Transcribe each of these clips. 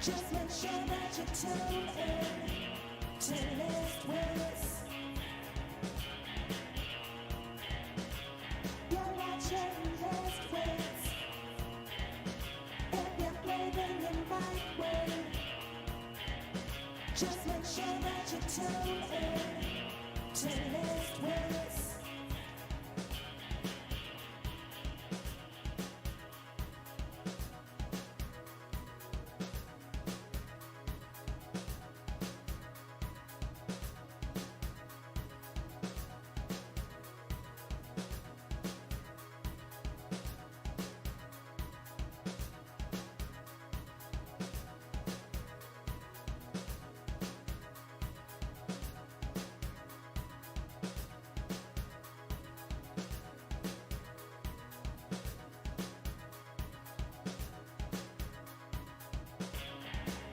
Just make sure that you tune in to List Wits. You're watching List Wits. If you're blaming in my way, just make sure that you tune in to List Wits.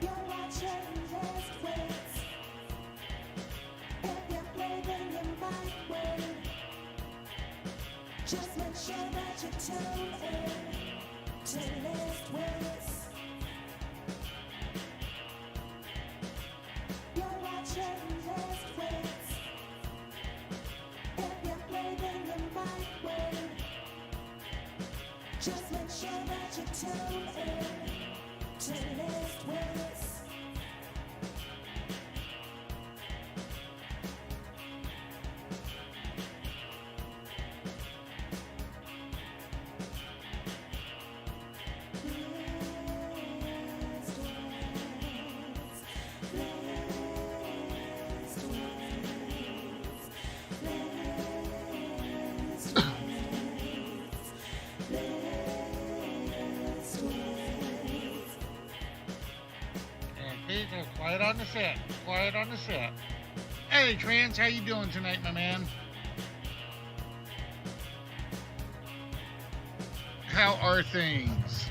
You're watching List Wits. If you're blaming in my way, just make sure that you tune in to List Wits. You're watching List Wits. If you're blaming in my way, just make sure that you tune in to List Wits. Okay, quiet on the set. Quiet on the set. Hey, Trans, how you doing tonight, my man? How are things?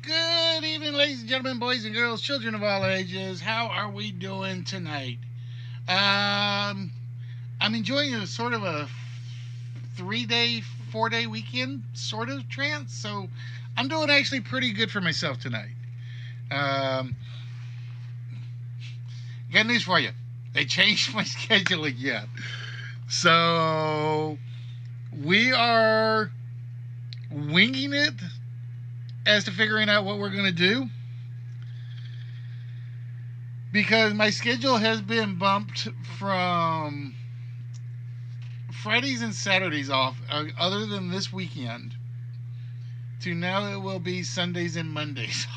Good evening, ladies and gentlemen, boys and girls, children of all ages. How are we doing tonight? I'm enjoying a sort of a 3-day, 4-day weekend, sort of trance. So I'm doing actually pretty good for myself tonight. Got news for you. They changed my schedule again. So we are winging it as to figuring out what we're going to do, because my schedule has been bumped from Fridays and Saturdays off, other than this weekend, to now it will be Sundays and Mondays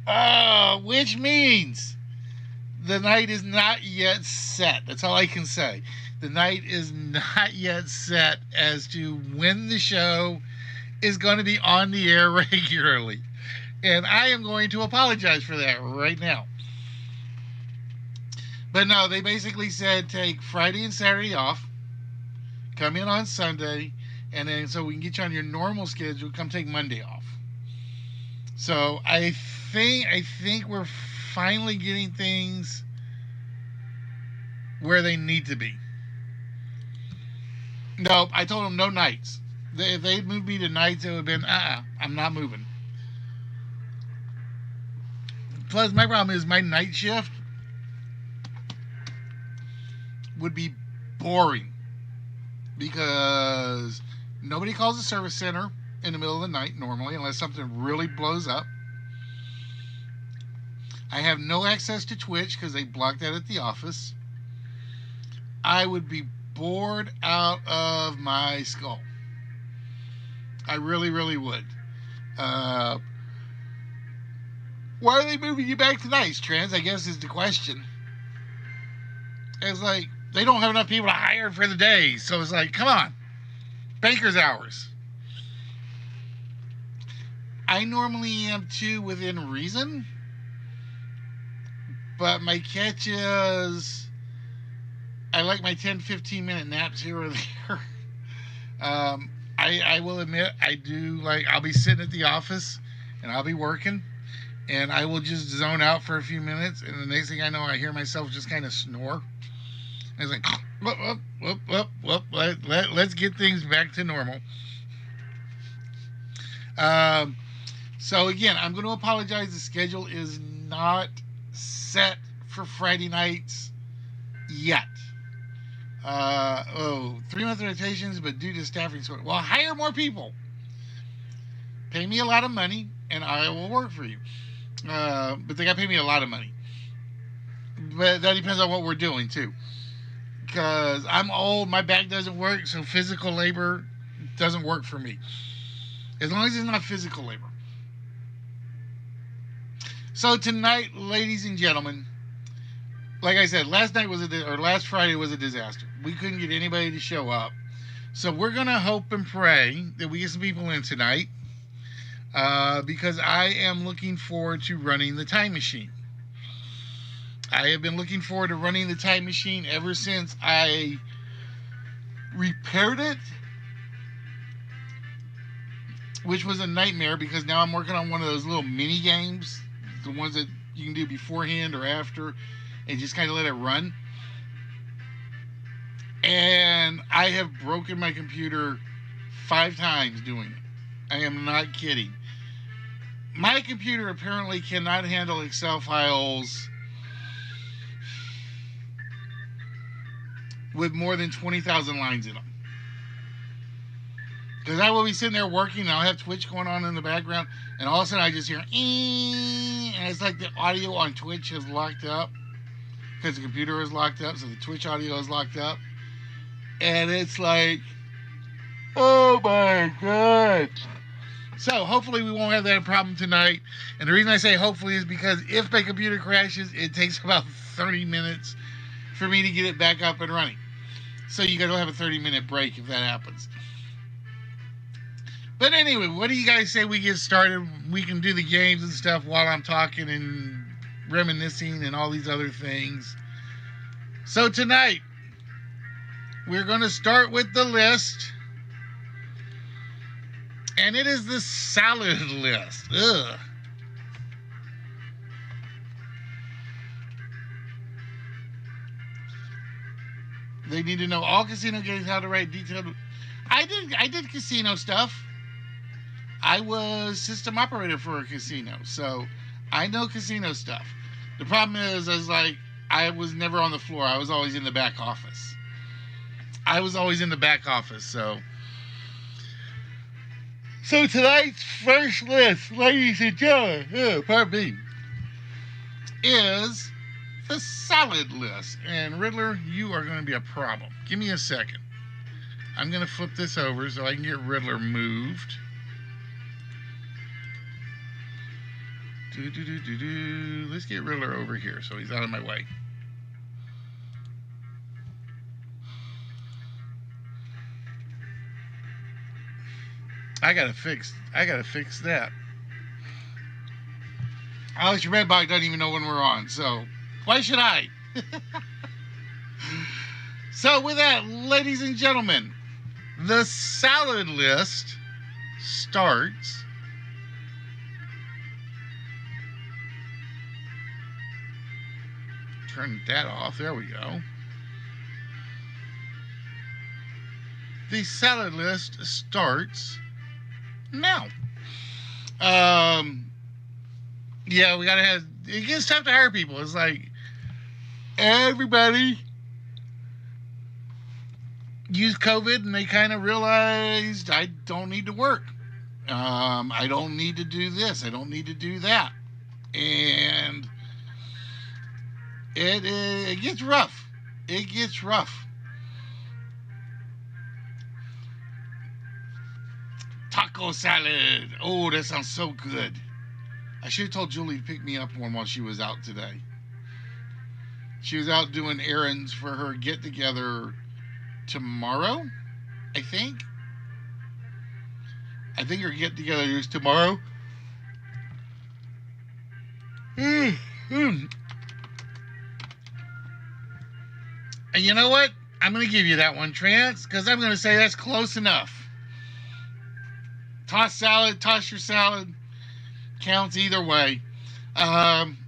off. Which means the night is not yet set. That's all I can say. The night is not yet set as to when the show is going to be on the air regularly. And I am going to apologize for that right now. But no, they basically said take Friday and Saturday off, come in on Sunday, and then so we can get you on your normal schedule, come take Monday off. So I think we're finally getting things where they need to be. No, I told them no nights. If they'd moved me to nights, it would have been, I'm not moving. Plus, my problem is my night shift would be boring, because nobody calls the service center in the middle of the night normally, unless something really blows up. I have no access to Twitch because they blocked that at the office. I would be bored out of my skull. I really, really would. Why are they moving you back to nights, Trans? I guess is the question. It's like, they don't have enough people to hire for the day. So it's like, come on. Banker's hours. I normally am too, within reason. But my catch is, I like my 10, 15-minute naps here or there. I will admit I do like I'll be sitting at the office and I'll be working and I will just zone out for a few minutes and the next thing I know I hear myself just kind of snore. And it's like whoop, whoop, whoop, whoop, whoop. Let's get things back to normal. Um, so again, I'm going to apologize. The schedule is not set for Friday nights yet. 3 month rotations, but due to staffing short. Well, hire more people. Pay me a lot of money, and I will work for you. But they got to pay me a lot of money. But that depends on what we're doing too. Because I'm old, my back doesn't work, so physical labor doesn't work for me. As long as it's not physical labor. So tonight, ladies and gentlemen, like I said, last Friday was a disaster. We couldn't get anybody to show up. So we're going to hope and pray that we get some people in tonight. Because I am looking forward to running the time machine. I have been looking forward to running the time machine ever since I repaired it, which was a nightmare because now I'm working on one of those little mini games, the ones that you can do beforehand or after, and just kind of let it run. And I have broken my computer 5 times doing it. I am not kidding. My computer apparently cannot handle Excel files with more than 20,000 lines in them. Because I will be sitting there working, and I'll have Twitch going on in the background, and all of a sudden I just hear, and it's like the audio on Twitch is locked up, because the computer is locked up, so the Twitch audio is locked up. And it's like, oh my God. So hopefully we won't have that problem tonight. And the reason I say hopefully is because if my computer crashes, it takes about 30 minutes for me to get it back up and running. So you got to have a 30-minute break if that happens. But anyway, what do you guys say we get started? We can do the games and stuff while I'm talking and reminiscing and all these other things. So tonight, we're going to start with the list. And it is the salad list. Ugh. They need to know all casino games, how to write detailed. I did casino stuff. I was system operator for a casino, so I know casino stuff. The problem is I was never on the floor. I was always in the back office. So tonight's first list, ladies and gentlemen, pardon me, is the salad list. And Riddler, you are going to be a problem. Give me a second. I'm going to flip this over so I can get Riddler moved. Let's get Riddler over here so he's out of my way. I gotta fix that. Alex, your red bug doesn't even know when we're on, so why should I? So with that, ladies and gentlemen, the salad list starts turn that off. There we go. The salad list starts now. Yeah, we gotta have. It gets tough to hire people. It's like everybody used COVID and they kind of realized I don't need to work. I don't need to do this. I don't need to do that, and it gets rough. It gets rough. Taco salad. Oh, that sounds so good. I should have told Julie to pick me up one while she was out today. She was out doing errands for her get-together tomorrow, I think. I think her get-together is tomorrow. And you know what? I'm going to give you that one, Trance, because I'm going to say that's close enough. Toss your salad. Counts either way. Um,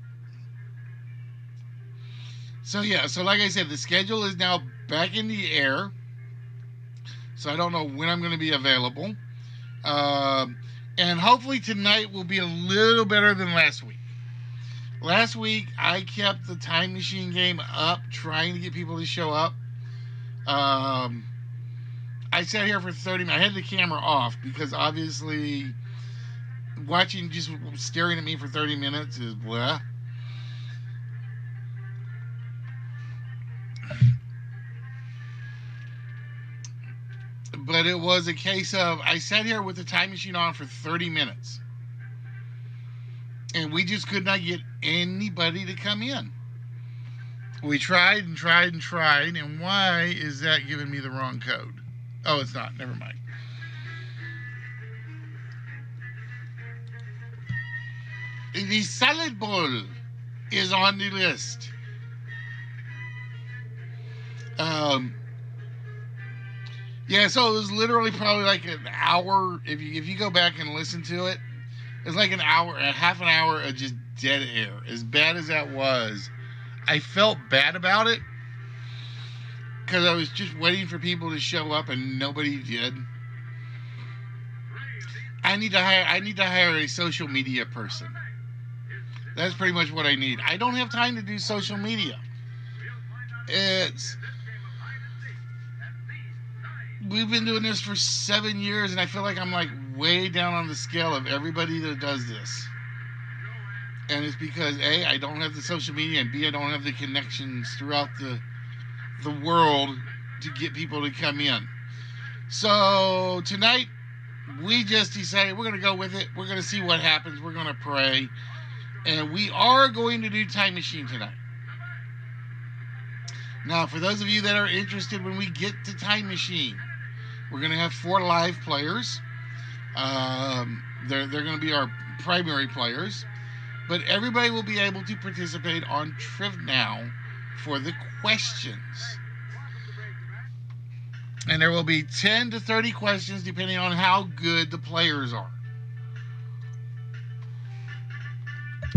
so like I said, the schedule is now back in the air. So I don't know when I'm going to be available. And hopefully tonight will be a little better than last week. Last week, I kept the time machine game up, trying to get people to show up. I sat here for 30 minutes. I had the camera off because obviously watching, just staring at me for 30 minutes is blah. But it was a case of I sat here with the time machine on for 30 minutes. And we just could not get anybody to come in. We tried and tried and tried. And why is that giving me the wrong code? Oh, it's not. Never mind. The salad bowl is on the list. Yeah, so it was literally probably like an hour. If you go back and listen to it, it's like an hour, a half an hour of just dead air. As bad as that was, I felt bad about it because I was just waiting for people to show up and nobody did. I need to hire a social media person. That's pretty much what I need. I don't have time to do social media. We've been doing this for 7 years, and I feel like I'm like way down on the scale of everybody that does this. And it's because A, I don't have the social media, and B, I don't have the connections throughout the world to get people to come in. So tonight, we just decided we're going to go with it. We're going to see what happens. We're going to pray. And we are going to do Time Machine tonight. Now, for those of you that are interested when we get to Time Machine, we're going to have 4 live players. They're going to be our primary players. But everybody will be able to participate on Triv Now for the questions. And there will be 10 to 30 questions depending on how good the players are.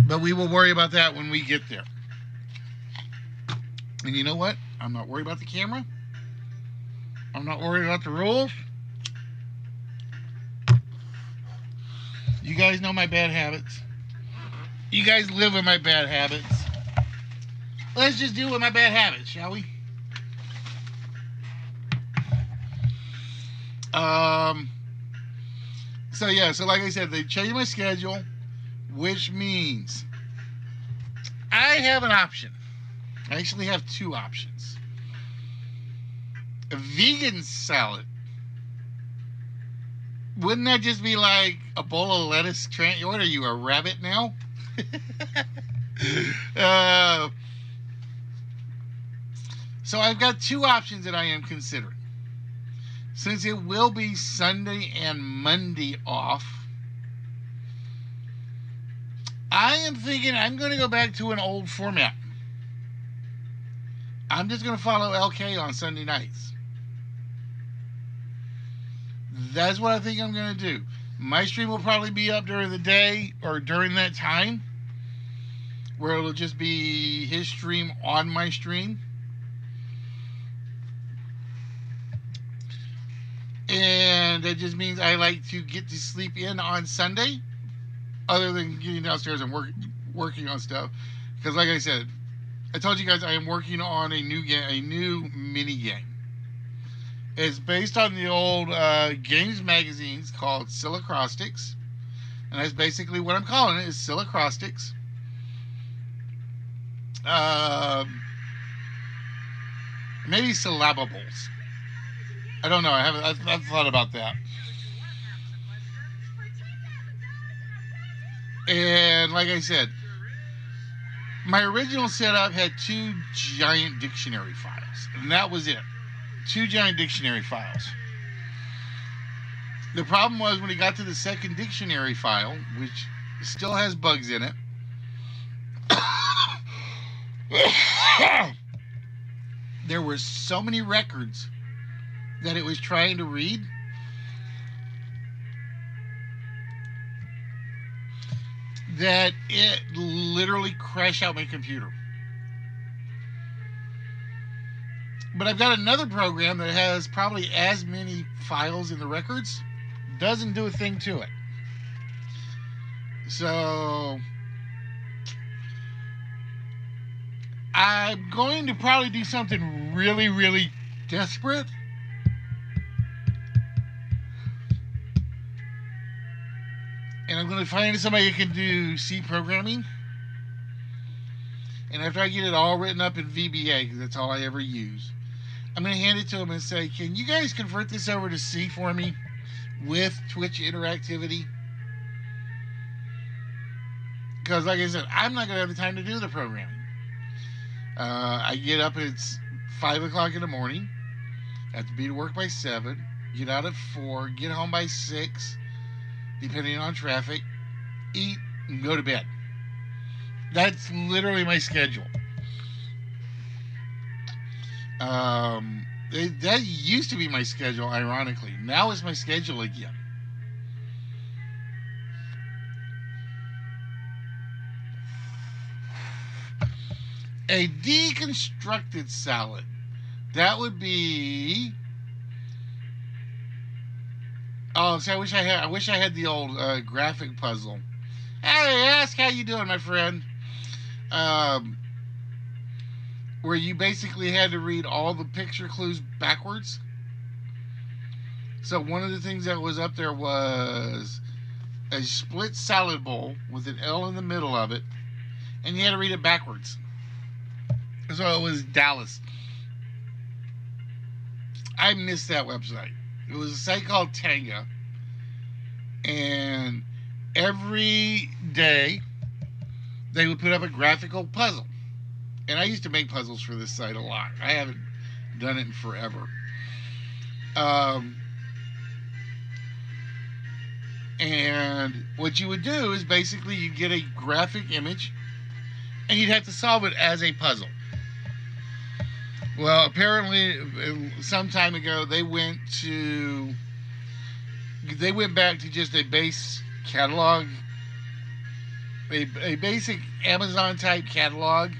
But we will worry about that when we get there. And you know what? I'm not worried about the camera. I'm not worried about the rules. You guys know my bad habits. You guys live with my bad habits. Let's just deal with my bad habits, shall we? So like I said, they changed my schedule, which means I have an option. I actually have 2 options. A vegan salad. Wouldn't that just be like a bowl of lettuce? What are you, a rabbit now? So I've got 2 options that I am considering. Since it will be Sunday and Monday off, I am thinking I'm going to go back to an old format. I'm just going to follow LK on Sunday nights. That's what I think I'm going to do. My stream will probably be up during the day or during that time, where it'll just be his stream on my stream. And that just means I like to get to sleep in on Sunday, other than getting downstairs and working on stuff. Because like I said, I told you guys I am working on a new mini game. It's based on the old games magazines called Silacrostics. And that's basically what I'm calling it, is Silacrostics. Maybe syllabables. I don't know. I've thought about that. And like I said, my original setup had 2 giant dictionary files, and that was it. 2 giant dictionary files. The problem was when it got to the second dictionary file, which still has bugs in it, there were so many records that it was trying to read that it literally crashed out my computer. But I've got another program that has probably as many files in the records, doesn't do a thing to it. So I'm going to probably do something really, really desperate. And I'm going to find somebody who can do C programming. And after I get it all written up in VBA, because that's all I ever use, I'm going to hand it to them and say, can you guys convert this over to C for me with Twitch interactivity? Because like I said, I'm not going to have the time to do the programming. I get up, it's 5 o'clock in the morning. I have to be to work by 7. Get out at 4. Get home by 6, depending on traffic. Eat and go to bed. That's literally my schedule. That used to be my schedule, ironically. Now it's my schedule again. A deconstructed salad. That would be. Oh, so I wish I had the old graphic puzzle. Hey, ask how you doing, my friend. Where you basically had to read all the picture clues backwards. So one of the things that was up there was a split salad bowl with an L in the middle of it, and you had to read it backwards. So it was Dallas. I missed that website. It was a site called Tanga, and every day they would put up a graphical puzzle. And I used to make puzzles for this site a lot. I haven't done it in forever. And what you would do is basically you'd get a graphic image and you'd have to solve it as a puzzle. Well, apparently some time ago they went back to just a base catalog, a basic Amazon type catalog,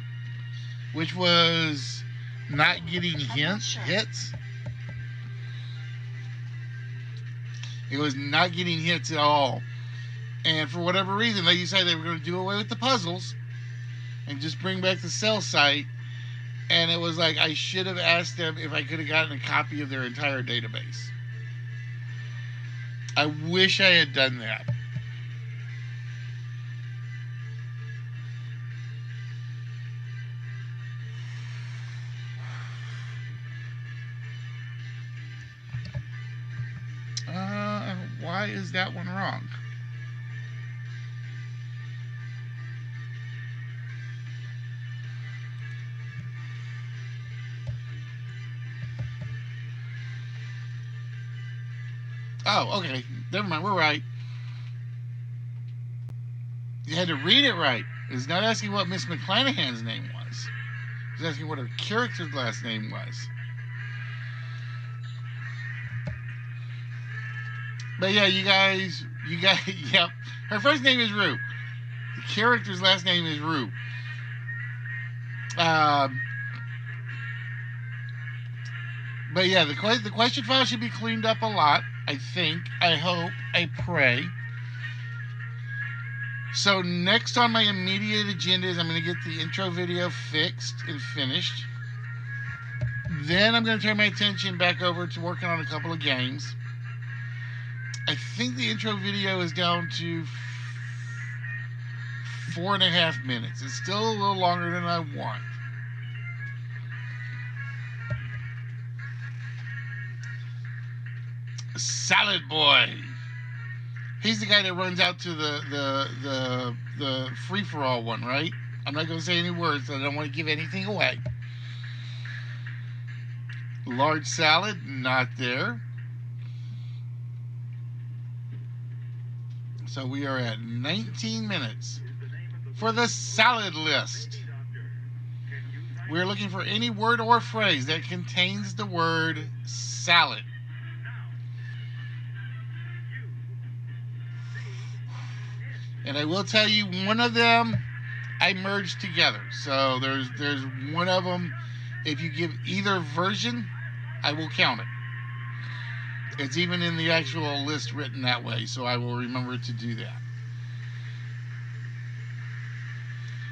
which was not getting hits. It was not getting hits at all. And for whatever reason, they decided they were going to do away with the puzzles and just bring back the cell site. And it was like, I should have asked them if I could have gotten a copy of their entire database. I wish I had done that. Why is that one wrong? Oh, okay. Never mind. We're right. You had to read it right. It's not asking what Miss McClanahan's name was. It's asking what her character's last name was. But yeah, you guys, yep. Her first name is Rue. The character's last name is Rue. But yeah, the question file should be cleaned up a lot. I think, I hope, I pray. So next on my immediate agenda is I'm going to get the intro video fixed and finished. Then I'm going to turn my attention back over to working on a couple of games. I think the intro video is down to 4.5 minutes. It's still a little longer than I want. Salad Boy. He's the guy that runs out to the free-for-all one, right? I'm not going to say any words, so I don't want to give anything away. Large salad, not there. So we are at 19 minutes for the salad list. We're looking for any word or phrase that contains the word salad. And I will tell you, one of them I merged together. So there's one of them. If you give either version, I will count it. It's even in the actual list written that way, so I will remember to do that.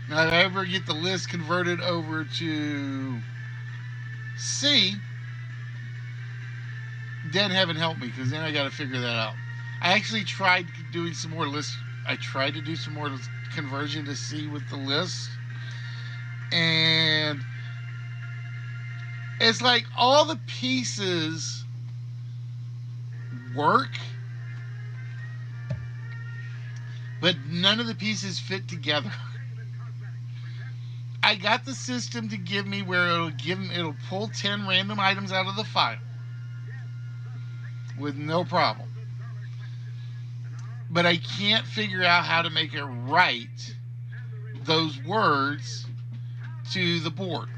Now, if I ever get the list converted over to C, then heaven help me, because then I got to figure that out. I actually tried doing some more lists. I tried to do some more conversion to C with the list, and it's like all the pieces work, but none of the pieces fit together. I got the system to give me where it'll pull 10 random items out of the file with no problem. But I can't figure out how to make it write those words to the board.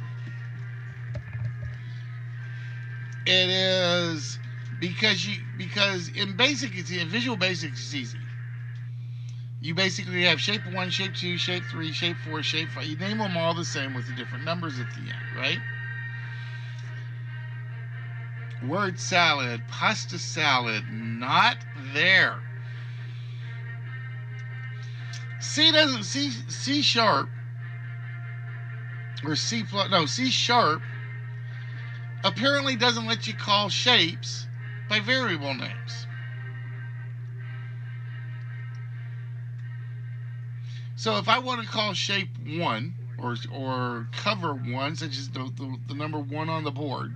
It is because in Visual Basic it's easy. You basically have shape 1, shape 2, shape 3, shape 4, shape 5. You name them all the same with the different numbers at the end, right? Word salad, pasta salad, not there. C sharp or C sharp apparently doesn't let you call shapes by variable names. So if I want to call shape 1 or cover 1, such as the number 1 on the board,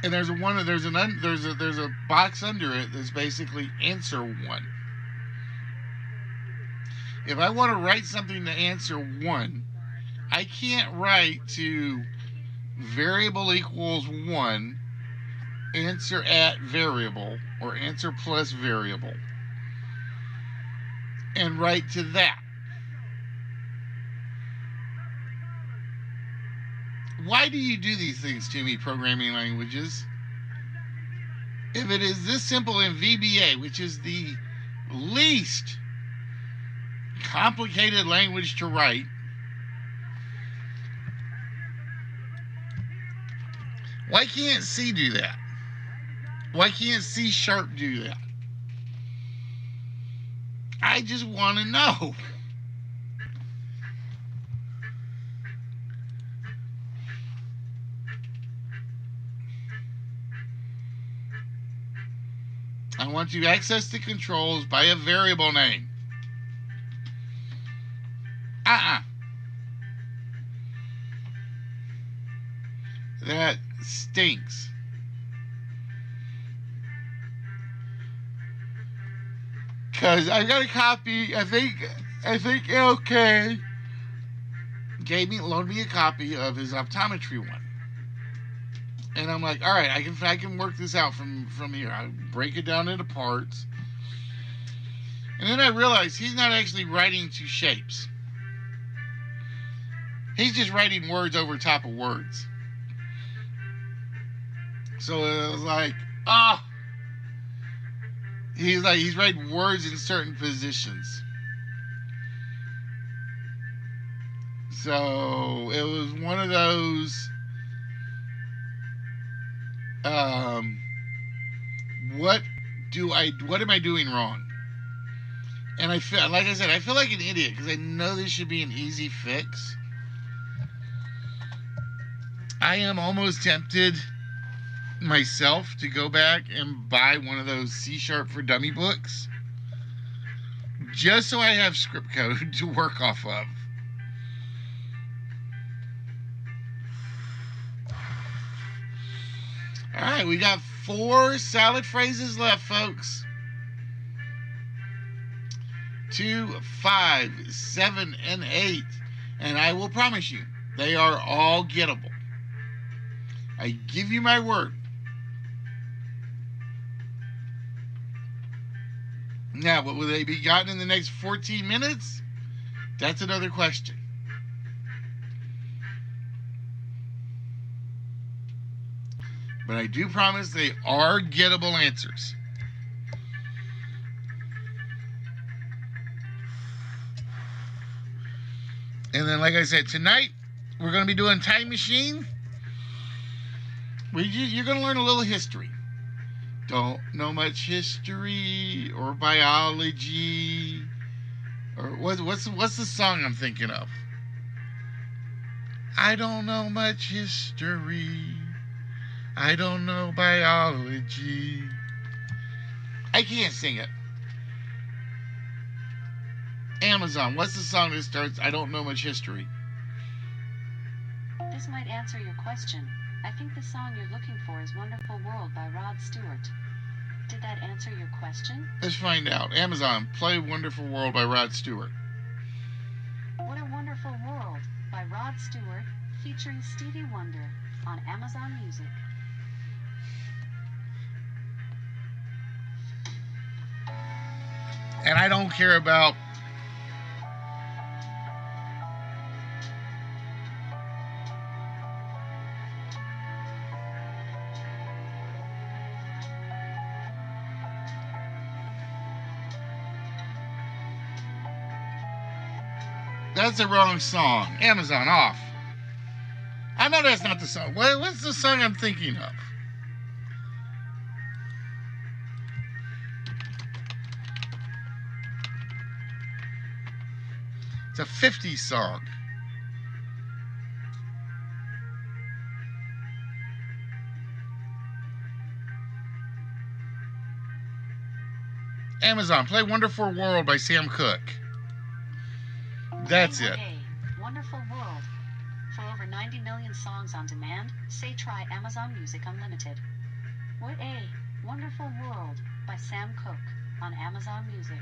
and there's a box under it that's basically answer 1. If I want to write something to answer 1, I can't write to variable equals 1, answer at variable, or answer plus variable, and write to that. Why do you do these things to me, programming languages? If it is this simple in VBA, which is the least complicated language to write, why can't C do that? Why can't C sharp do that? I just want to know. I want to access the controls by a variable name. That stinks. Because I got a copy, I think LK loaned me a copy of his optometry one. And I'm like, all right, I can work this out from here. I break it down into parts. And then I realized he's not actually writing to shapes. He's just writing words over top of words. So it was like, he's writing words in certain positions. So it was one of those, what am I doing wrong? And I feel like an idiot because I know this should be an easy fix. I am almost tempted myself to go back and buy one of those C# for Dummy books just so I have script code to work off of. All right, we got 4 salad phrases left, folks. 2, 5, 7, and 8. And I will promise you, they are all gettable. I give you my word. Now, but will they be gotten in the next 14 minutes? That's another question. But I do promise they are gettable answers. And then, like I said, tonight we're going to be doing Time Machine. You're going to learn a little history. Don't know much history or biology or what's the song I'm thinking of? I don't know much history. I don't know biology. I can't sing it. Amazon, what's the song that starts, I don't know much history? This might answer your question. I think the song you're looking for is Wonderful World by Rod Stewart. Did that answer your question? Let's find out. Amazon, play Wonderful World by Rod Stewart. What a Wonderful World by Rod Stewart, featuring Stevie Wonder, on Amazon Music. And I don't care about that's the wrong song. Amazon, off. I know that's not the song. What's the song I'm thinking of? It's a 50s song. Amazon, play Wonderful World by Sam Cooke. That's it. Wonderful World. For over 90 million songs on demand, say try Amazon Music Unlimited. What a Wonderful World by Sam Cooke on Amazon Music.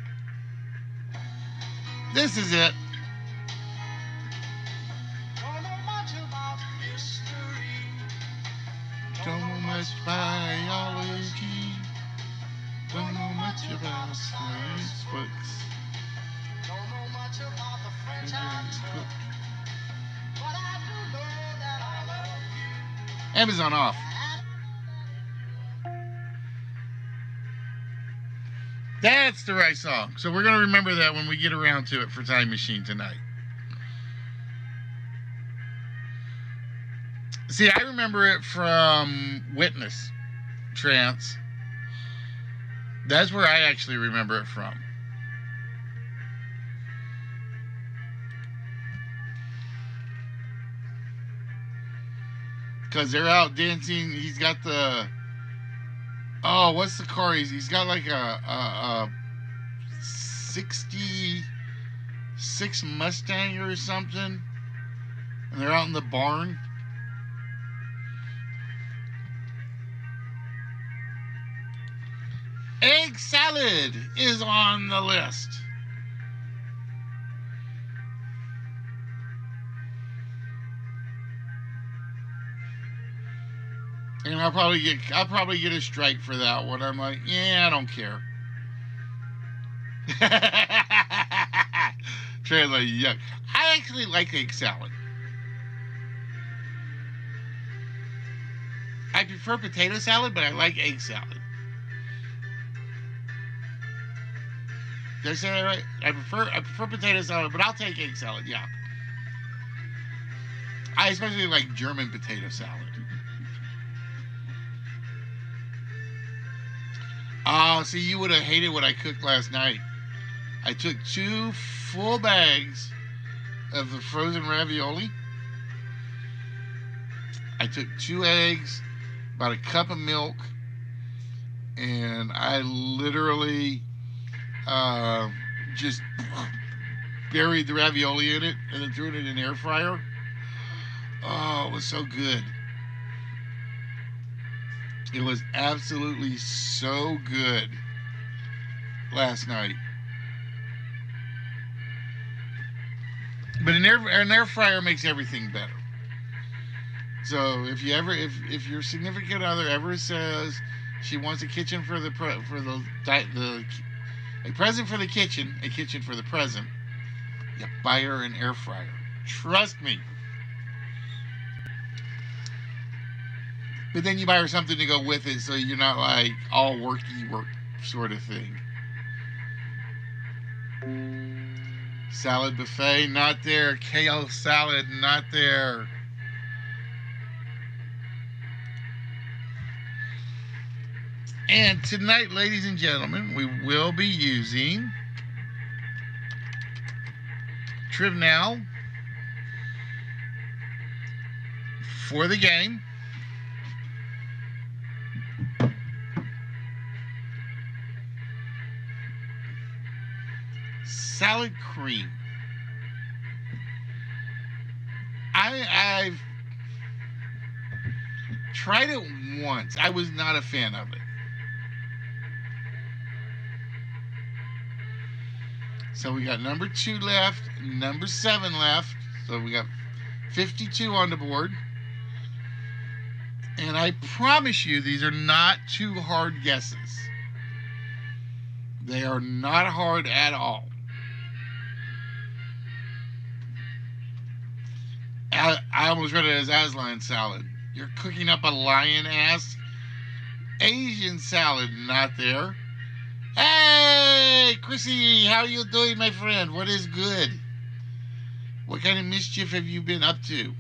This is it. Don't know much about history. Don't know much biology. Don't know much about science books. Don't know much about the French I took. But I do know that I love you. Amazon, off. That's the right song. So we're going to remember that when we get around to it for Time Machine tonight. See, I remember it from Witness Trance. That's where I actually remember it from. Because they're out dancing. He's got the... Oh, what's the car? He's got like a 66 Mustang or something. And they're out in the barn. Egg salad is on the list. And I'll probably get a strike for that one. I'm like, yeah, I don't care. Trey's like, yuck. I actually like egg salad. I prefer potato salad, but I like egg salad. Did I say that right? I prefer potato salad, but I'll take egg salad, yeah. I especially like German potato salad. Oh, see, you would have hated what I cooked last night. I took 2 full bags of the frozen ravioli. I took 2 eggs, about a cup of milk, and I literally just buried the ravioli in it and then threw it in an air fryer. Oh, it was so good. It was absolutely so good last night. But an air fryer makes everything better. So if your significant other ever says she wants a kitchen for a present for the kitchen, a kitchen for the present, you buy her an air fryer. Trust me. But then you buy her something to go with it, so you're not like all work sort of thing. Salad buffet, not there. Kale salad, not there. And tonight, ladies and gentlemen, we will be using Trivnell for the game. Salad cream. I've tried it once. I was not a fan of it. So we got number 2 left, number 7 left. So we got 52 on the board. And I promise you, these are not too hard guesses. They are not hard at all. I almost read it as Aslan salad. You're cooking up a lion ass. Asian salad, not there. Hey, Chrissy, how you doing, my friend? What is good? What kind of mischief have you been up to?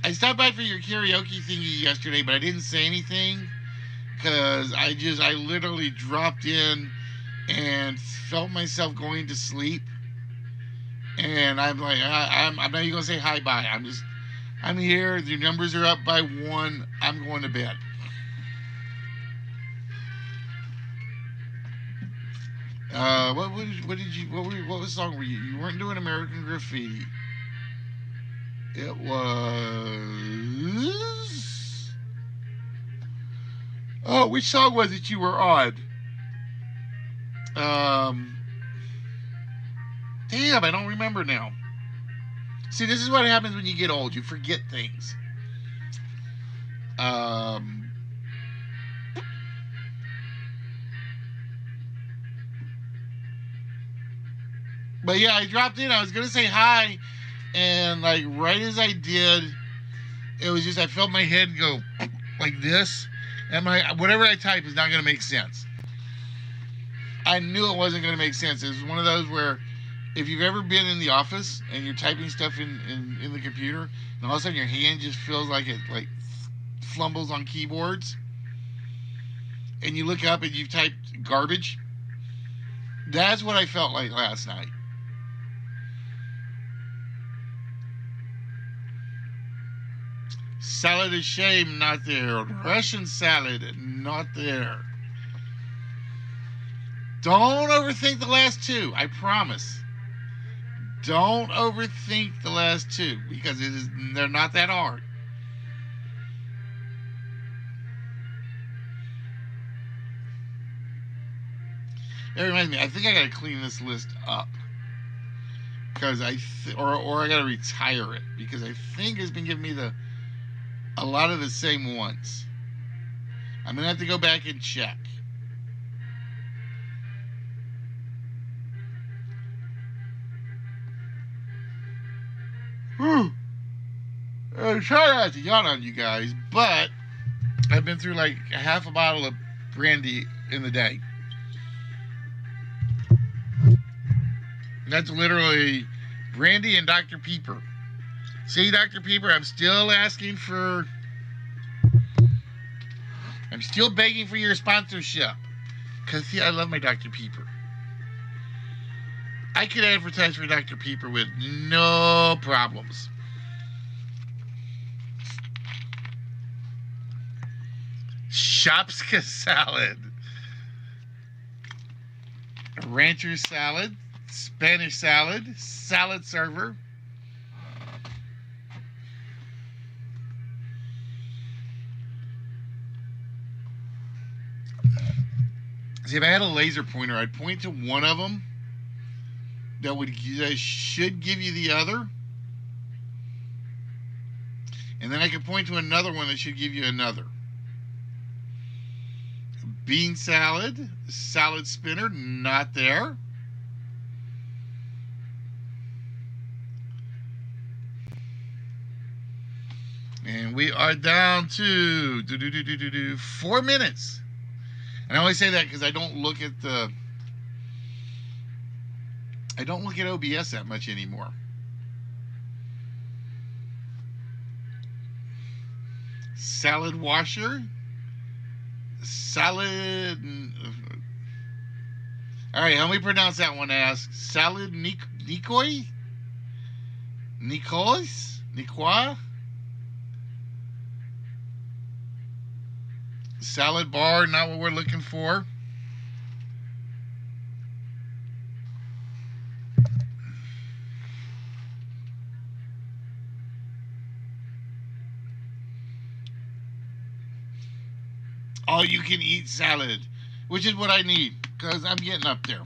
I stopped by for your karaoke thingy yesterday, but I didn't say anything because I literally dropped in and felt myself going to sleep. And I'm like, I'm not even gonna say hi bye. I'm here. Your numbers are up by 1. I'm going to bed. What was the song were you? You weren't doing American Graffiti. It was. Oh, which song was it you were on? Damn, I don't remember now. See, this is what happens when you get old. You forget things. But yeah, I dropped in. I was going to say hi. And like right as I did, it was just I felt my head go like this. And whatever I type is not going to make sense. I knew it wasn't going to make sense. It was one of those where if you've ever been in the office and you're typing stuff in the computer, and all of a sudden your hand just feels like it like flumbles on keyboards, and you look up and you've typed garbage. That's what I felt like last night. Salad of shame, not there. Russian salad, not there. Don't overthink the last 2. I promise. Don't overthink the last 2 because they're not that hard. That reminds me, I think I gotta clean this list up because or I gotta retire it because I think it's been giving me a lot of the same ones. I'm gonna have to go back and check. Whew. I try not to yawn on you guys, but I've been through like half a bottle of brandy in the day. That's literally brandy and Dr. Pepper. See, Dr. Pepper, I'm still begging for your sponsorship. Because, see, I love my Dr. Pepper. I could advertise for Dr. Pepper with no problems. Shopska salad. Rancher salad. Spanish salad. Salad server. See, if I had a laser pointer, I'd point to one of them that should give you the other. And then I could point to another one that should give you another. Bean salad, salad spinner, not there. And we are down to 4 minutes. And I always say that because I don't look at OBS that much anymore. Salad washer. Salad. All right, help me pronounce that one. Ask salad Nikoi? Nikos? Nikwa? Salad bar, not what we're looking for. All you can eat salad, which is what I need because I'm getting up there.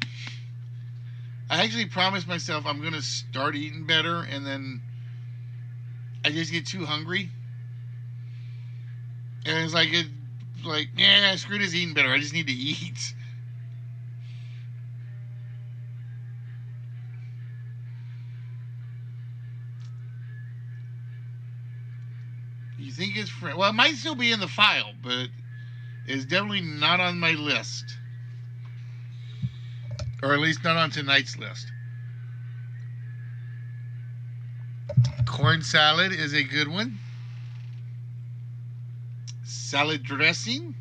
I actually promised myself I'm going to start eating better, and then I just get too hungry. And it's like, yeah, screw this eating better. I just need to eat. You think it's well, it might still be in the file, but it's definitely not on my list. Or at least not on tonight's list. Corn salad is a good one. Salad dressing.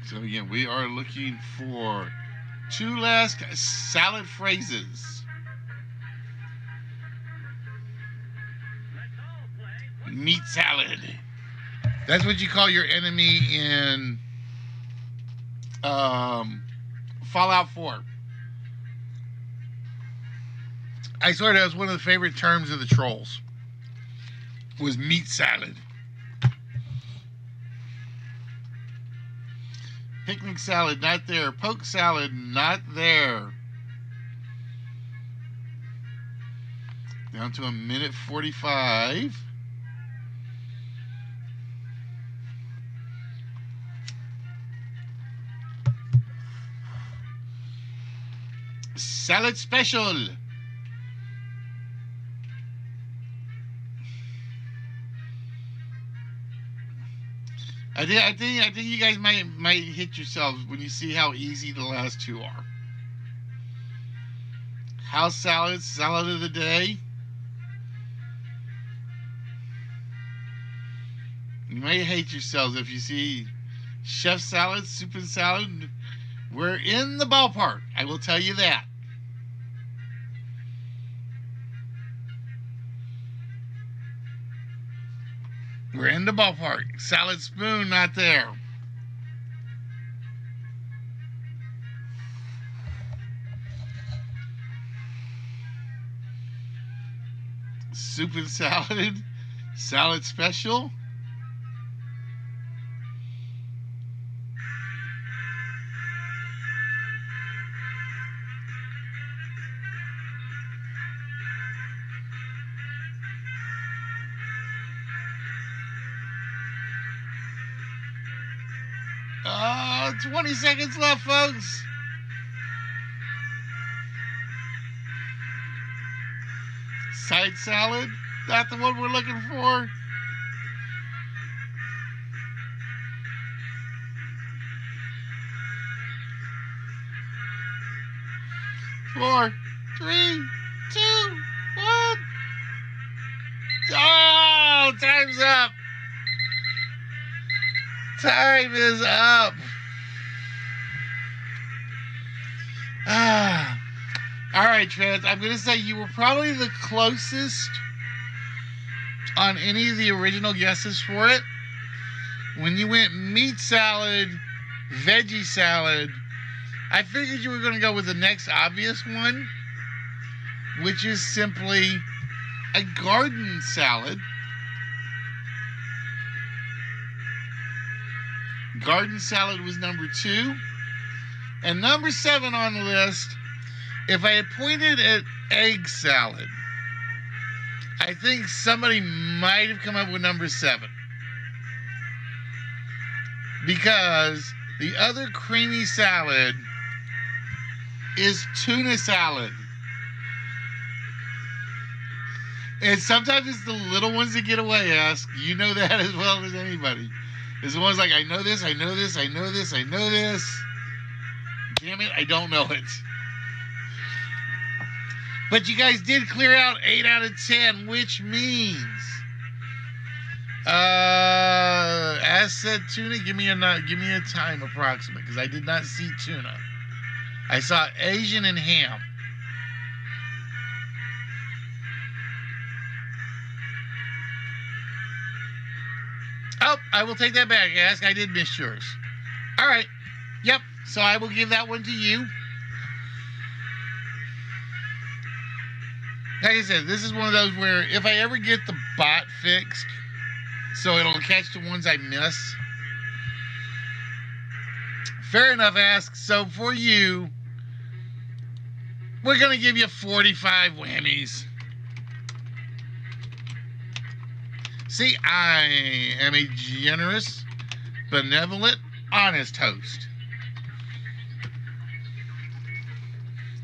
So again, we are looking for 2 last salad phrases. Meat salad. That's what you call your enemy in Fallout 4. I swear that was one of the favorite terms of the trolls. Was meat salad. Picnic salad, not there. Poke salad, not there. Down to 1:45. Salad special. I think you guys might hit yourselves when you see how easy the last 2 are. House salad, salad of the day. You might hate yourselves if you see chef salad, soup and salad. We're in the ballpark, I will tell you that. We're in the ballpark. Salad spoon, not there. Soup and salad. Salad special. Oh, 20 seconds left, folks. Side salad, not the one we're looking for. 4, 3, 2, 1. Oh, time's up. Time is up. All right, Trent. I'm going to say you were probably the closest on any of the original guesses for it. When you went meat salad, veggie salad, I figured you were going to go with the next obvious one, which is simply a garden salad. Garden salad was number 2. And number 7 on the list, if I had pointed at egg salad, I think somebody might have come up with number 7. Because The other creamy salad is tuna salad. And sometimes it's the little ones that get away, Ask. You know that as well as anybody. It's the ones like, I know this, I know this, I know this, I know this. Damn it, I don't know it. But you guys did clear out 8 out of 10, which means... as said tuna, give me a time approximate, because I did not see tuna. I saw Asian and ham. Oh, I will take that back, Ask. I did miss yours. All right. Yep. So I will give that one to you. Like I said, this is one of those where if I ever get the bot fixed, so it'll catch the ones I miss. Fair enough, Ask. So for you, we're going to give you 45 whammies. See, I am a generous, benevolent, honest host.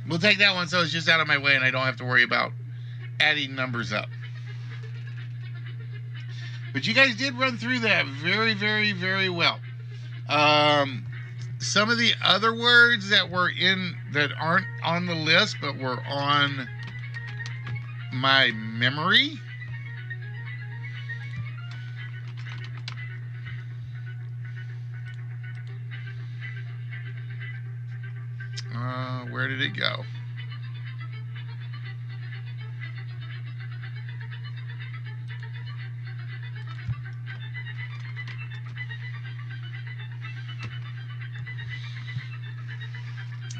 We'll take that one so it's just out of my way and I don't have to worry about adding numbers up. But you guys did run through that very, very, very well. Some of the other words that were in, that aren't on the list, but were on my memory. Where did it go?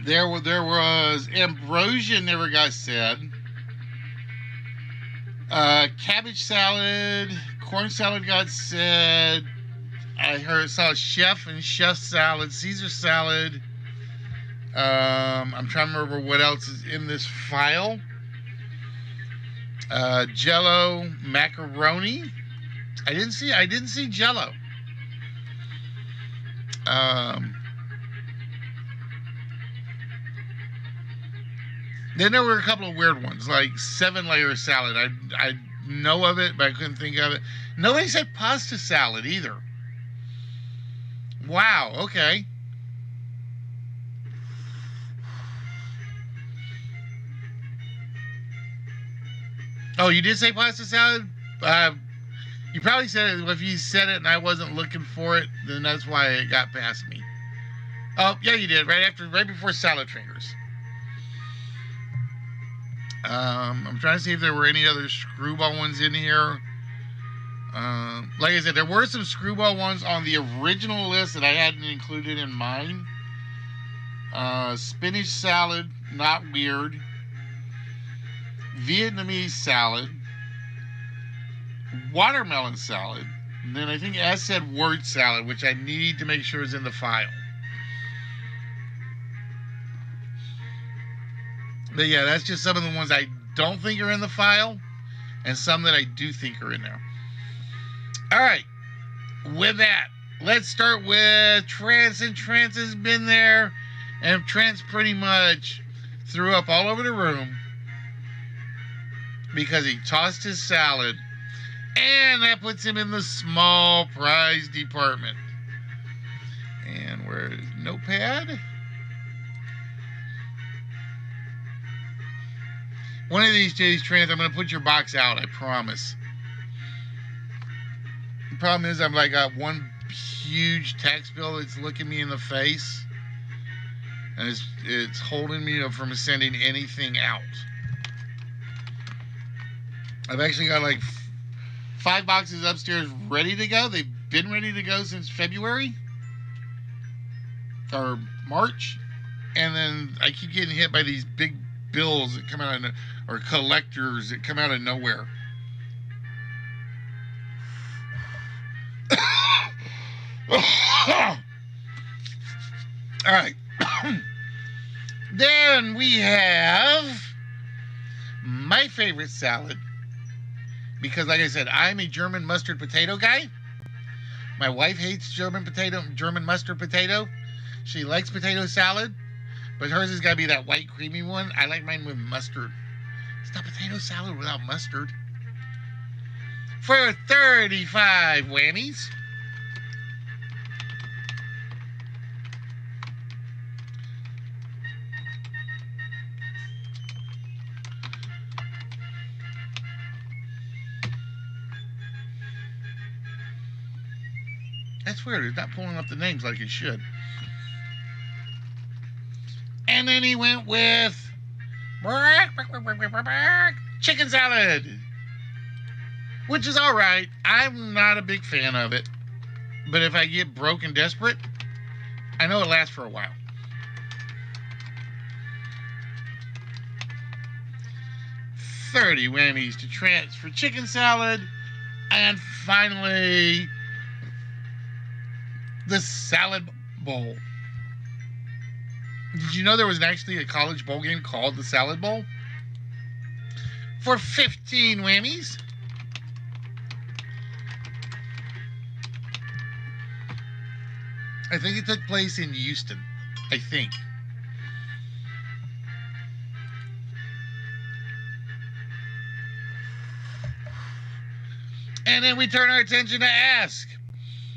There was ambrosia never got said. Cabbage salad, corn salad got said. I saw chef and chef salad, Caesar salad. I'm trying to remember what else is in this file. Jello, macaroni. I didn't see Jello. Then there were a couple of weird ones, like 7-layer salad. I know of it, but I couldn't think of it. Nobody said pasta salad either. Wow, okay. Oh, you did say pasta salad? You probably said it. If you said it and I wasn't looking for it, then that's why it got past me. Oh, yeah, you did. Right before salad fingers. I'm trying to see if there were any other screwball ones in here. Like I said, there were some screwball ones on the original list that I hadn't included in mine. Spinach salad, not weird. Vietnamese salad. Watermelon salad. And then I think as said word salad, which I need to make sure is in the file. But yeah, that's just some of the ones I don't think are in the file, and some that I do think are in there. All right, with that, let's start with Trance. And Trance has been there, and Trance pretty much threw up all over the room because he tossed his salad, and that puts him in the small prize department. And where's notepad? One of these days, Trance, I'm going to put your box out, I promise. The problem is I've like got one huge tax bill that's looking me in the face. And it's holding me from sending anything out. I've actually got like 5 boxes upstairs ready to go. They've been ready to go since February. Or March. And then I keep getting hit by these big bills that come out of, or collectors that come out of nowhere. All right. Then we have my favorite salad, because like I said, I'm a German mustard potato guy. My wife hates German mustard potato. She likes potato salad, but hers has got to be that white creamy one. I like mine with mustard. It's not potato salad without mustard. For 35 whammies. That's weird. It's not pulling up the names like it should. And then he went with chicken salad, which is all right. I'm not a big fan of it, but if I get broke and desperate, I know it lasts for a while. $30 whammies to transfer chicken salad, and finally the salad bowl. Did you know there was actually a college bowl game called the Salad Bowl? For 15 whammies. I think it took place in Houston. I think. And then we turn our attention to Ask,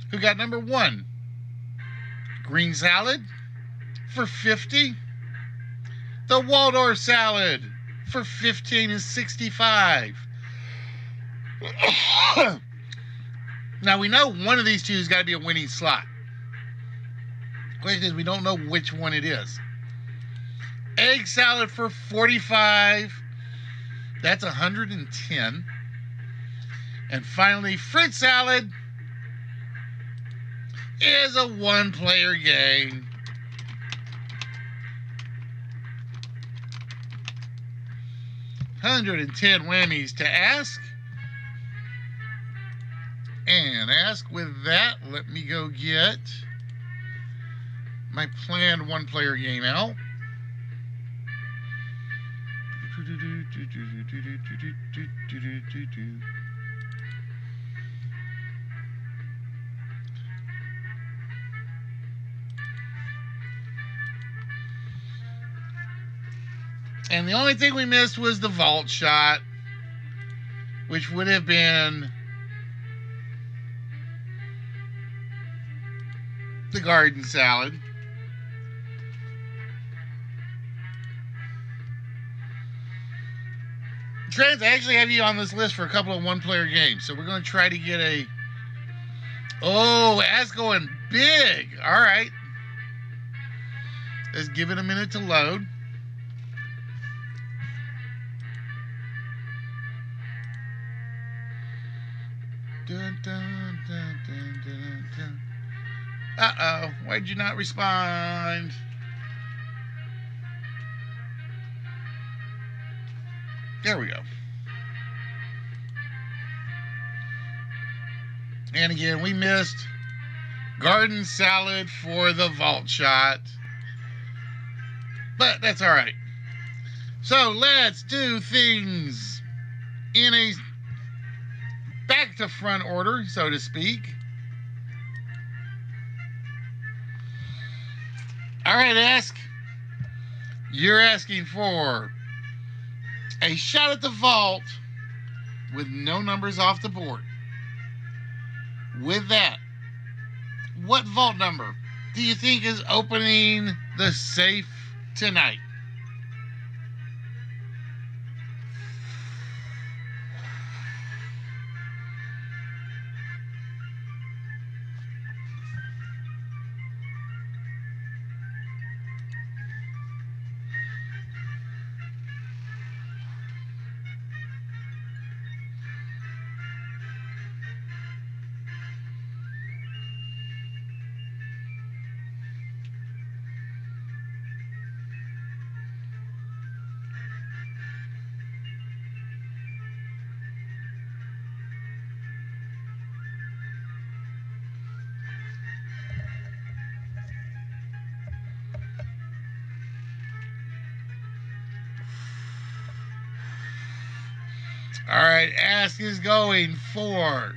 who got number 1. Green salad for 50. The Waldorf salad for 15 is 65. Now we know one of these two has got to be a winning slot. Question is, we don't know which one it is. Egg salad for 45. That's 110. And finally, fruit salad is a one-player game. $110 whammies to Ask. And Ask, with that, let me go get my planned one-player game out. And the only thing we missed was the vault shot, which would have been the garden salad. Trans, I actually have you on this list for a couple of one-player games, so we're going to try to get a... Oh, that's going big. All right. Let's give it a minute to load. Dun, dun, dun, dun, dun, dun. Uh-oh. Why'd you not respond? There we go. And again, we missed garden salad for the vault shot. But that's all right. So let's do things in a back to front order, so to speak. All right, Ask. You're asking for a shot at the vault with no numbers off the board. With that, what vault number do you think is opening the safe tonight? All right, Ask is going for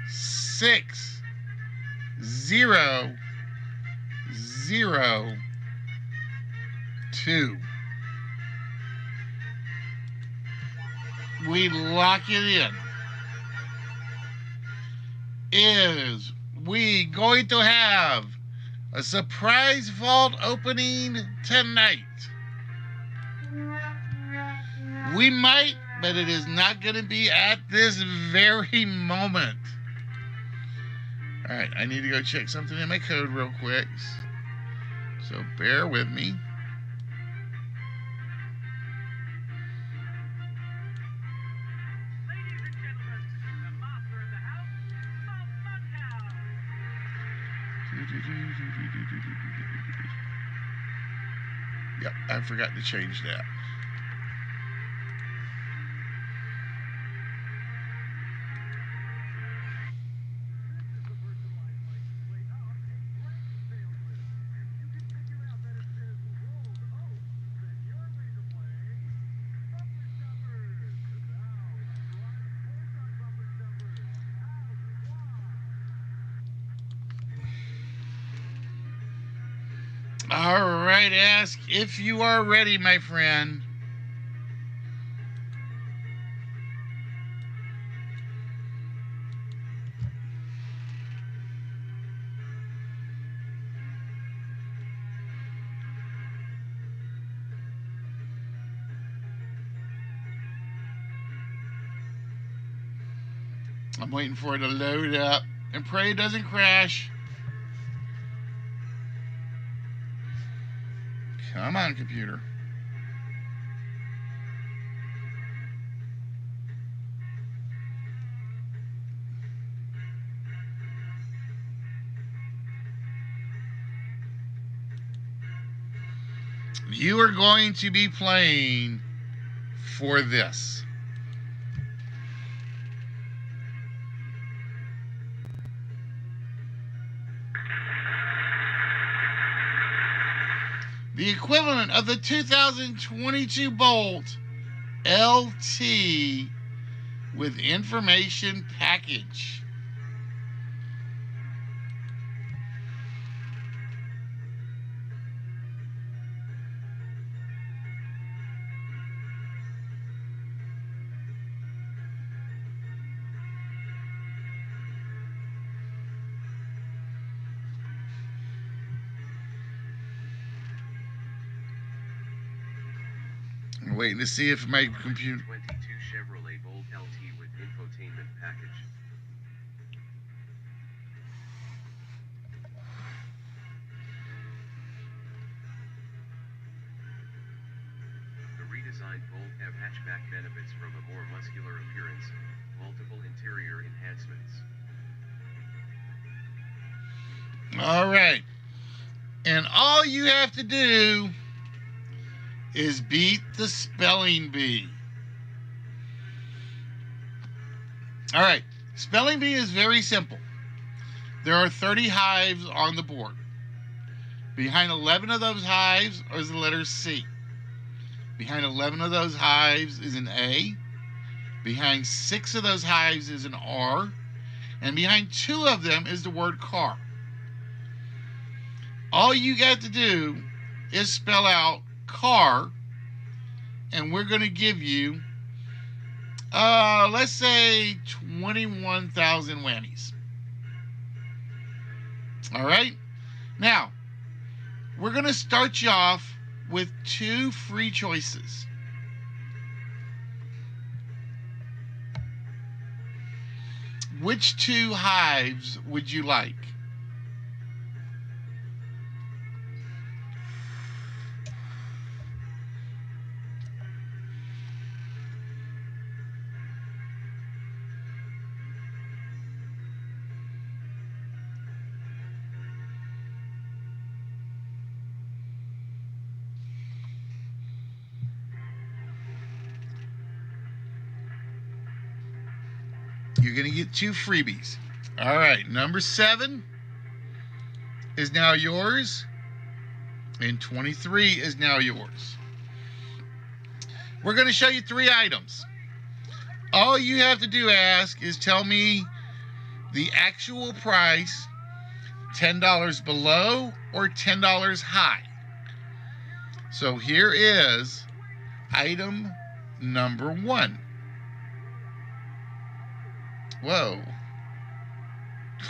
6, 0, 2. We lock it in. Is we going to have a surprise vault opening tonight? We might, but it is not going to be at this very moment. All right, I need to go check something in my code real quick. So bear with me. Yep, I forgot to change that. All right, ask if you are ready, my friend. I'm waiting for it to load up and pray it doesn't crash. Come on, computer. You are going to be playing for this. The equivalent of the 2022 Bolt LT with information package. I'm waiting to see if my computer... 22 Chevrolet Bolt LT with infotainment package. The redesigned Bolt have hatchback benefits from a more muscular appearance, multiple interior enhancements. All right. And all you have to do is beat the spelling bee. All right. Spelling bee is very simple. There are 30 hives on the board. Behind 11 of those hives is the letter C. Behind 11 of those hives is an A. Behind 6 of those hives is an R. And behind 2 of them is the word car. All you got to do is spell out car, and we're going to give you, let's say 21,000 whammies. All right? Now, we're going to start you off with 2 free choices. Which 2 hives would you like? You're going to get 2 freebies. All right, number 7 is now yours, and 23 is now yours. We're going to show you 3 items. All you have to do, ask, is tell me the actual price $10 below or $10 high. So here is item number 1. Whoa. The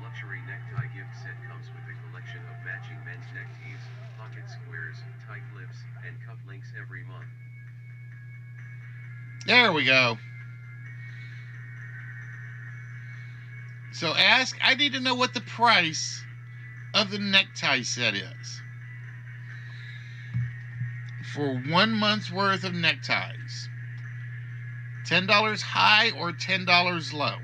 luxury necktie gift set comes with a collection of matching men's neckties, pocket squares, tight lips, and cuff links every month. There we go. So I need to know what the price of the necktie set is. For 1 month's worth of neckties. $10 high or $10 low?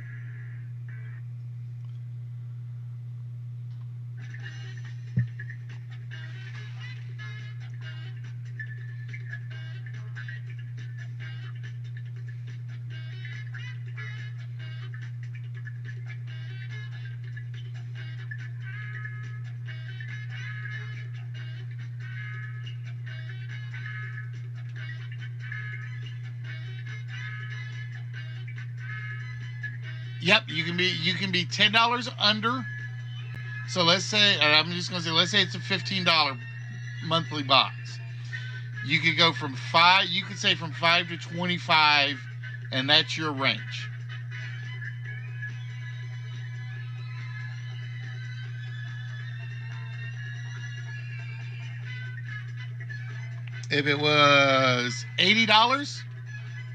Yep, you can be $10 under. So let's say, I'm just gonna say, let's say it's a $15 monthly box. You could go from 5. You could say from 5 to 25, and that's your range. If it was $80,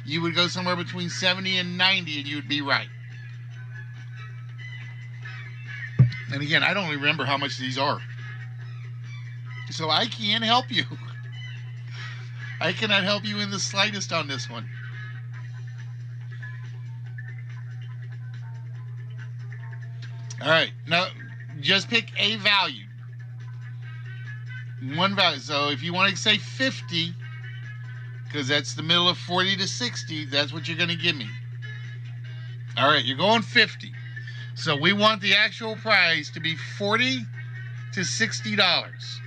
you would go somewhere between 70 and 90, and you would be right. And again, I don't remember how much these are. So I can't help you. I cannot help you in the slightest on this one. All right. Now, just pick a value. One value. So if you want to say 50, because that's the middle of 40 to 60, that's what you're going to give me. All right. You're going 50. So we want the actual price to be $40 to $60.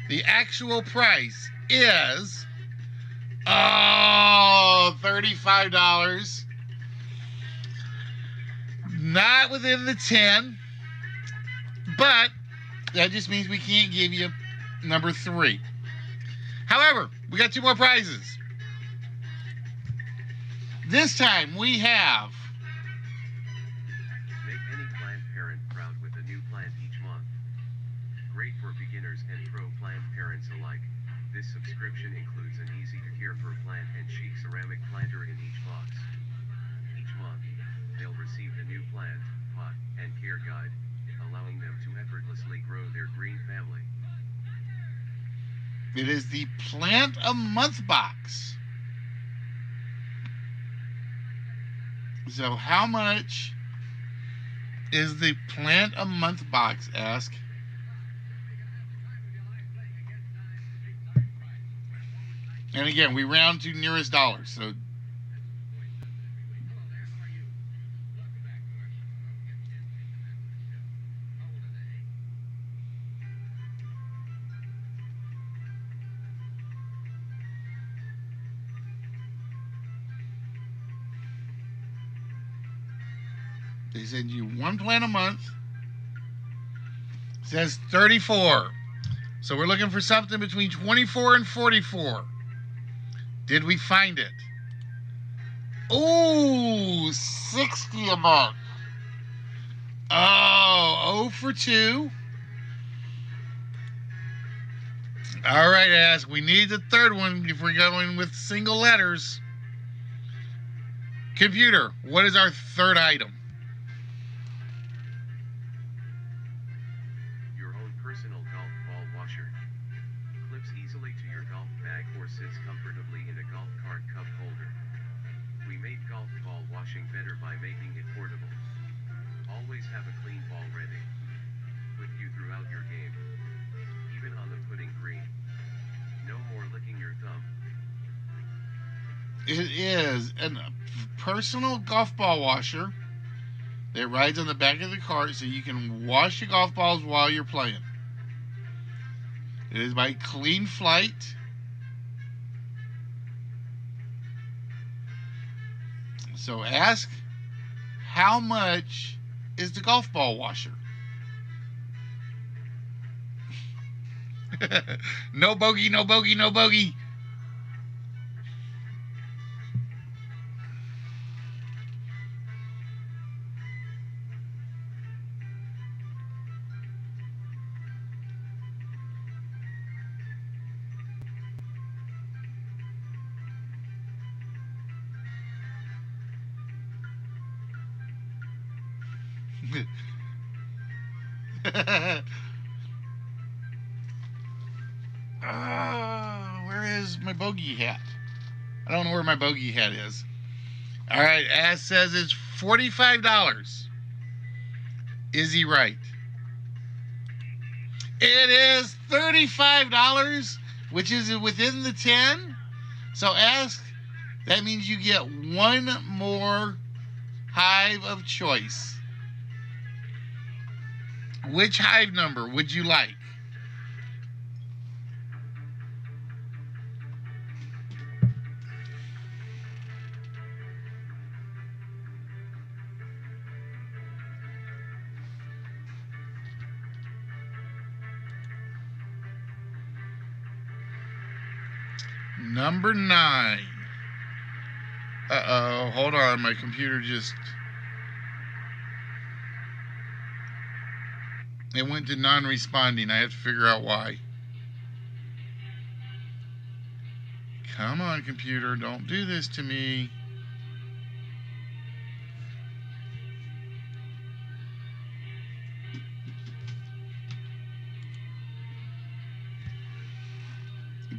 The actual price is $35. Not within the 10, but that just means we can't give you number 3. However, we got 2 more prizes. This time we have parents alike. This subscription includes an easy-to-care-for plant and chic ceramic planter in each box. Each month, they'll receive a new plant, pot, and care guide, allowing them to effortlessly grow their green family. It is the Plant a Month box. So how much is the Plant a Month box, ask? And again, we round to nearest dollar. So they send you 1 plant a month. It says 34. So we're looking for something between 24 and 44. Did we find it? Ooh, 60 a month. Oh, 0 for 2. All right, Ask. We need the third one if we're going with single letters. Computer, what is our third item? Your own personal golf ball washer. Clips easily to your golf bag or sits comfortably in a golf cart cup holder. We made golf ball washing better by making it portable. Always have a clean ball ready. With you throughout your game. Even on the putting green. No more licking your thumb. It is a personal golf ball washer that rides on the back of the cart so you can wash your golf balls while you're playing. It is by Clean Flight. So Ask, how much is the golf ball washer? No bogey, no bogey, no bogey. Where is my bogey hat? I don't know where my bogey hat is. All right, Ass says it's $45. Is he right? It is $35, which is within the 10. So Ask, that means you get one more hive of choice. Which hive number would you like? Number 9. Uh-oh, hold on, my computer just... It went to non-responding. I have to figure out why. Come on, computer, don't do this to me.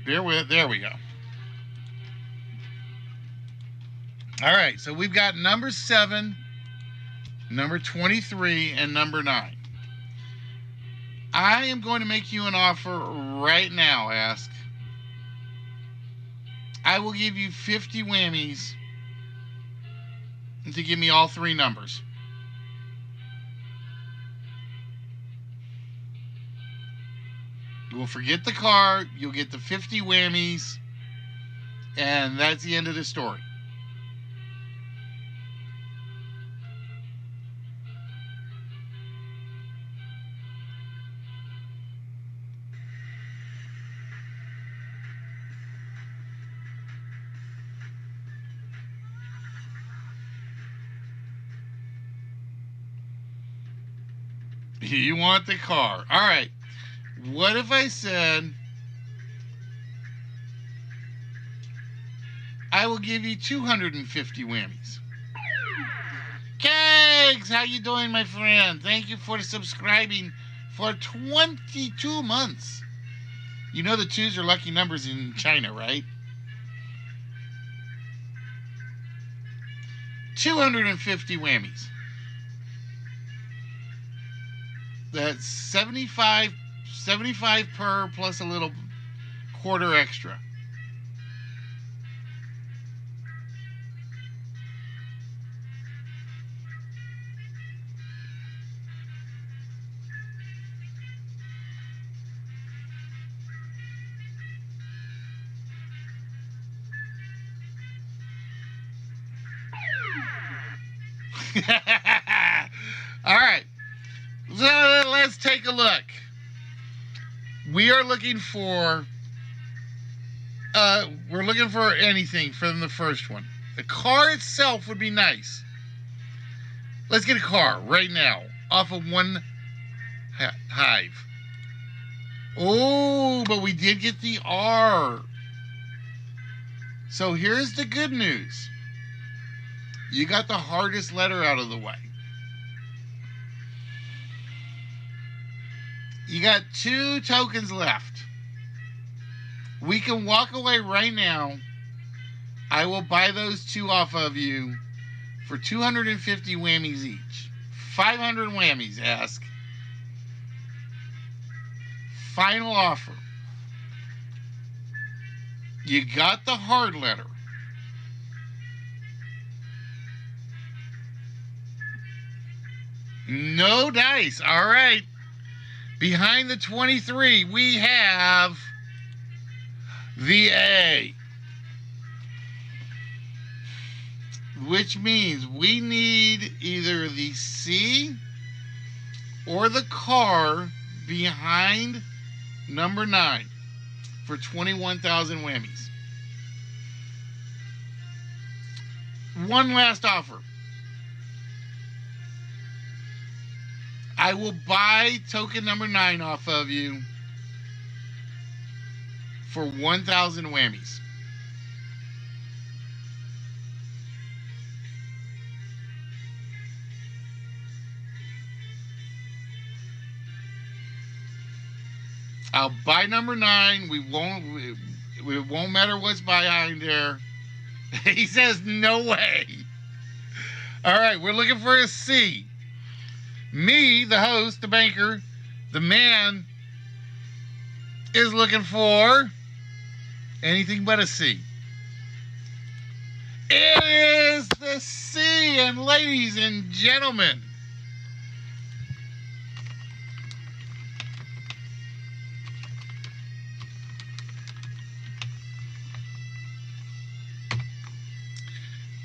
Bear with, there we go. All right, so we've got number 7, number 23, and number 9. I am going to make you an offer right now, Ask. I will give you 50 whammies to give me all 3 numbers. We'll forget the car, you'll get the 50 whammies, and that's the end of the story. You want the car. All right. What if I said, I will give you 250 whammies? Kegs, how you doing, my friend? Thank you for subscribing for 22 months. You know the 2s are lucky numbers in China, right? 250 whammies. That's 75 per plus a little quarter extra. All right. So let's take a look. We are looking for we're looking for anything from the first one. The car itself would be nice. Let's get a car right now off of one hive. Oh, but we did get the R. So here's the good news. You got the hardest letter out of the way. You got 2 tokens left. We can walk away right now. I will buy those 2 off of you for 250 whammies each. 500 whammies, Ask. Final offer. You got the hard letter. No dice. All right. Behind the 23, we have the A. Which means we need either the C or the car behind number 9 for 21,000 whammies. One last offer. I will buy token number 9 off of you for 1,000 whammies. I'll buy number 9. It won't matter what's behind there. He says no way. All right, we're looking for a C. Me, the host, the banker, the man, is looking for anything but a C. It is the C, and ladies and gentlemen,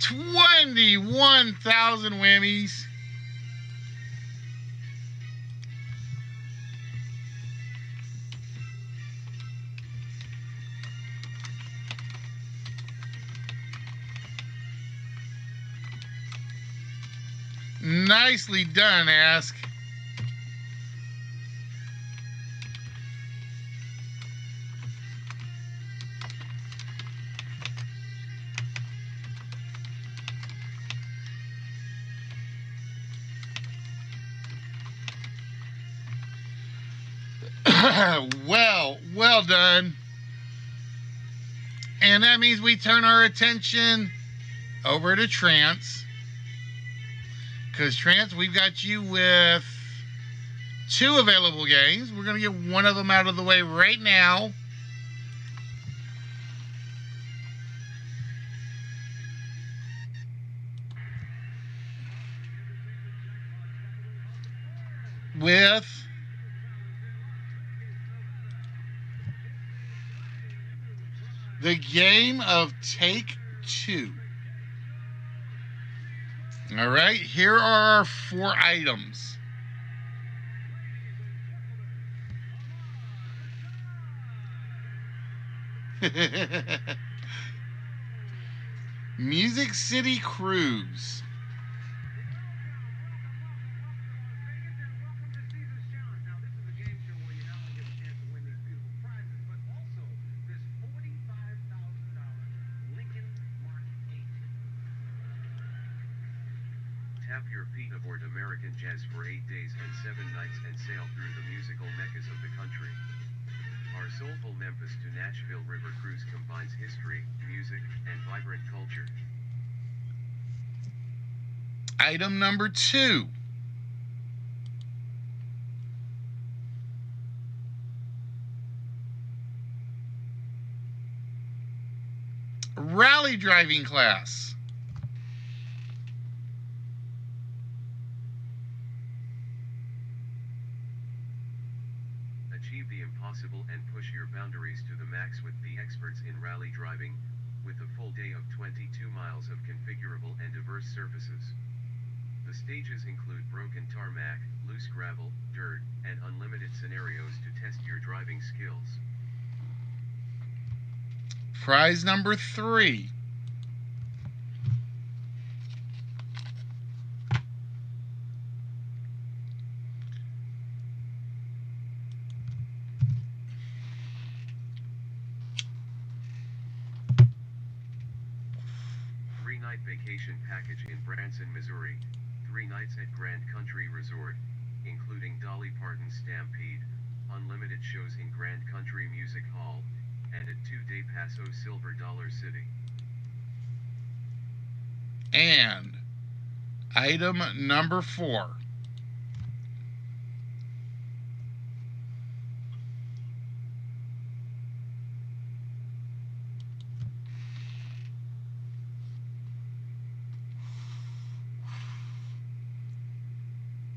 $21,000 whammies. Nicely done, Ask. Well done. And that means we turn our attention over to Trance. Because Trance, we've got you with 2 available games. We're going to get one of them out of the way right now. With the game of Take 2. All right, here are our 4 items. Music City Cruise. Tap your feet aboard American Jazz for 8 days and 7 nights and sail through the musical meccas of the country. Our soulful Memphis to Nashville River cruise combines history, music, and vibrant culture. Item number 2. Rally driving class. Achieve the impossible and push your boundaries to the max with the experts in rally driving, with a full day of 22 miles of configurable and diverse surfaces. The stages include broken tarmac, loose gravel, dirt, and unlimited scenarios to test your driving skills. Prize number 3. Three-night vacation package in Branson, Missouri. 3 nights at Grand Country Resort, including Dolly Parton's Stampede, unlimited shows in Grand Country Music Hall, and a 2-day Paso Silver Dollar City. And item number 4.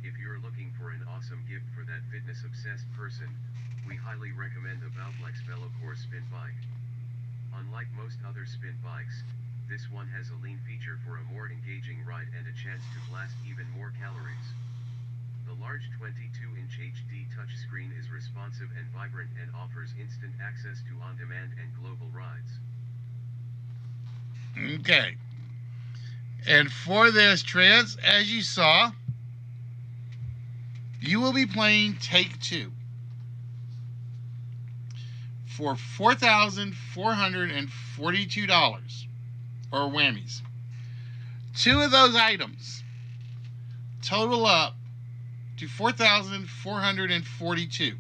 If you're looking for an awesome gift for that fitness-obsessed person, we highly recommend the Valflex VeloCore spin bike. Unlike most other spin bikes, this one has a lean feature for a more engaging ride and a chance to blast even more calories. The large large 22-inch HD touchscreen is responsive and vibrant and offers instant access to on-demand and global rides. Okay. And for this, Trans, as you saw, you will be playing Take Two for $4,442, or whammies. Two of those items total up to $4,442.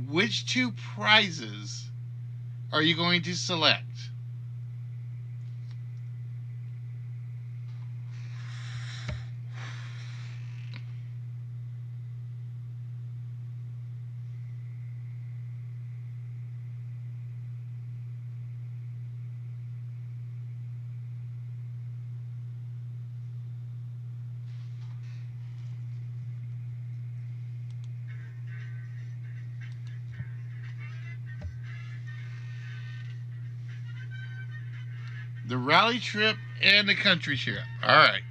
Which two prizes are you going to select? The rally trip and the country trip. All right.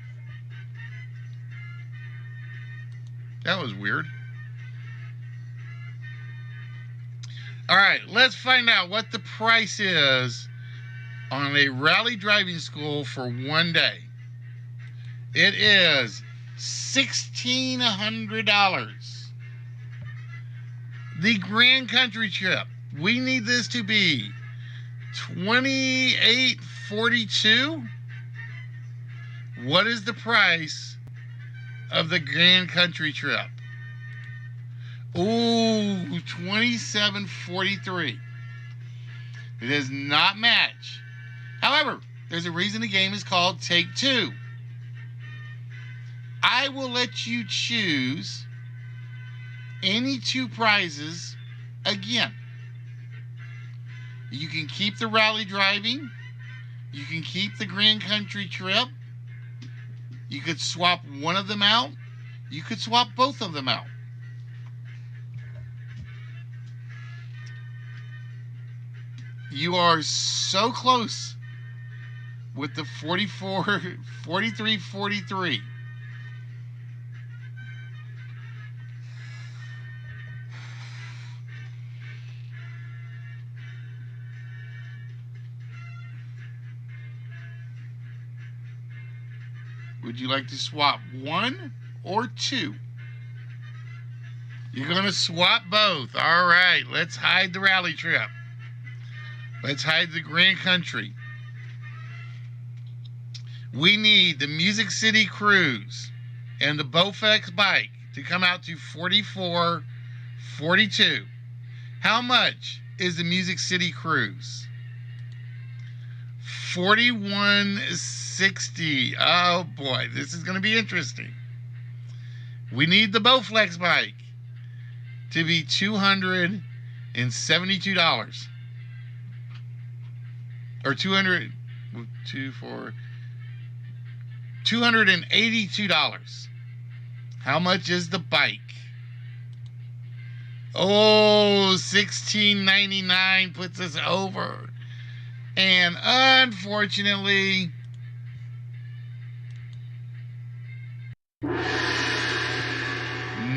That was weird. All right, let's find out what the price is on a rally driving school for one day. It is $1,600. The Grand Country trip. We need this to be $2,842. What is the price of the Grand Country trip? Ooh, $2,743. It does not match. However, there's a reason the game is called Take Two. I will let you choose any two prizes again. You can keep the rally driving. You can keep the Grand Country trip. You could swap one of them out. You could swap both of them out. You are so close with the 43-43. Would you like to swap one or two? You're going to swap both. All right, let's hide the rally trip. Let's hide the Grand Country. We need the Music City Cruise and the Bowflex bike to come out to $44.42. How much is the Music City Cruise? $41.60. Oh boy, this is going to be interesting. We need the Bowflex bike to be $272. Or $282. How much is the bike? Oh, $16.99 puts us over. And unfortunately,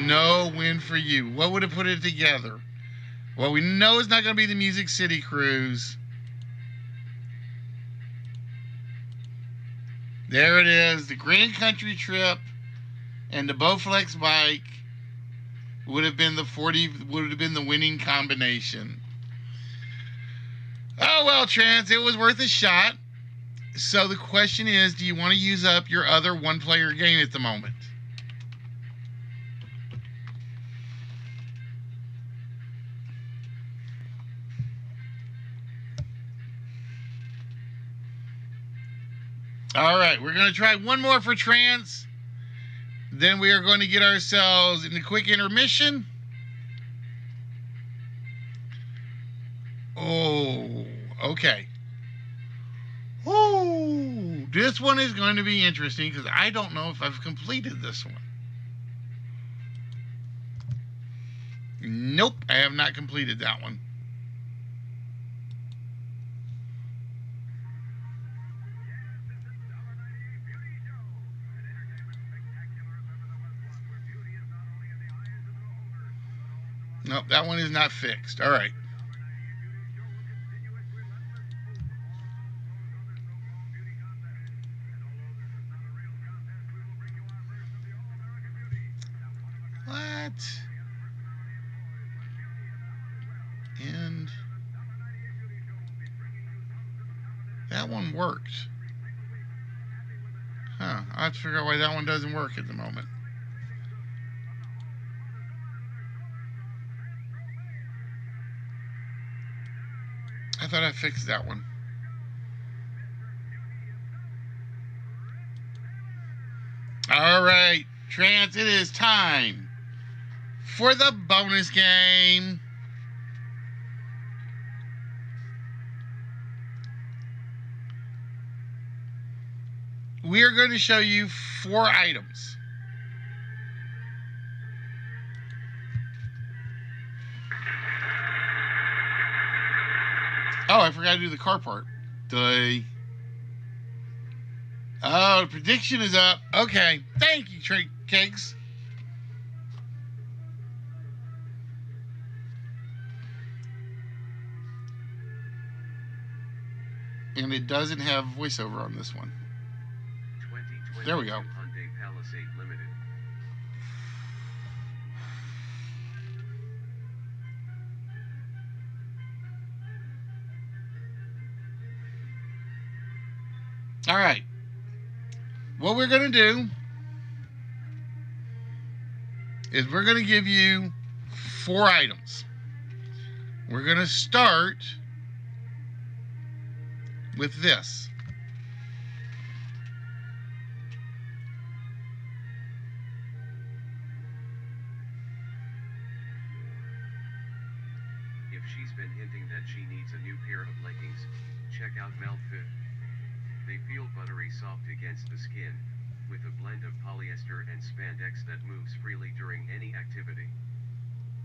no win for you. What would have put it together? Well, we know it's not going to be the Music City Cruise. There it is. The Grand Country trip and the Bowflex bike would have been the winning combination. Oh well, Trans, it was worth a shot. So the question is, do you want to use up your other one-player game at the moment? All right, we're going to try one more for Trans. Then we are going to get ourselves in a quick intermission. Oh, okay. Ooh, this one is going to be interesting because I don't know if I've completed this one. Nope, I have not completed that one. Nope, that one is not fixed. All right. What? And that one worked. Huh. I have to figure out why that one doesn't work at the moment. I thought I fixed that one. All right, Trance, it is time for the bonus game. We are going to show you 4 items. Oh, I forgot to do the car part. Oh, the prediction is up. Okay, thank you, Cakes. And it doesn't have voiceover on this one. There we go. Hyundai Palisade Limited. All right. What we're going to do is we're going to give you 4 items. We're going to start with this. If she's been hinting that she needs a new pair of leggings, check out Meltfit. They feel buttery soft against the skin, with a blend of polyester and spandex that moves freely during any activity.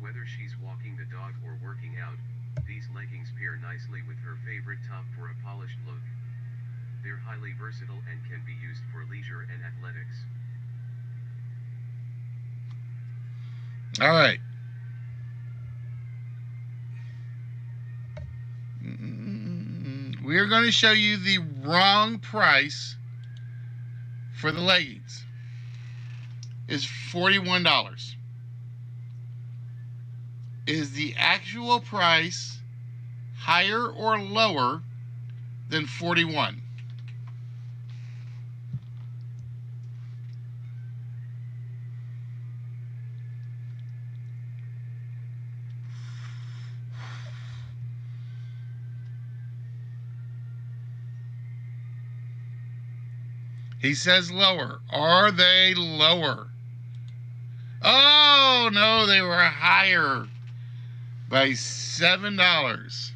Whether she's walking the dog or working out, these leggings pair nicely with her favorite top for a polished look. They're highly versatile and can be used for leisure and athletics. All right. We're going to show you the wrong price for the leggings. It's $41. Is the actual price higher or lower than 41? He says lower. Are they lower? Oh, no, they were higher by $7.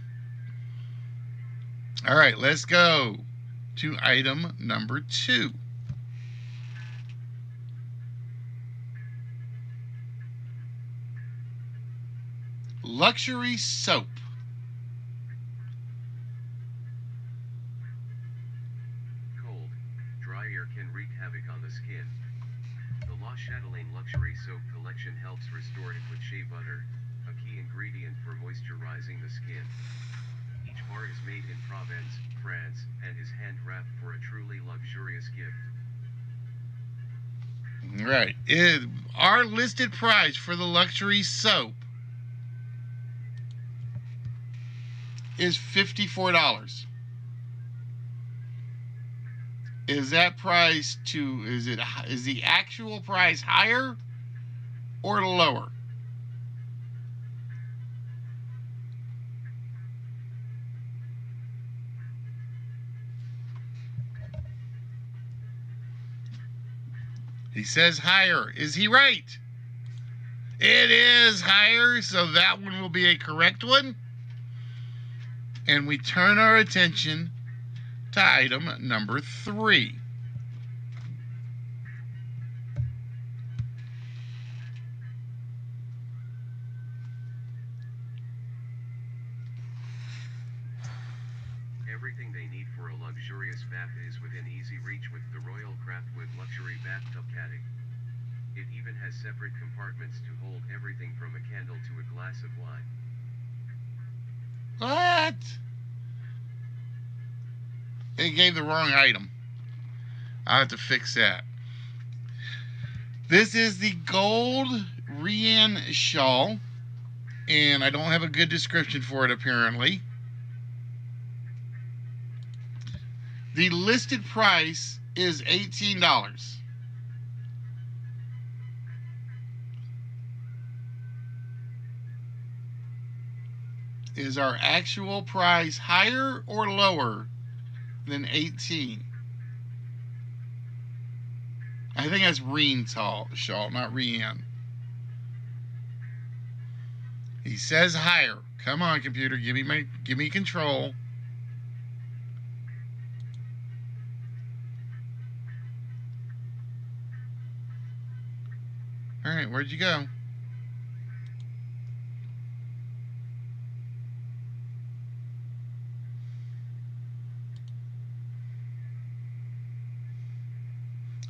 All right, let's go to item number 2. Luxury soap. Cold, dry air can wreak havoc on the skin. The La Chatelaine Luxury Soap Collection helps restore it with shea butter, a key ingredient for moisturizing the skin. Each bar is made in Provence, France, and is hand-wrapped for a truly luxurious gift. Right. Our listed price for the luxury soap is $54. Is that price is the actual price higher or lower? He says higher. Is he right? It is higher, so that one will be a correct one. And we turn our attention to item number 3. Everything they need for a luxurious bath is within easy reach with the Royal Craftwood Luxury Bathtub Caddy. It even has separate compartments to hold everything from a candle to a glass of wine. What? It gave the wrong item. I'll have to fix that. This is the gold Rian shawl, and I don't have a good description for it apparently. The listed price is $18. Is our actual price higher or lower than 18? I think that's Reen's shawl, not Rian. He says higher. Come on, computer, give me control. All right, where'd you go?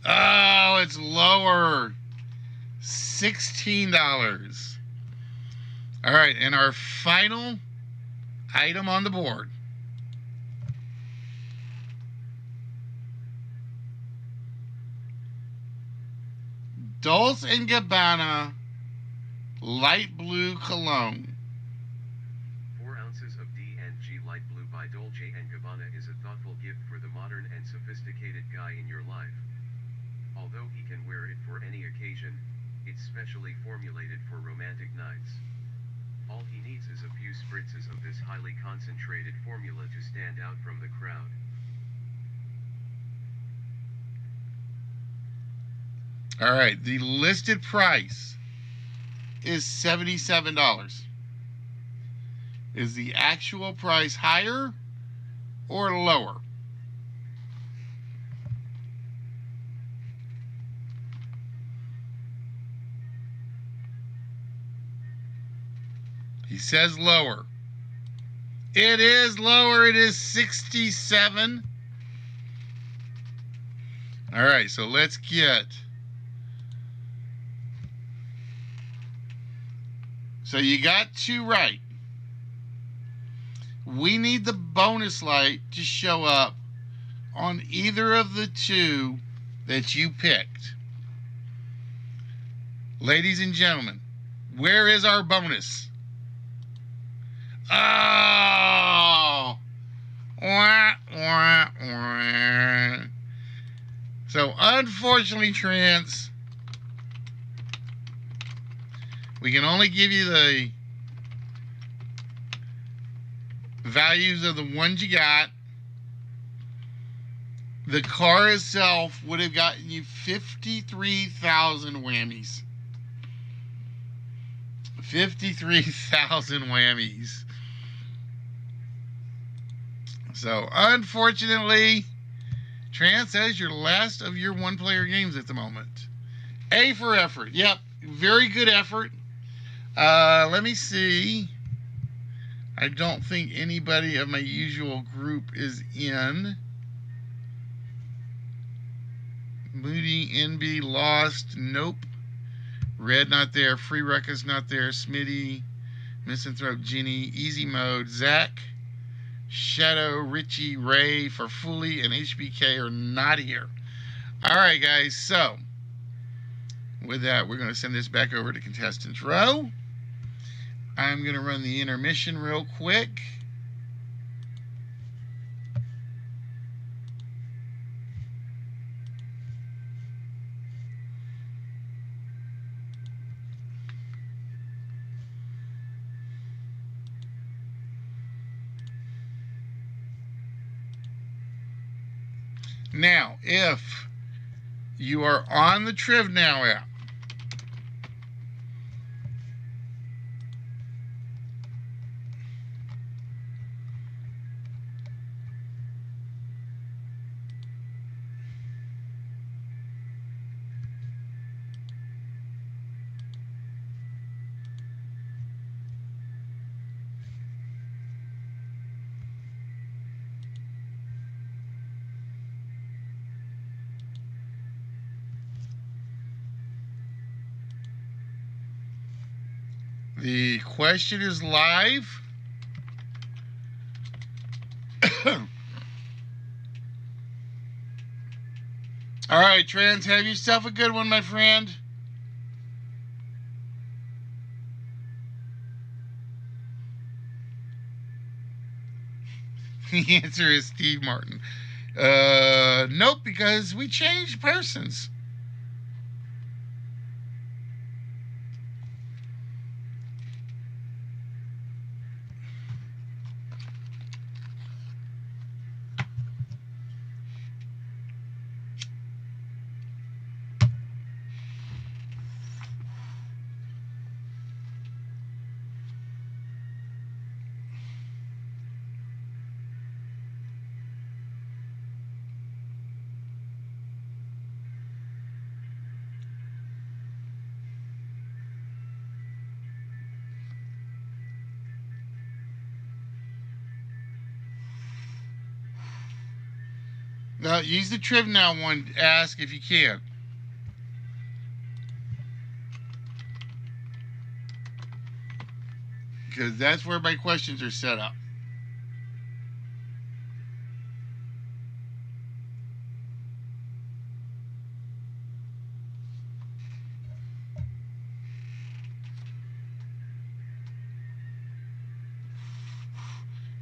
Oh, it's lower. $16. All right, and our final item on the board. Dolce & Gabbana Light Blue Cologne. 4 ounces of D&G Light Blue by Dolce & Gabbana is a thoughtful gift for the modern and sophisticated guy in your life. Although he can wear it for any occasion, it's specially formulated for romantic nights. All he needs is a few spritzes of this highly concentrated formula to stand out from the crowd. All right, the listed price is $77. Is the actual price higher or lower? He says lower. It is lower. It is 67. All right, so let's get. So you got 2 right. We need the bonus light to show up on either of the 2 that you picked. Ladies and gentlemen, where is our bonus? Oh! Wah, wah, wah. So, unfortunately, Trance, we can only give you the values of the ones you got. The car itself would have gotten you 53,000 whammies. 53,000 whammies. So, unfortunately, Trance says your last of your one-player games at the moment. A for effort. Yep, very good effort. Let me see. I don't think anybody of my usual group is in. Moody, NB, Lost, nope. Red not there. Free Ruckus not there. Smitty, Misanthrope, Ginny, Easy Mode, Zach, Shadow, Richie, Ray, Farfuli, and HBK are not here. All right, guys. So, with that, we're going to send this back over to Contestants Row. I'm going to run the intermission real quick. Now, if you are on the TrivNow app, The question is live. All right, Trans, have yourself a good one, my friend. The answer is Steve Martin. Nope, because we changed persons. Now, use the Triv Now one. Ask if you can. Because that's where my questions are set up.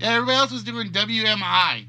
Yeah, everybody else was doing WMI.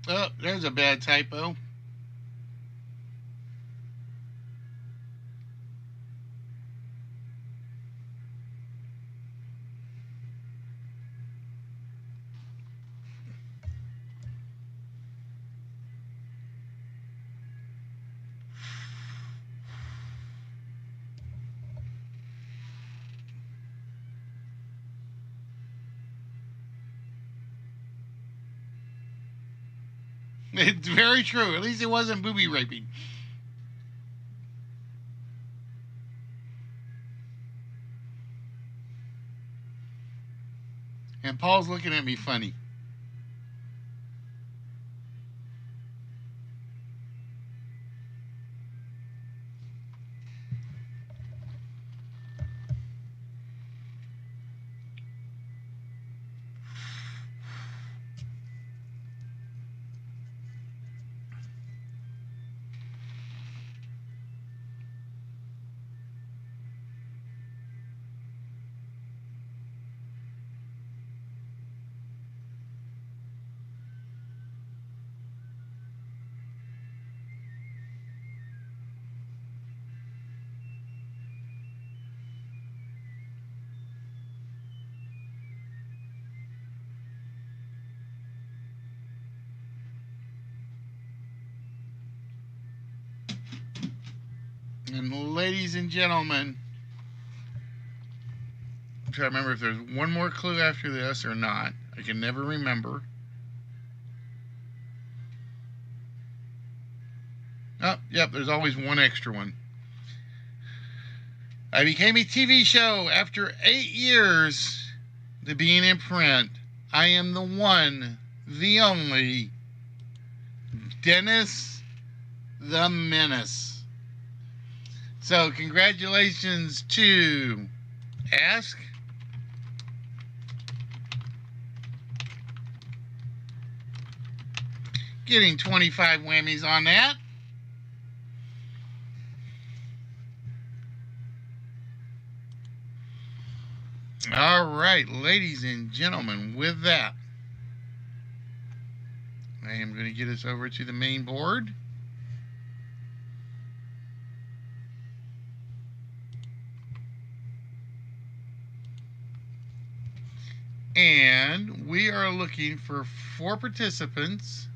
Oh, there's a bad typo. It's very true. At least it wasn't booby raping. And Paul's looking at me funny. And ladies and gentlemen, I'm trying to remember if there's one more clue after this or not. I can never remember. Oh, yep, there's always one extra one. I became a TV show after 8 years to being in print. I am the one, the only, Dennis the Menace. So, congratulations to Ask, getting 25 whammies on that. All right, ladies and gentlemen, with that, I am going to get us over to the main board. And we are looking for 4 participants.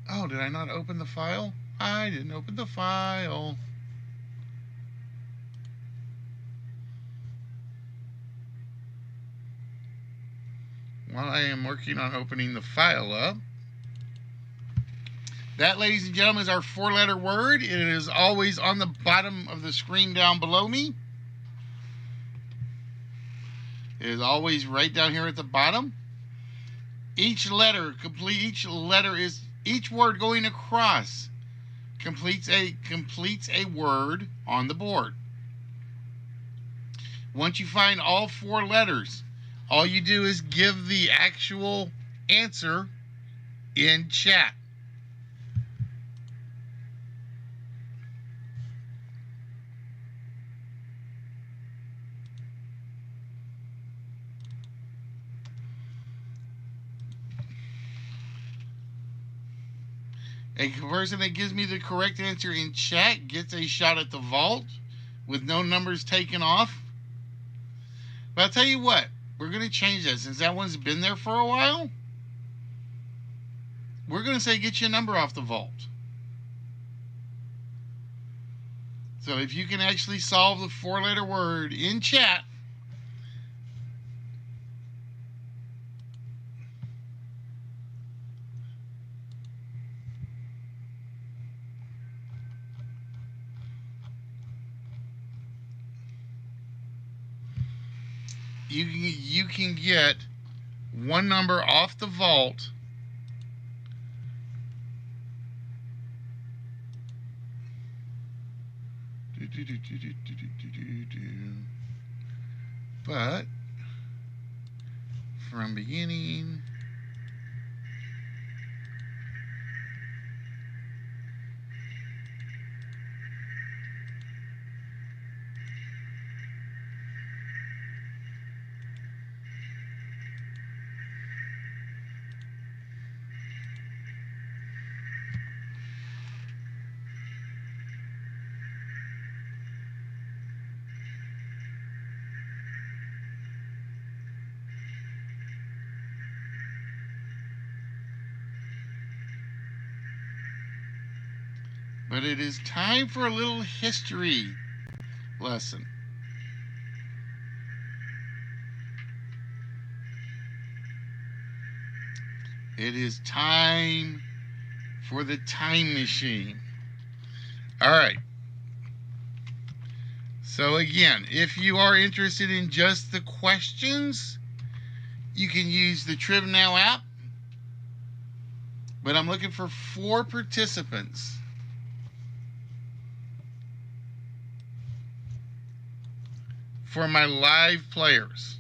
Oh, did I not open the file? I didn't open the file. While I am working on opening the file up, that, ladies and gentlemen, is our 4-letter word. It is always on the bottom of the screen down below me. It is always right down here at the bottom. Each word going across completes a word on the board. Once you find all 4 letters, all you do is give the actual answer in chat. A person that gives me the correct answer in chat gets a shot at the vault with no numbers taken off. But I'll tell you what, we're going to change that. Since that one's been there for a while, we're going to say get your number off the vault. So if you can actually solve the 4-letter word in chat, you can get one number off the vault. But from beginning, But it is time for a little history lesson. It is time for the time machine. All right. So again, if you are interested in just the questions, you can use the TrivNow app. But I'm looking for 4 participants. For my live players.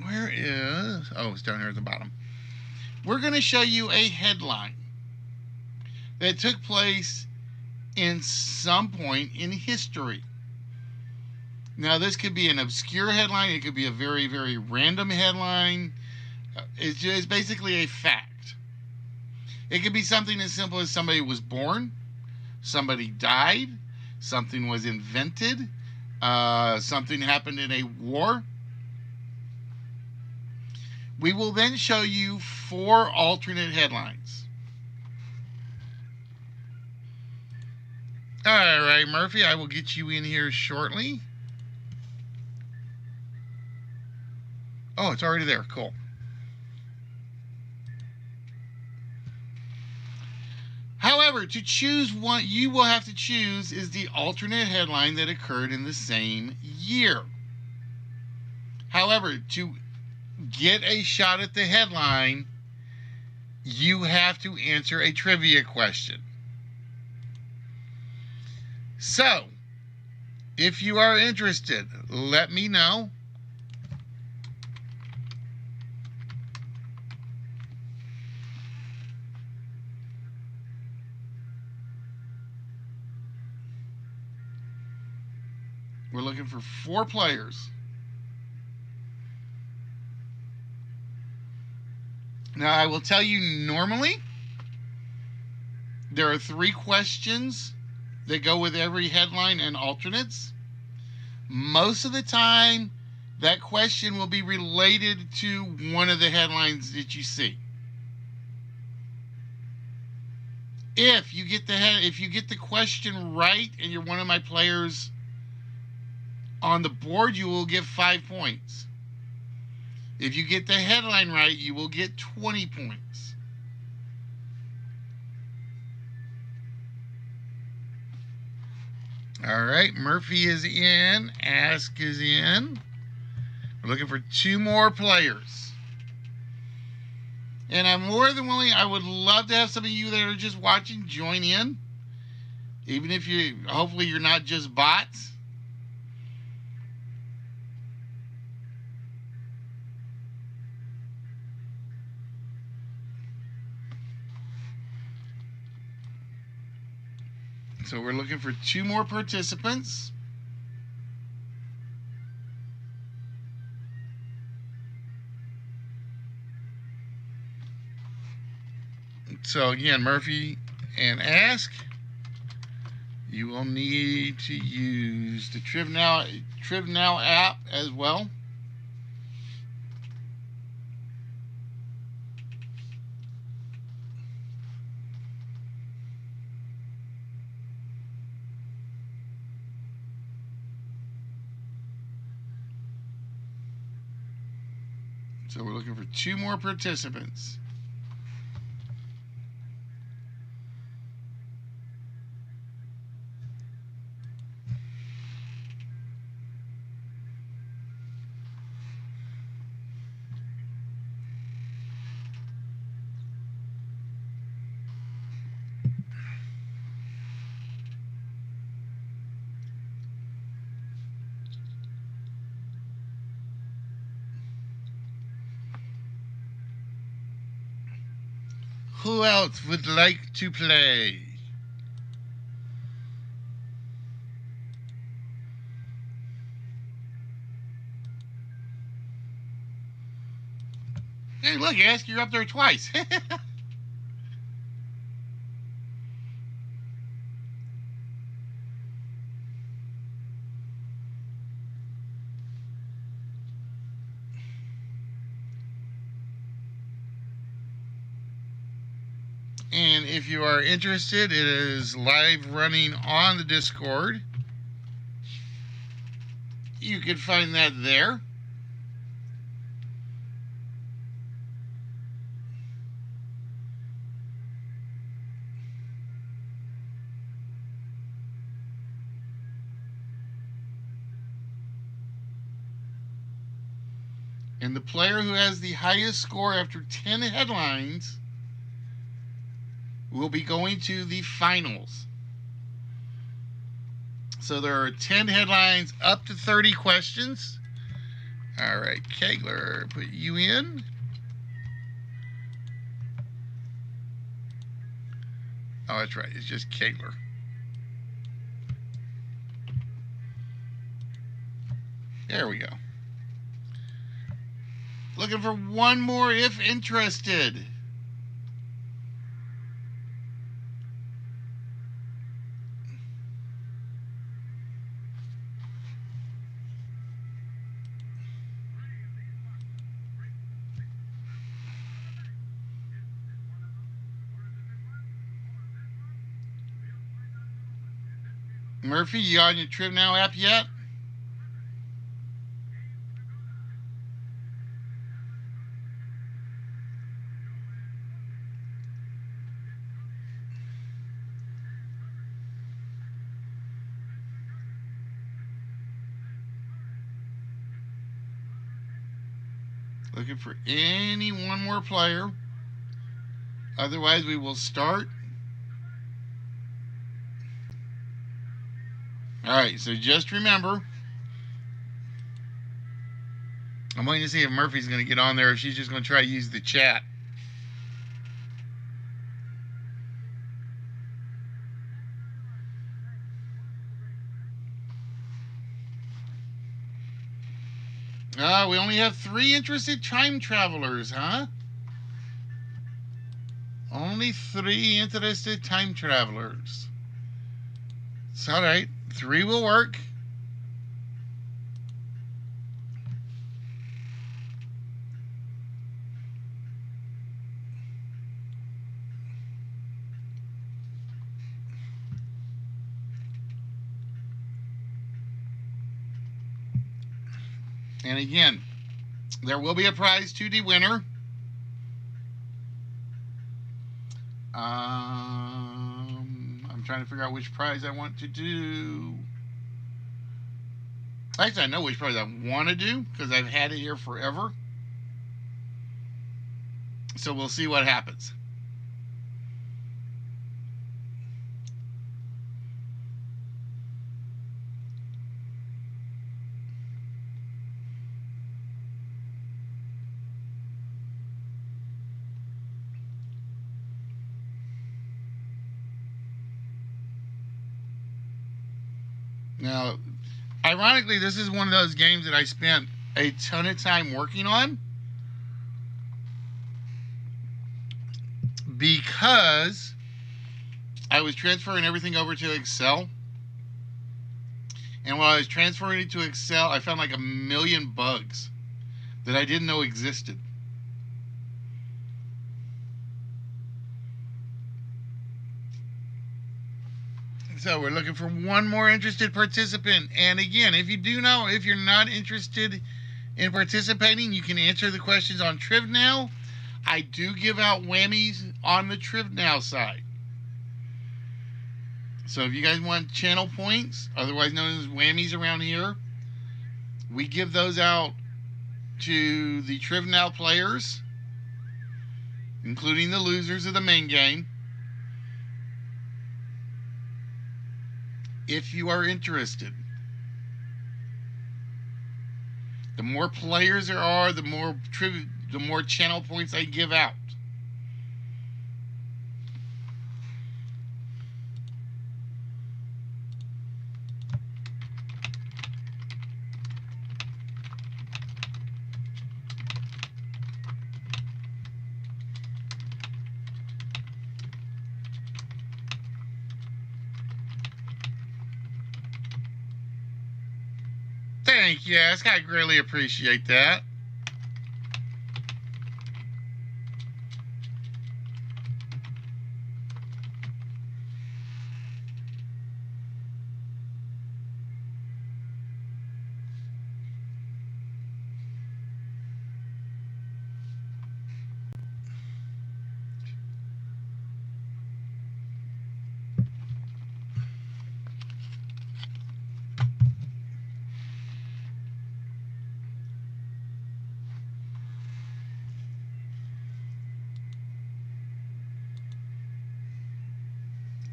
Where is... Oh, it's down here at the bottom. We're going to show you a headline that took place in some point in history. Now, this could be an obscure headline. It could be a very, very random headline. It's basically a fact. It could be something as simple as somebody was born, somebody died, something was invented, something happened in a war. We will then show you 4 alternate headlines. All right, Murphy, I will get you in here shortly. Oh, it's already there. Cool. However, to choose one, you will have to choose is the alternate headline that occurred in the same year. However, to get a shot at the headline, you have to answer a trivia question. So, if you are interested, let me know. We're looking for 4 players. Now, I will tell you, normally, there are 3 questions that go with every headline and alternates. Most of the time, that question will be related to one of the headlines that you see. If you get the question right and you're one of my players on the board, you will get 5 points. If you get the headline right, you will get 20 points. All right, Murphy is in. Ask is in. We're looking for 2 more players. And I'm more than willing, I would love to have some of you that are just watching join in. Even if hopefully you're not just bots. So we're looking for 2 more participants. So again, Murphy and Ask, you will need to use the TrivNow app as well. So we're looking for 2 more participants. Who else would like to play? Hey, look, Ask, you're up there twice. And if you are interested, it is live running on the Discord. You can find that there. And the player who has the highest score after 10 headlines will be going to the finals. So there are 10 headlines, up to 30 questions. All right, Kegler, put you in. Oh, that's right. It's just Kegler. There we go. Looking for one more if interested. Murphy, you on your Trip Now app yet? Looking for any one more player. Otherwise, we will start. All right, so just remember, I'm waiting to see if Murphy's going to get on there, if she's just going to try to use the chat. We only have 3 interested time travelers, huh? Only 3 interested time travelers. It's all right. 3 will work. And again, there will be a prize to the winner. I'm trying to figure out which prize I want to do. Actually, I know which prize I want to do because I've had it here forever. So we'll see what happens. Now, ironically, this is one of those games that I spent a ton of time working on because I was transferring everything over to Excel. And while I was transferring it to Excel, I found like a million bugs that I didn't know existed. So we're looking for one more interested participant. And again, if you're not interested in participating, you can answer the questions on TrivNow. I do give out whammies on the TrivNow side. So if you guys want channel points, otherwise known as whammies around here, we give those out to the TrivNow players, including the losers of the main game. If you are interested. The more players there are, the more channel points I give out. Thank you. I greatly appreciate that.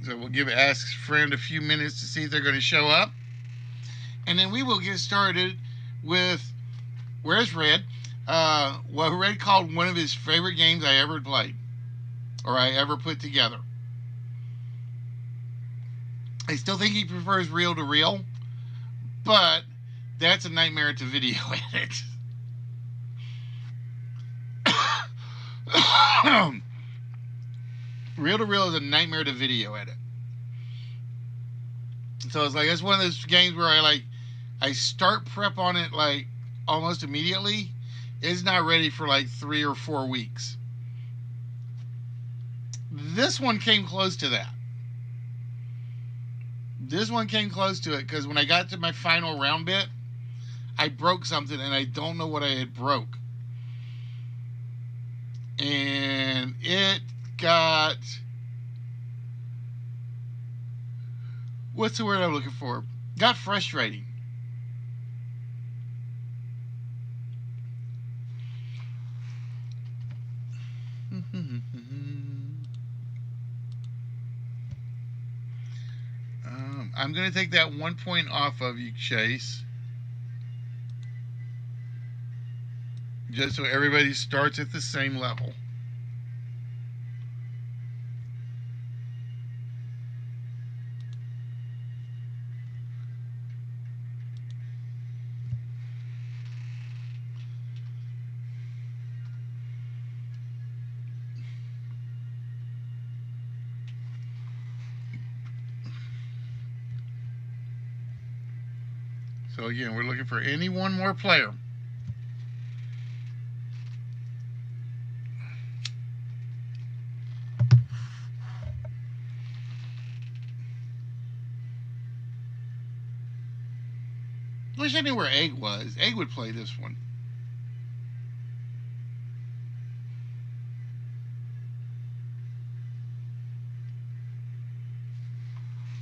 So we'll ask friend a few minutes to see if they're going to show up. And then we will get started with, where's Red? What Red called one of his favorite games I ever played, or I ever put together. I still think he prefers reel to reel, but that's a nightmare to video edit. Reel to reel is a nightmare to video edit. So it's like, it's one of those games where I start prep on it like almost immediately. It's not ready for like 3 or 4 weeks. This one came close to that. This one came close to it because when I got to my final round bit, I broke something and I don't know what I had broke. And it got, what's the word I'm looking for? Got frustrating. I'm going to take that 1 point off of you, Chase. Just so everybody starts at the same level. So again, we're looking for any one more player. Wish I knew where Egg was. Egg would play this one.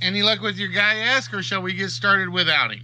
Any luck with your guy, Ask, or shall we get started without him?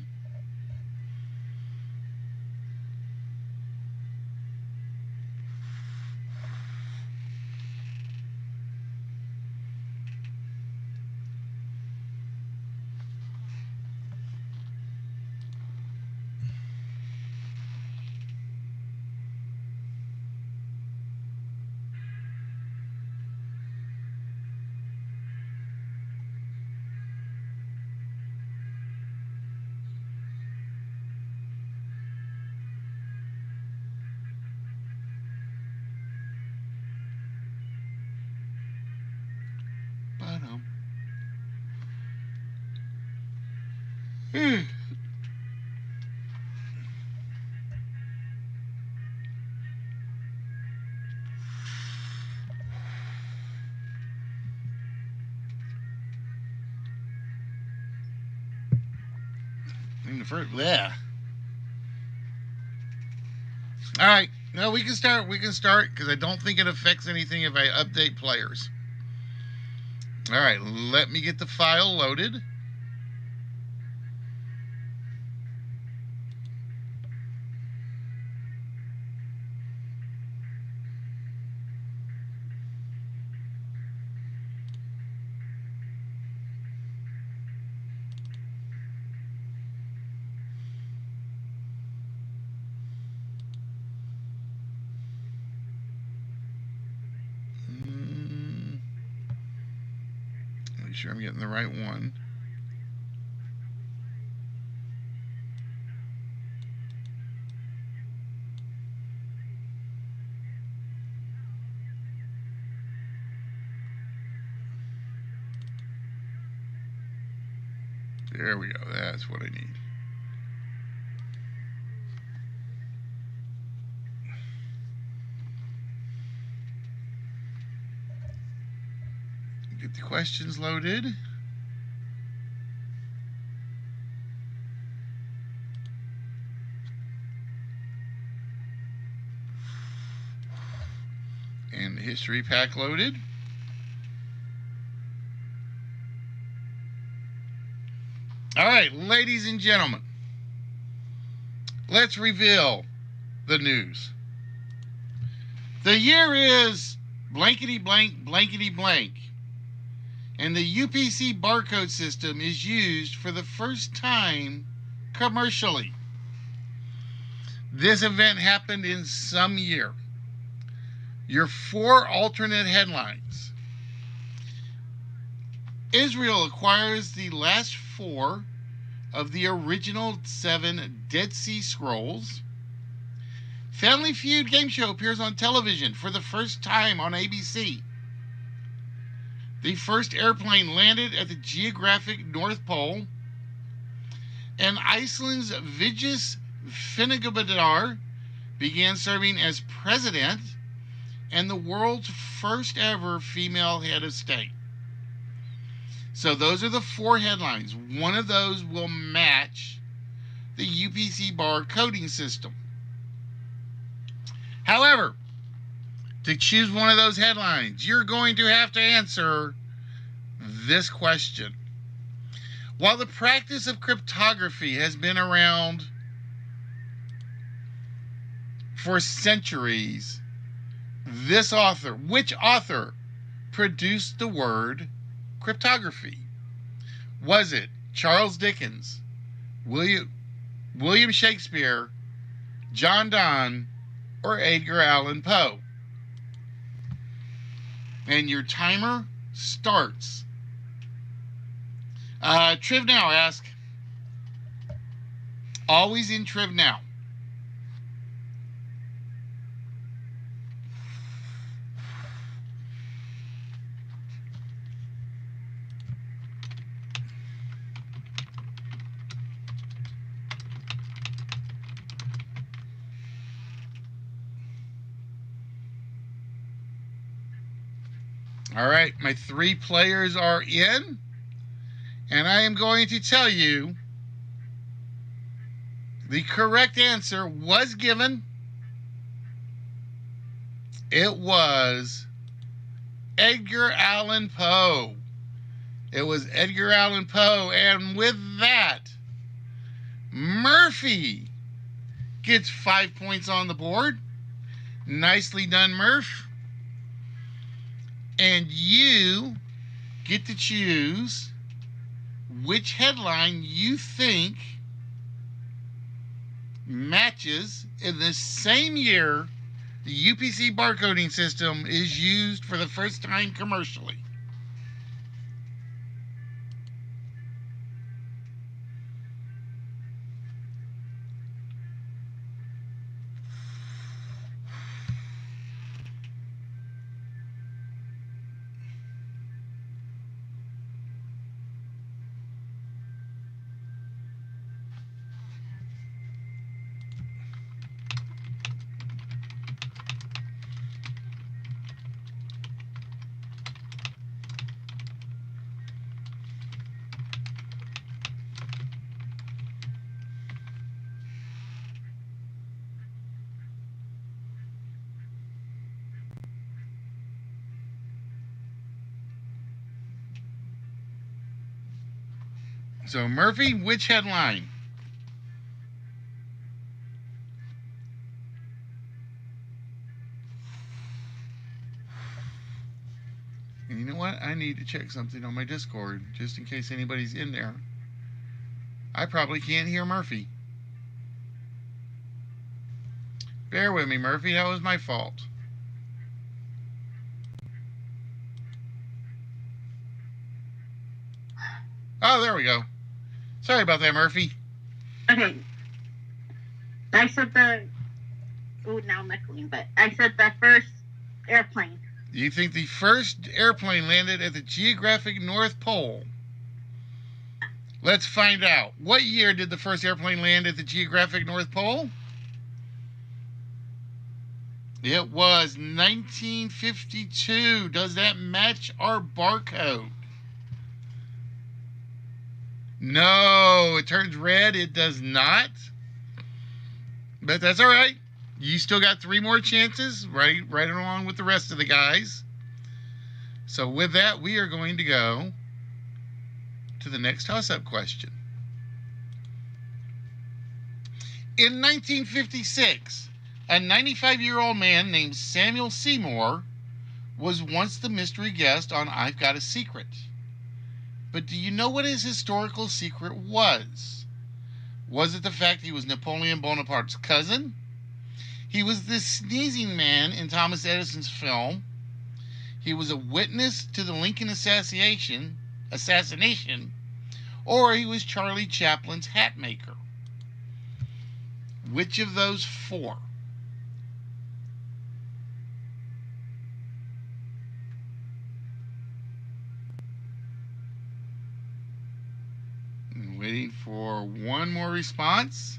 In the first, yeah. All right, no, we can start. We can start because I don't think it affects anything if I update players. All right, let me get the file loaded. Make sure I'm getting the right one. There we go. That's what I need. Get the questions loaded. And the history pack loaded. All right, ladies and gentlemen, let's reveal the news. The year is blankety blank, blankety blank. and the UPC barcode system is used for the first time commercially. This event happened in some year. Your 4 alternate headlines. Israel acquires the last 4 of the original 7 Dead Sea Scrolls. Family Feud game show appears on television for the first time on ABC. The first airplane landed at the geographic North Pole. And Iceland's Vigdis Finnbogadóttir began serving as president and the world's first ever female head of state. So those are the 4 headlines. One of those will match the UPC bar coding system. However, to choose one of those headlines, you're going to have to answer this question. While the practice of cryptography has been around for centuries, which author produced the word cryptography? Was it Charles Dickens, William Shakespeare, John Donne, or Edgar Allan Poe? And your timer starts. Triv Now asks, always in Triv Now. All right, my 3 players are in, and I am going to tell you the correct answer was given. It was Edgar Allan Poe. It was Edgar Allan Poe, and with that, Murphy gets 5 points on the board. Nicely done, Murph. And you get to choose which headline you think matches in the same year the UPC barcoding system is used for the first time commercially. So, Murphy, which headline? And you know what? I need to check something on my Discord, just in case anybody's in there. I probably can't hear Murphy. Bear with me, Murphy. That was my fault. Oh, there we go. Sorry about that, Murphy. Okay. I said the... Oh, now I'm echoing, but I said the first airplane. You think the first airplane landed at the geographic North Pole? Let's find out. What year did the first airplane land at the geographic North Pole? It was 1952. Does that match our barcode? No, it turns red. It does not. But that's all right. You still got 3 more chances, right along with the rest of the guys. So with that, we are going to go to the next toss-up question. In 1956, a 95-year-old man named Samuel Seymour was once the mystery guest on I've Got a Secret. But do you know what his historical secret was? Was it the fact he was Napoleon Bonaparte's cousin? He was the sneezing man in Thomas Edison's film. He was a witness to the Lincoln assassination, or he was Charlie Chaplin's hat maker. Which of those four? I'm waiting for one more response.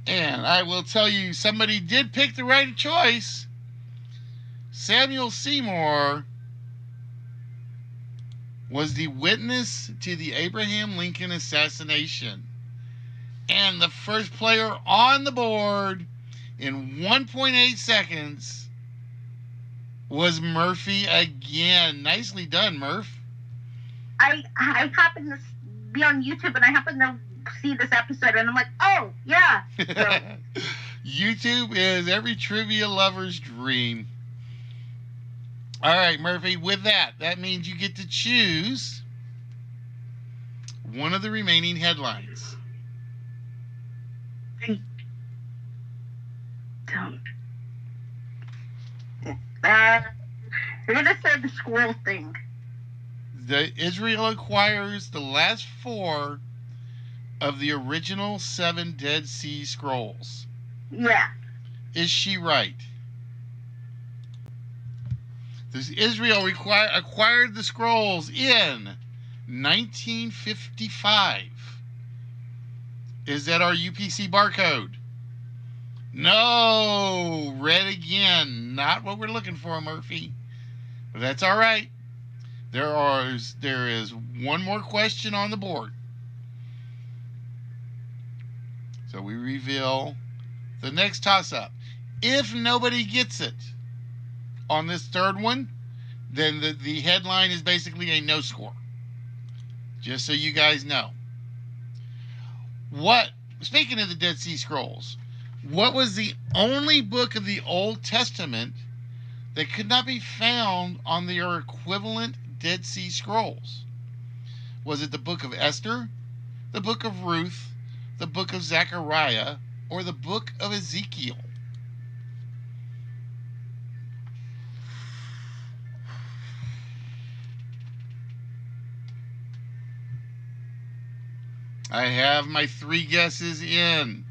And I will tell you, somebody did pick the right choice. Samuel Seymour was the witness to the Abraham Lincoln assassination. And the first player on the board in 1.8 seconds was Murphy again. Nicely done, Murph. I happened to be on YouTube and I happened to see this episode and I'm like, oh, yeah. So. YouTube is every trivia lover's dream. All right, Murphy, with that means you get to choose one of the remaining headlines. We're going to say the scroll thing. Israel acquires the last 4 of the original 7 Dead Sea Scrolls. Yeah. Is she right? Israel acquired the scrolls in 1955. Is that our UPC barcode? No. Red again. Not what we're looking for, Murphy. But that's all right. There is one more question on the board. So we reveal the next toss-up. If nobody gets it on this third one, then the headline is basically a no score. Just so you guys know. Speaking of the Dead Sea Scrolls, what was the only book of the Old Testament that could not be found on their equivalent Dead Sea Scrolls? Was it the book of Esther, the book of Ruth, the book of Zechariah, or the book of Ezekiel? I have my 3 guesses in.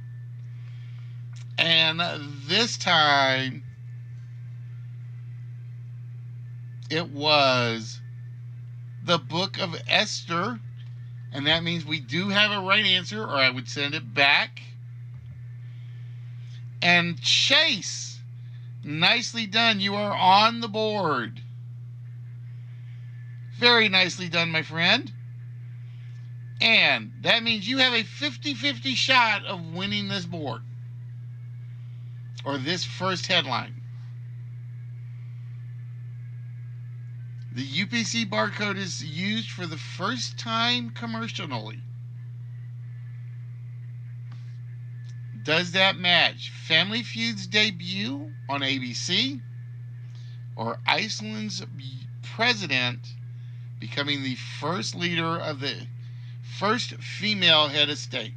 And this time, it was the book of Esther. And that means we do have a right answer, or I would send it back. And Chase, nicely done. You are on the board. Very nicely done, my friend. And that means you have a 50-50 shot of winning this board. Or this first headline. The UPC barcode is used for the first time commercially. Does that match Family Feud's debut on ABC or Iceland's president becoming the first leader of the first female head of state?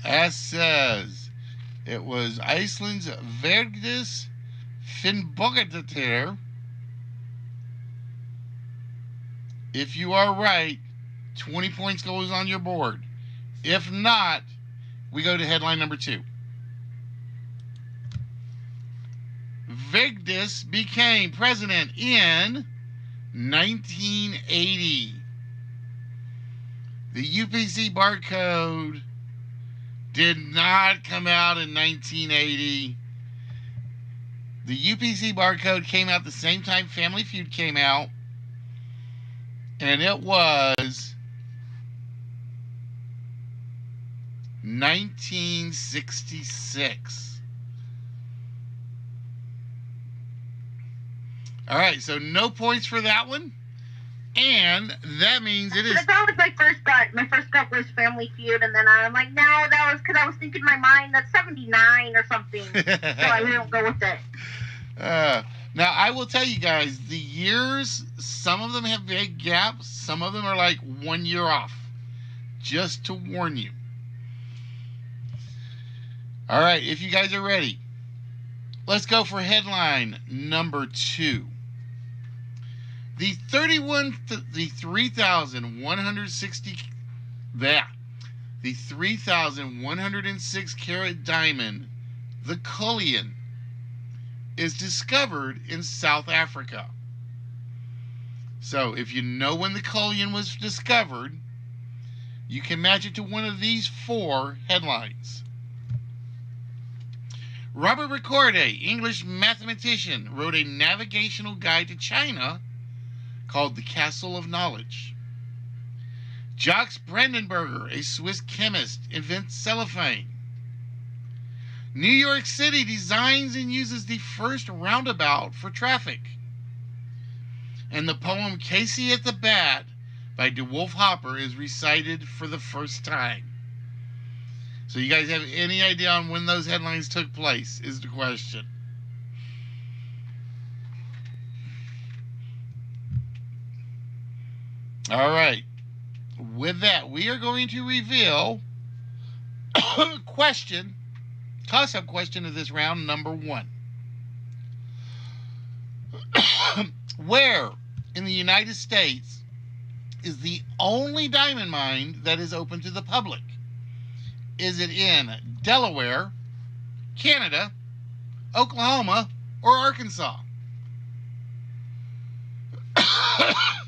As says, it was Iceland's Vigdis Finnbogadóttir. If you are right, 20 points goes on your board. If not, we go to headline number 2. Vigdis became president in 1980. The UPC barcode did not come out in 1980. The UPC barcode came out the same time Family Feud came out, and it was 1966. All right, so no points for that one. And that means it is. That was my first gut. My first gut was Family Feud, and then I'm like, no, that was because I was thinking in my mind that's 79 or something. So I didn't go with it. Now, I will tell you guys, the years, some of them have big gaps. Some of them are like 1 year off. Just to warn you. All right, if you guys are ready, let's go for headline number 2. The 3,106 carat diamond, the Cullinan, is discovered in South Africa. So, if you know when the Cullinan was discovered, you can match it to one of these 4 headlines. Robert Ricordi, English mathematician, wrote a navigational guide to China called The Castle of Knowledge. Jacques Brandenburger, a Swiss chemist, invents cellophane. New York City designs and uses the first roundabout for traffic. And the poem Casey at the Bat by DeWolf Hopper is recited for the first time. So you guys have any idea on when those headlines took place is the question. All right. With that, we are going to reveal toss-up question of this round, number 1. Where in the United States is the only diamond mine that is open to the public? Is it in Delaware, Canada, Oklahoma, or Arkansas?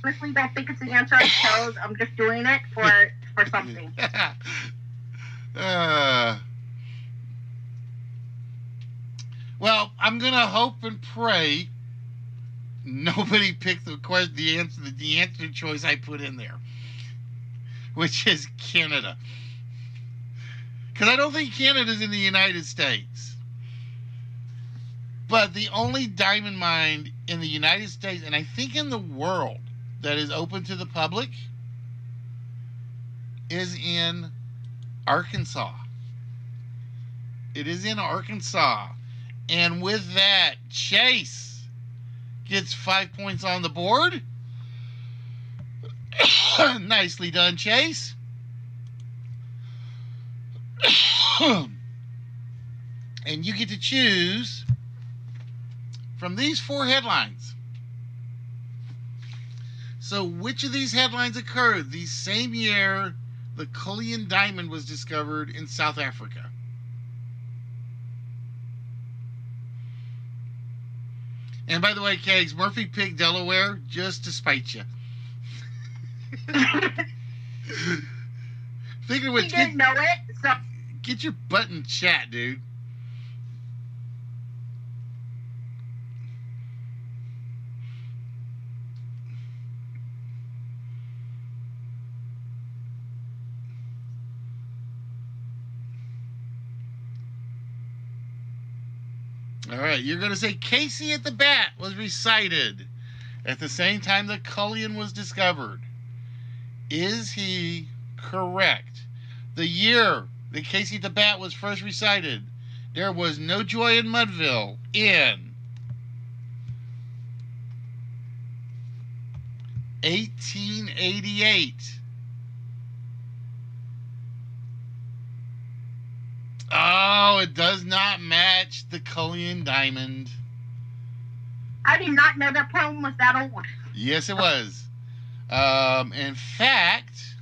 Honestly, don't think it's the answer I chose. I'm just doing it for something. Well, I'm gonna hope and pray nobody picked the answer choice I put in there, which is Canada, because I don't think Canada's in the United States. But the only diamond mine in the United States, and I think in the world, that is open to the public is in Arkansas. It is in Arkansas. And with that, Chase gets 5 points on the board. Nicely done, Chase. And you get to choose from these 4 headlines. So which of these headlines occurred the same year the Cullinan diamond was discovered in South Africa? And by the way, Kegs, Murphy picked Delaware just to spite you. Thinking He didn't know it, so... Get your butt in chat, dude. All right, you're going to say Casey at the Bat was recited at the same time the Cullinan was discovered. Is he correct? The year that Casey at the Bat was first recited, there was no joy in Mudville in 1888. Oh, it does not match the Cullinan diamond. I did not know that poem was that old. Yes, it was. In fact...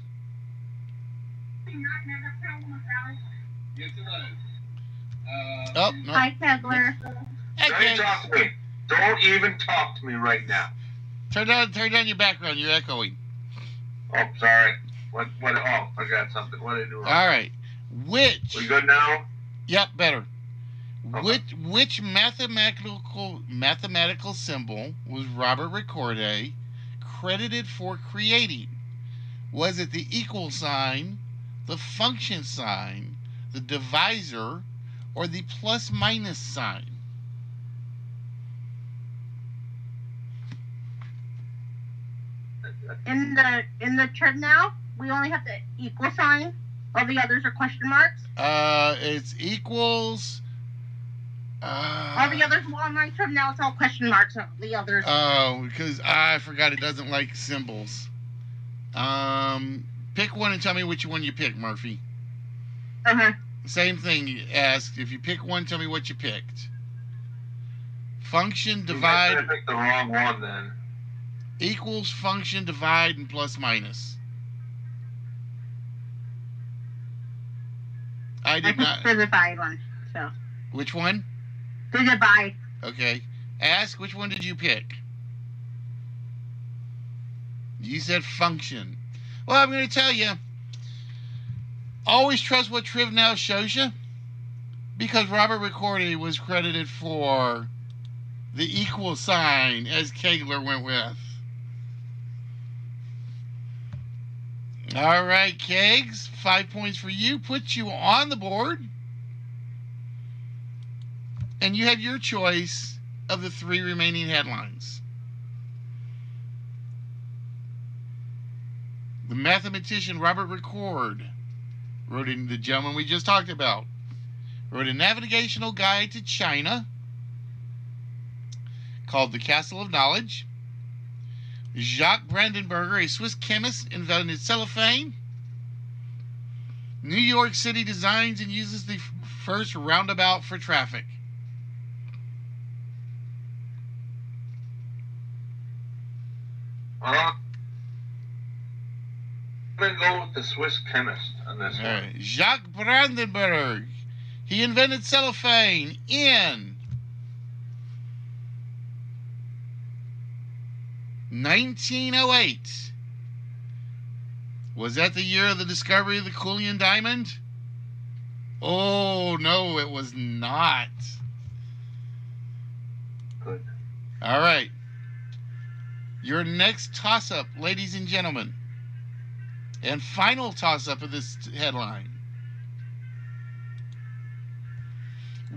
I did not know that poem was that old. Yes, it was. Oh, no. Hi, Kegler. Okay. Don't talk to me. Don't even talk to me right now. Turn down your background. You're echoing. Oh, sorry. What, oh, I got something. What did I do wrong? All right. Which... We good now? Yep, better. Which mathematical symbol was Robert Ricordi credited for creating? Was it the equal sign, the function sign, the divisor, or the plus minus sign? In the trend now, we only have the equal sign. All the others are question marks. It's equals. All the others, well, on my trend now, it's all question marks. The others. Oh, because I forgot it doesn't like symbols. Pick one and tell me which one you pick, Murphy. Same thing. Ask if you pick one. Tell me what you picked. Function, divide. I picked the wrong one then. Equals, function, divide, and plus minus. I did not. The divide one. So. Which one? The divide. Okay. Ask which one did you pick? You said function. Well, I'm going to tell you. Always trust what Triv now shows you, because Robert Ricordi was credited for the equal sign, as Kegler went with. All right, Kegs, 5 points for you. Puts you on the board. And you have your choice of the 3 remaining headlines. The mathematician Robert Ricord wrote in the gentleman we just talked about. Wrote a navigational guide to China called The Castle of Knowledge. Jacques Brandenburger, a Swiss chemist, invented cellophane. New York City designs and uses the first roundabout for traffic. I'm going to go with the Swiss chemist on this one. Right. Jacques Brandenburg. He invented cellophane in 1908. Was that the year of the discovery of the Cullinan diamond? Oh, no, it was not. Good. All right. Your next toss-up, ladies and gentlemen, and final toss-up of this headline.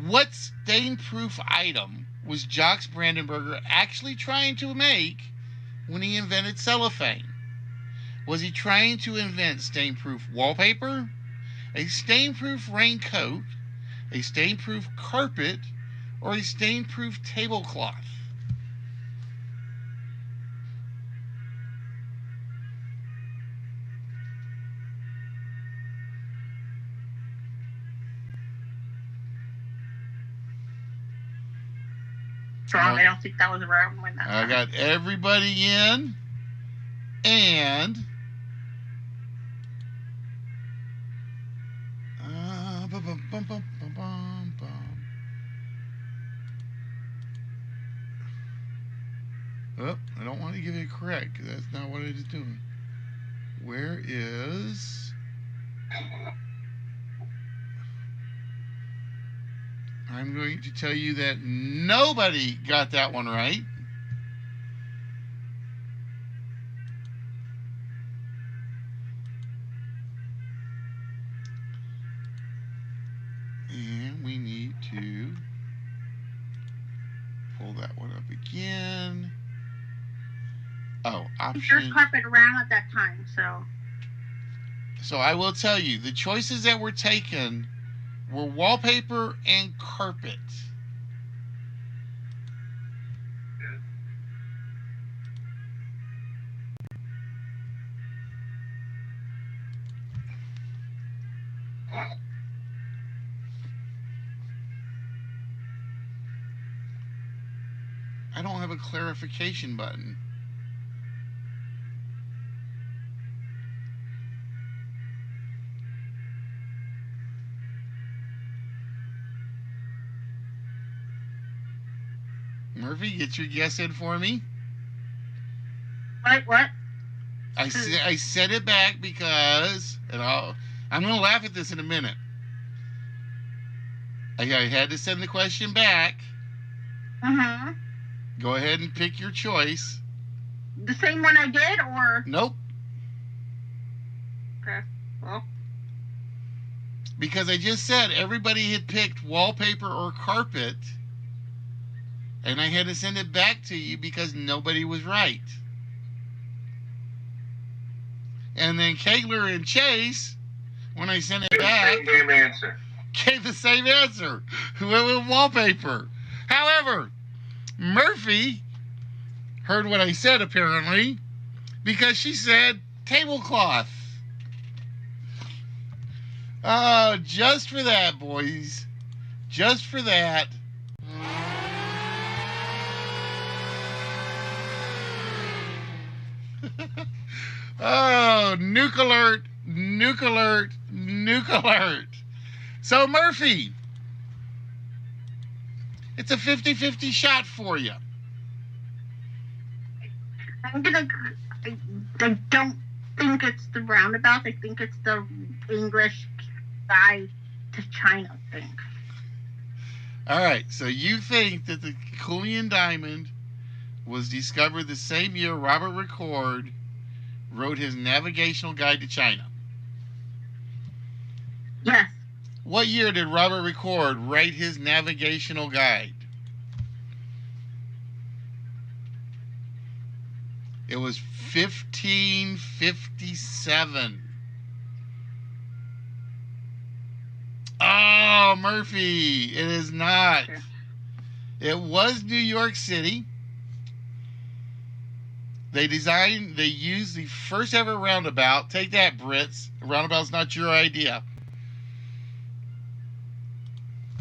What stain-proof item was Jacques Brandenburger actually trying to make when he invented cellophane? Was he trying to invent stain-proof wallpaper, a stain-proof raincoat, a stain-proof carpet, or a stain-proof tablecloth? Strong. I don't think that was the right one. I got everybody in, and oh, I don't want to give it correct because that's not what it is doing. Where is? I'm going to tell you that nobody got that one right. And we need to pull that one up again. Oh, option. There's carpet around at that time, so. So I will tell you, the choices that were taken were wallpaper and carpet. I don't have a clarification button. Murphy, get your guess in for me. What? I said it back because, I'm going to laugh at this in a minute. I had to send the question back. Mm-hmm. Go ahead and pick your choice. The same one I did, or? Nope. Okay. Well. Because I just said everybody had picked wallpaper or carpet, and I had to send it back to you because nobody was right. And then Kegler and Chase, when I sent it back, Same answer. gave the same answer. Went with wallpaper. However, Murphy heard what I said apparently, because she said tablecloth. Oh, just for that, boys. Just for that. Oh, nuke alert, nuke alert, nuke alert. So, Murphy, it's a 50-50 shot for you. I don't think it's the roundabout. I think it's the English guide to China thing. All right, so you think that the Kulian diamond was discovered the same year Robert Record wrote his navigational guide to China? Yes. What year did Robert Record write his navigational guide? It was 1557. Oh, Murphy, it is not. Okay. It was New York City. They used the first ever roundabout. Take that, Brits. A roundabout's not your idea.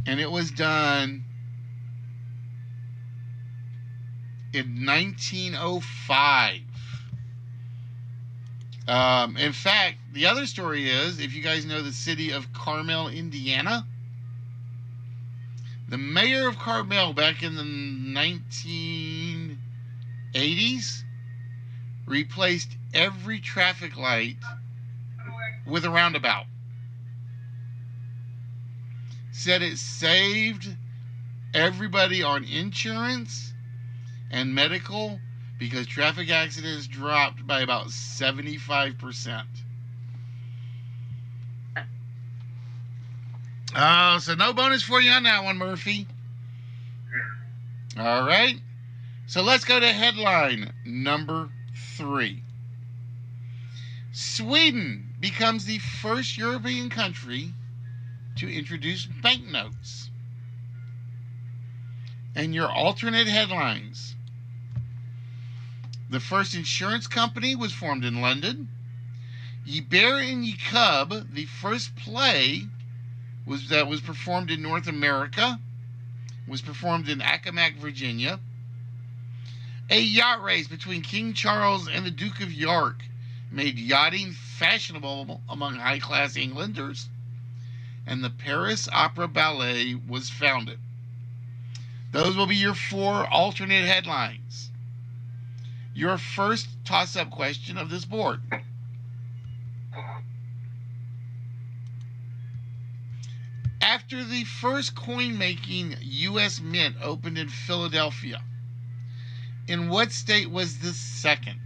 And it was done in 1905. In fact, the other story is, if you guys know the city of Carmel, Indiana, the mayor of Carmel back in the 1980s replaced every traffic light with a roundabout. Said it saved everybody on insurance and medical because traffic accidents dropped by about 75%. Oh, so no bonus for you on that one, Murphy. All right. So let's go to headline number 3. Sweden becomes the first European country to introduce banknotes. And your alternate headlines. The first insurance company was formed in London. Ye Bear and Ye Cub, the first play that was performed in North America, was performed in Accomack, Virginia. A yacht race between King Charles and the Duke of York made yachting fashionable among high-class Englanders. And the Paris Opera Ballet was founded. Those will be your 4 alternate headlines. Your first toss-up question of this board. After the first coin-making U.S. mint opened in Philadelphia, in what state was the second?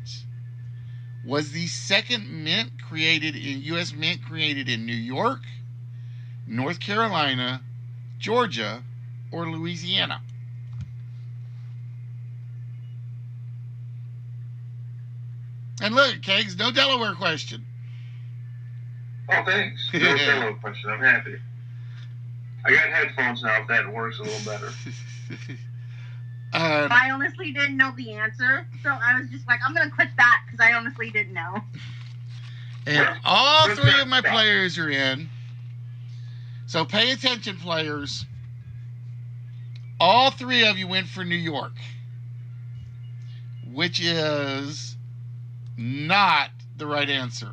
Was the second mint created in U.S. mint created in New York, North Carolina, Georgia, or Louisiana? And look, Kegs, no Delaware question. Oh, thanks. No solo question. I'm happy. I got headphones now, if that works a little better. I honestly didn't know the answer, so I was just like, I'm going to quit that because I honestly didn't know. And all 3 of my players are in. So pay attention, players. All 3 of you went for New York, which is not the right answer.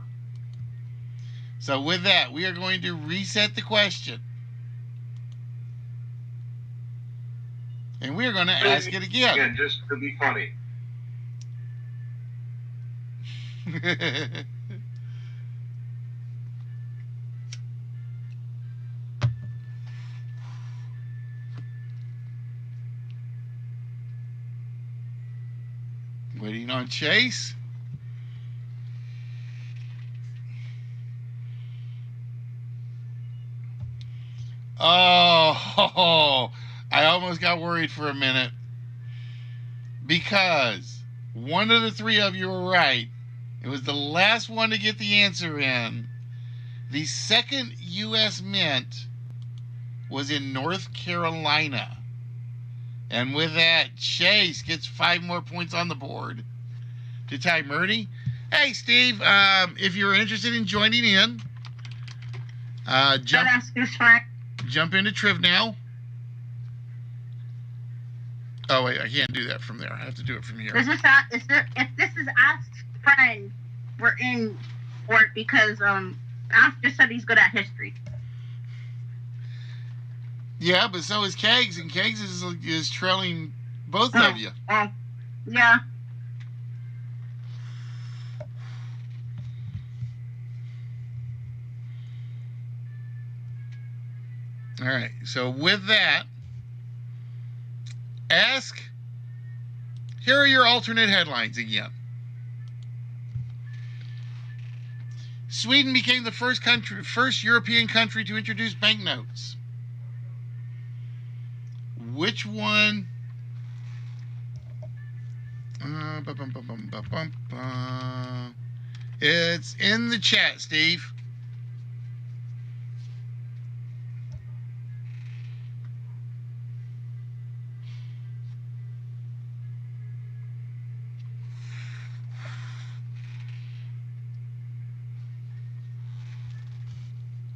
So with that, we are going to reset the question. And we are going to ask it again. Yeah, just to be funny. on Chase. Oh, I almost got worried for a minute because one of the three of you were right. It was the last one to get the answer in. The second U.S. Mint was in North Carolina. And with that, Chase gets 5 more points on the board to tie Murdy. Hey, Steve, if you're interested in joining in, jump into Triv now. Oh, wait, I can't do that from there. I have to do it from here. If this is Ask's friend, we're in for it because Ask just said he's good at history. Yeah, but so is Kegs, and Kegs is trailing both of you. Yeah. All right, so with that, Ask, here are your alternate headlines again. Sweden became the first European country to introduce banknotes. Which one? It's in the chat, Steve.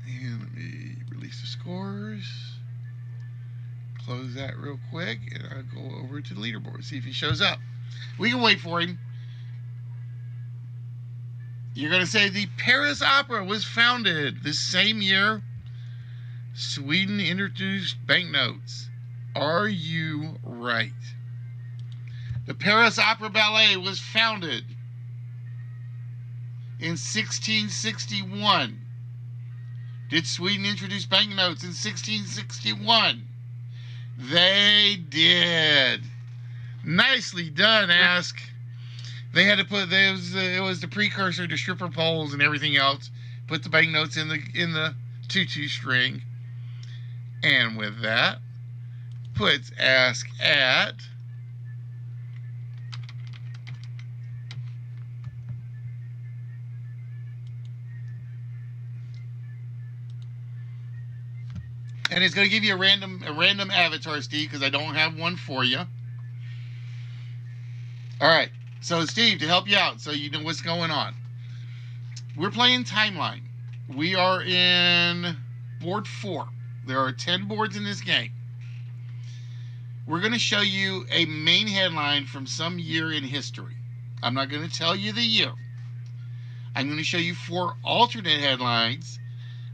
And let me release the scores. Close that real quick, and I'll go over to the leaderboard, see if he shows up. We can wait for him. You're going to say the Paris Opera was founded the same year Sweden introduced banknotes. Are you right? The Paris Opera Ballet was founded in 1661. Did Sweden introduce banknotes in 1661? They did. Nicely done, Ask. They had to put it was the precursor to stripper poles and everything else. Put the banknotes in the tutu string, and with that, puts Ask at and it's going to give you a random avatar, Steve, because I don't have one for you. All right. So, Steve, to help you out, so you know what's going on, we're playing Timeline. We are in board 4. There are 10 boards in this game. We're going to show you a main headline from some year in history. I'm not going to tell you the year. I'm going to show you 4 alternate headlines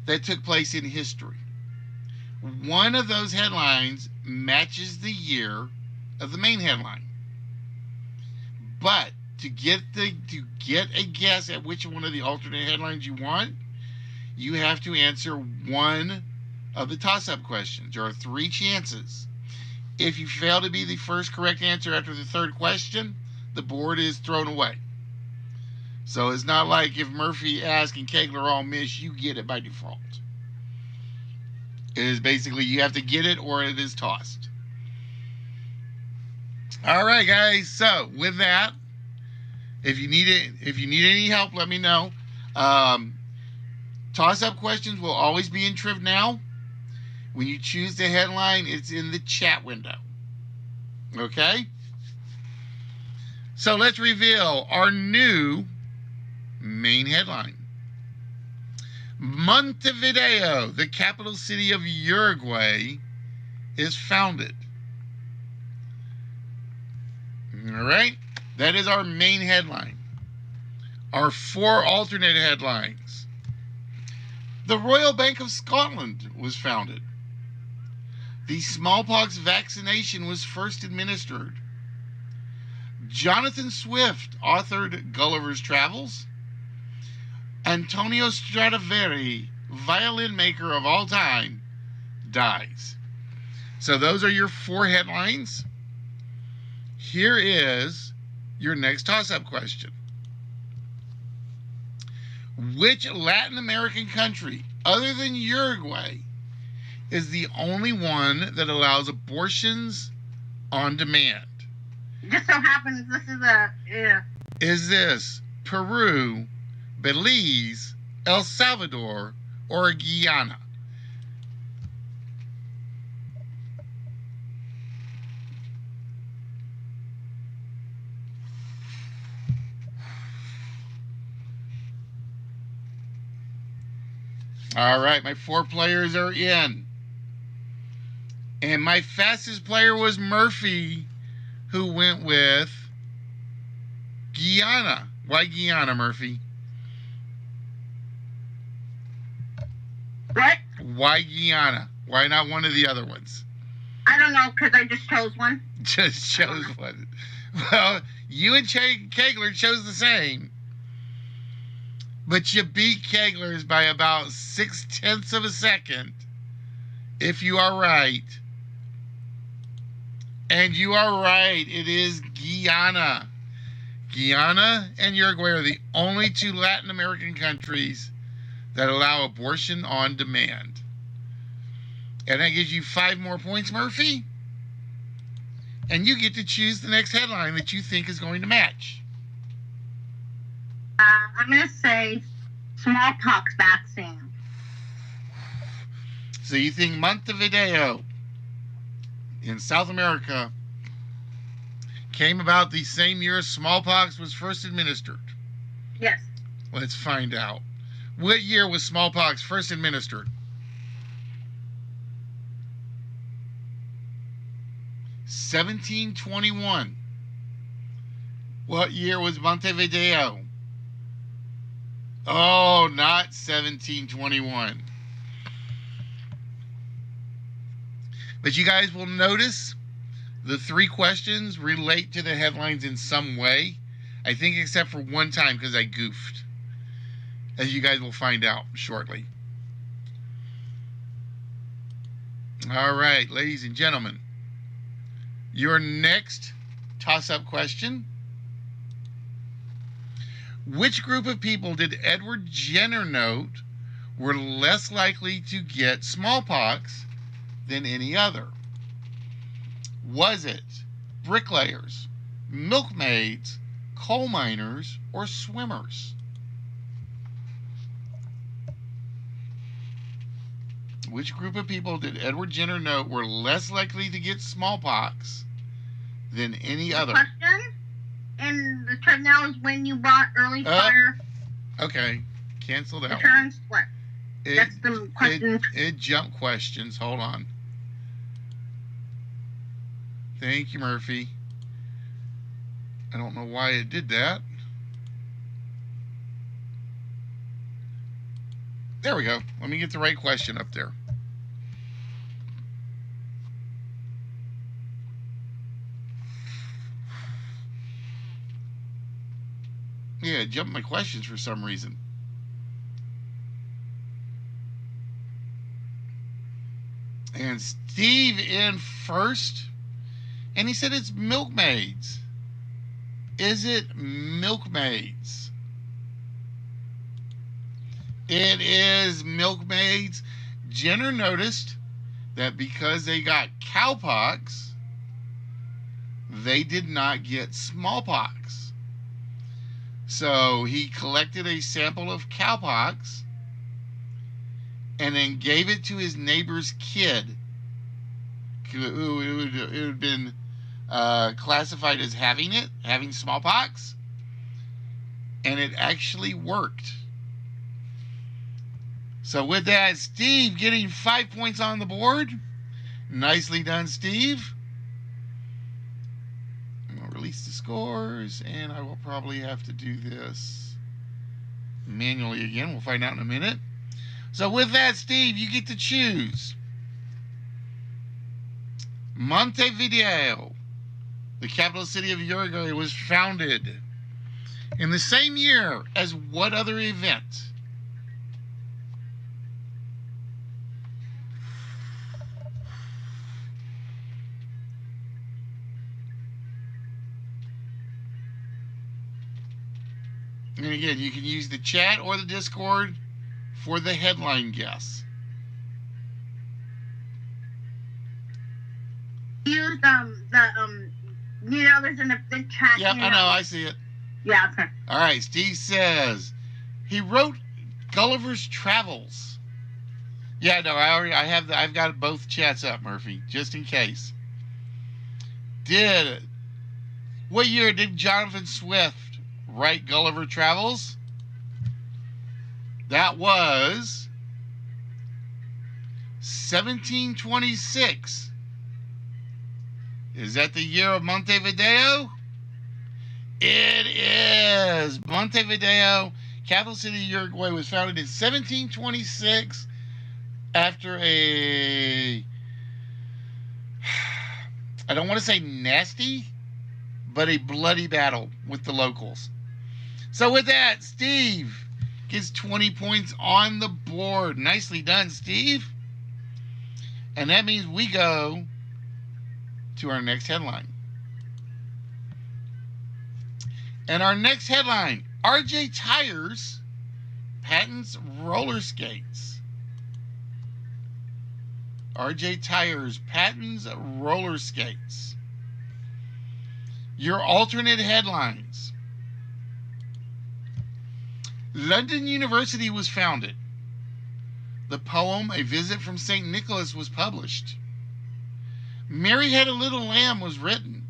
that took place in history. One of those headlines matches the year of the main headline. But to get a guess at which one of the alternate headlines you want, you have to answer one of the toss-up questions. There are 3 chances. If you fail to be the first correct answer after the 3rd question, the board is thrown away. So it's not like if Murphy, Ask, and Kegler all miss, you get it by default. It is basically you have to get it or it is tossed. All right, guys. So with that, if you need any help, let me know. Toss-up questions will always be in Triv Now. When you choose the headline, it's in the chat window. Okay? So let's reveal our new main headline. Montevideo, the capital city of Uruguay, is founded. All right? That is our main headline. Our 4 alternate headlines. The Royal Bank of Scotland was founded. The smallpox vaccination was first administered. Jonathan Swift authored Gulliver's Travels. Antonio Stradivari, violin maker of all time, dies. So those are your 4 headlines. Here is your next toss-up question. Which Latin American country, other than Uruguay, is the only one that allows abortions on demand? Just so happens this is Is this Peru, Belize, El Salvador, or Guyana? All right, my 4 players are in. And my fastest player was Murphy, who went with Guyana. Why Guyana, Murphy? What? Why Guyana? Why not one of the other ones? I don't know, because I just chose one. Just chose one. Well, you and Kegler chose the same. But you beat Kegler's by about 0.6 of a second, if you are right. And you are right. It is Guyana. Guyana and Uruguay are the only 2 Latin American countries that allow abortion on demand. And that gives you 5 more points, Murphy. And you get to choose the next headline that you think is going to match. I'm going to say smallpox vaccine. So you think Montevideo in South America came about the same year smallpox was first administered? Yes. Let's find out. What year was smallpox first administered? 1721. What year was Montevideo? Oh, not 1721. But you guys will notice the 3 questions relate to the headlines in some way. I think except for one time because I goofed. As you guys will find out shortly. All right, ladies and gentlemen. Your next toss-up question. Which group of people did Edward Jenner note were less likely to get smallpox than any other? Was it bricklayers, milkmaids, coal miners, or swimmers? Which group of people did Edward Jenner note were less likely to get smallpox than any other? Question? And the turn now is when you bought early fire. Okay, cancel that Returns one. what? That's the question. It jumped questions. Hold on. Thank you, Murphy. I don't know why it did that. There we go. Let me get the right question up there. Yeah, it jumped my questions for some reason. And Steve in first. And he said it's milkmaids. Is it milkmaids? It is milkmaids. Jenner noticed that because they got cowpox, they did not get smallpox. So he collected a sample of cowpox and then gave it to his neighbor's kid. It had been classified as having smallpox, and it actually worked. So with that, Steve getting 5 points on the board. Nicely done, Steve. I'm going to release the scores, and I will probably have to do this manually again. We'll find out in a minute. So with that, Steve, you get to choose. Montevideo, the capital city of Uruguay, was founded in the same year as what other event? And again, you can use the chat or the Discord for the headline guess. Use there's an event chat. Yep, I know, I see it. Yeah. Okay. All right, Steve says he wrote Gulliver's Travels. Yeah, no, I've got both chats up, Murphy, just in case. What year did Jonathan Swift write Gulliver Travels? That was 1726. Is that the year of Montevideo? It is. Montevideo, capital city of Uruguay, was founded in 1726 after I don't want to say nasty, but a bloody battle with the locals. So with that, Steve gets 20 points on the board. Nicely done, Steve. And that means we go to our next headline. And our next headline, RJ Tires patents roller skates. RJ Tires patents roller skates. Your alternate headlines. London University was founded. The poem A Visit from St. Nicholas was published. Mary Had a Little Lamb was written.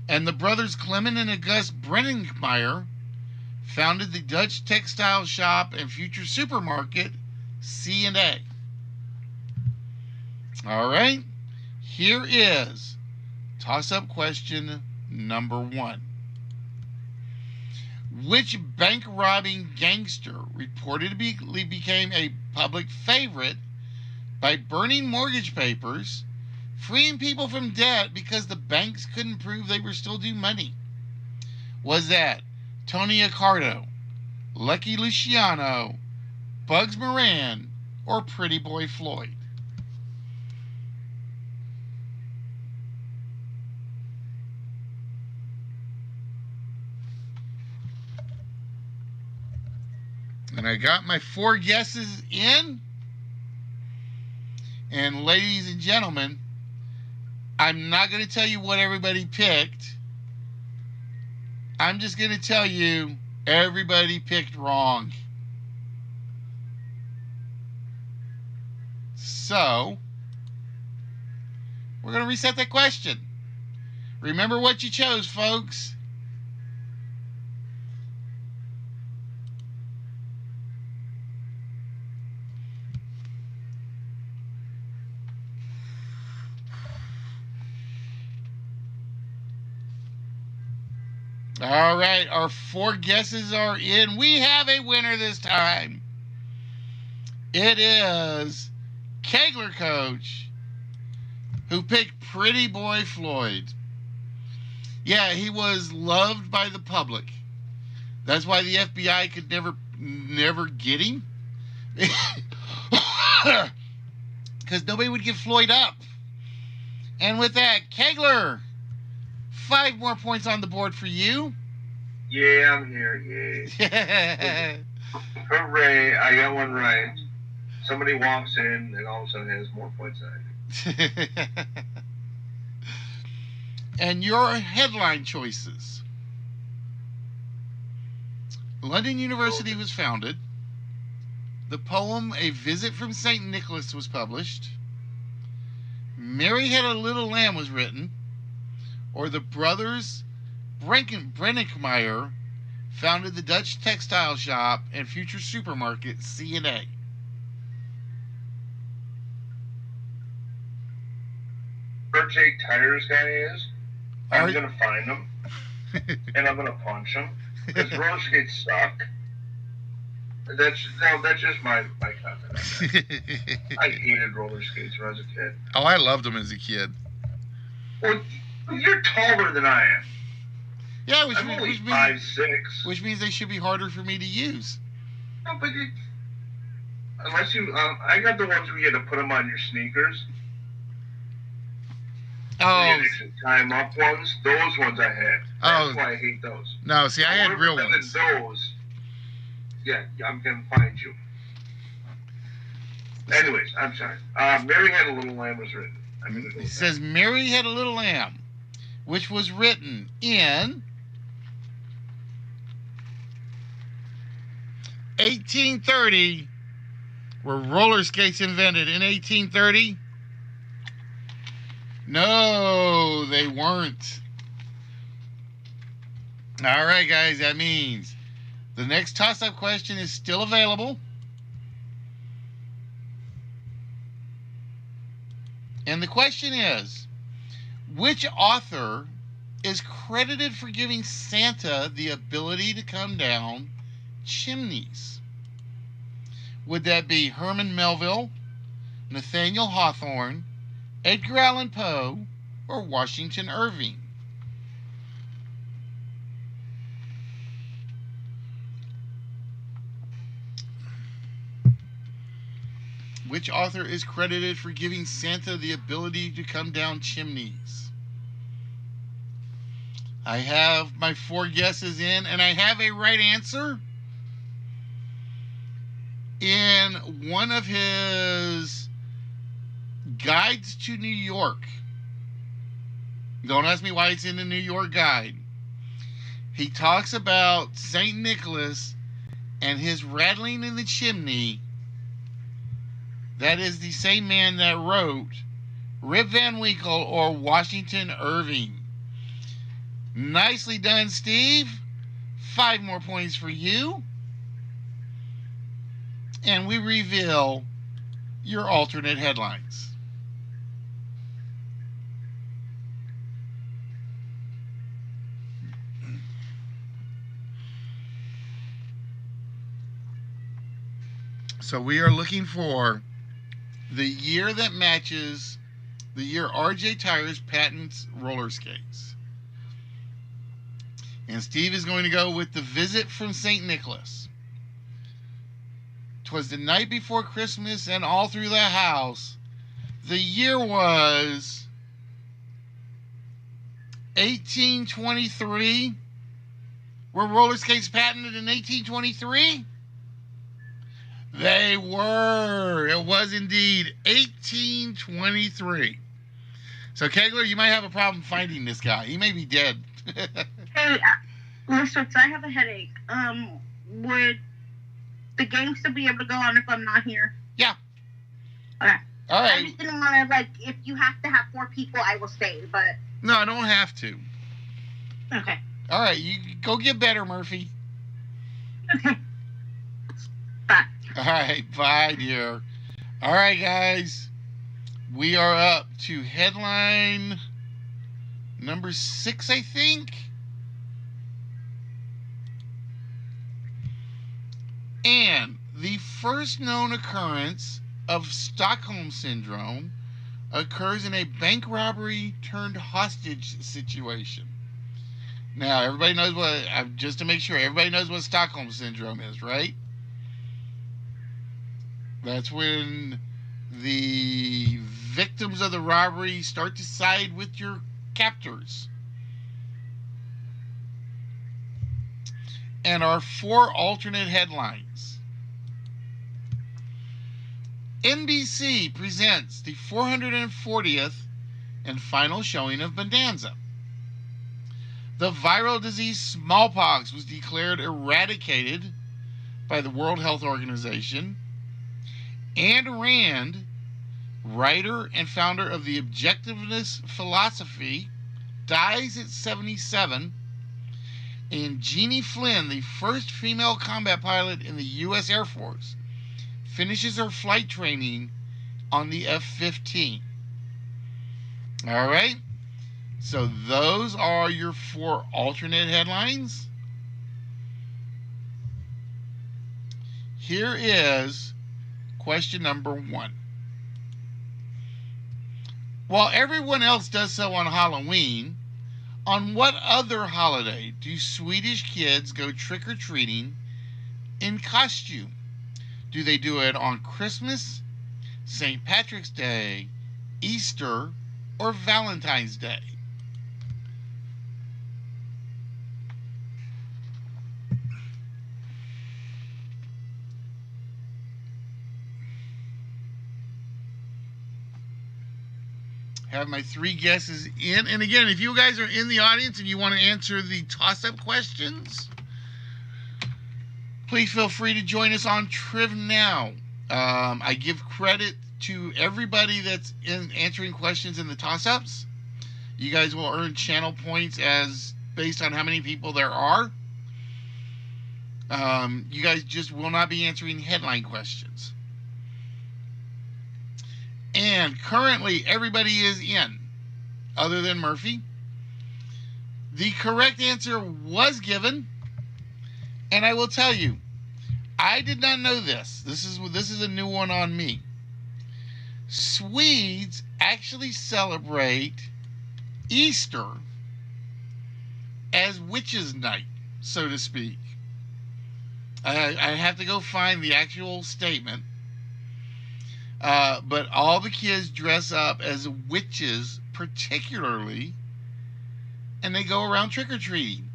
And the brothers Clement and August Brenninkmeijer founded the Dutch textile shop and future supermarket C&A. All right, here is toss-up question number 1. Which bank-robbing gangster reportedly became a public favorite by burning mortgage papers, freeing people from debt because the banks couldn't prove they were still due money? Was that Tony Accardo, Lucky Luciano, Bugs Moran, or Pretty Boy Floyd? And I got my 4 guesses in. And ladies and gentlemen, I'm not going to tell you what everybody picked. I'm just going to tell you everybody picked wrong. So, we're going to reset that question. Remember what you chose, folks. All right, our 4 guesses are in. We have a winner this time. It is Kegler Coach, who picked Pretty Boy Floyd. Yeah, he was loved by the public. That's why the FBI could never get him. Because nobody would give Floyd up. And with that, Kegler, 5 more points on the board for you. Yeah, I'm here. Yay. Hooray, I got one right. Somebody walks in and all of a sudden has more points than I do. And your headline choices. London University was founded. The poem A Visit from St. Nicholas was published. Mary Had a Little Lamb was written. Or the brothers Brenninkmeijer founded the Dutch textile shop and future supermarket C&A. RJ Tires guy is. I'm going to find him. And I'm going to punch him. Because roller skates suck. That's just my comment. I hated roller skates when I was a kid. Oh, I loved them as a kid. Well, you're taller than I am. Yeah, I'm only 5'6". Which means they should be harder for me to use. No, but unless you, I got the ones where you had to put them on your sneakers. Oh, actually time up ones. Those ones I had. Oh. That's why I hate those. no, see, I had real Other ones. than those, yeah, I'm gonna find you. Anyways, I'm sorry. Mary Had a Little Lamb was written. It says Mary Had a Little Lamb, which was written in 1830. Were roller skates invented in 1830? No, they weren't. All right, guys, that means the next toss-up question is still available. And the question is, which author is credited for giving Santa the ability to come down chimneys? Would that be Herman Melville, Nathaniel Hawthorne, Edgar Allan Poe, or Washington Irving? Which author is credited for giving Santa the ability to come down chimneys? I have my 4 guesses in, and I have a right answer. In one of his guides to New York, don't ask me why it's in the New York Guide, he talks about St. Nicholas and his rattling in the chimney. That is the same man that wrote Rip Van Winkle or Washington Irving. Nicely done, Steve. 5 more points for you. And we reveal your alternate headlines. So we are looking for the year that matches the year RJ Tires patents roller skates. And Steve is going to go with the visit from St. Nicholas. 'Twas the night before Christmas and all through the house. The year was 1823. Were roller skates patented in 1823? They were. It was indeed 1823. So, Kegler, you might have a problem finding this guy. He may be dead. Hey, listen, I have a headache. Would the game still be able to go on if I'm not here? Yeah. Okay. All right. I just didn't want to, if you have to have 4 people, I will stay, but... No, I don't have to. Okay. All right, you go get better, Murphy. Okay. Bye. All right, bye, dear. All right, guys. We are up to headline number 6, I think. And the first known occurrence of Stockholm Syndrome occurs in a bank robbery turned hostage situation. Now, everybody knows what, just to make sure, everybody knows what Stockholm Syndrome is, right? That's when the victims of the robbery start to side with your captors. And our 4 alternate headlines. NBC presents the 440th and final showing of Bonanza. The viral disease smallpox was declared eradicated by the World Health Organization. Ayn Rand, writer and founder of the objectivist philosophy, dies at 77. And Jeannie Flynn, the first female combat pilot in the U.S. Air Force, finishes her flight training on the F-15. All right. So those are your 4 alternate headlines. Here is question number 1. While everyone else does so on Halloween, on what other holiday do Swedish kids go trick-or-treating in costume? Do they do it on Christmas, St. Patrick's Day, Easter, or Valentine's Day? Have my 3 guesses in. And again, if you guys are in the audience and you want to answer the toss-up questions, please feel free to join us on Triv Now. I give credit to everybody that's in answering questions in the toss-ups. You guys will earn channel points as based on how many people there are. You guys just will not be answering headline questions. And currently, everybody is in, other than Murphy. The correct answer was given, and I will tell you, I did not know this. This is a new one on me. Swedes actually celebrate Easter as Witches' Night, so to speak. I have to go find the actual statement. But all the kids dress up as witches, particularly, and they go around trick-or-treating.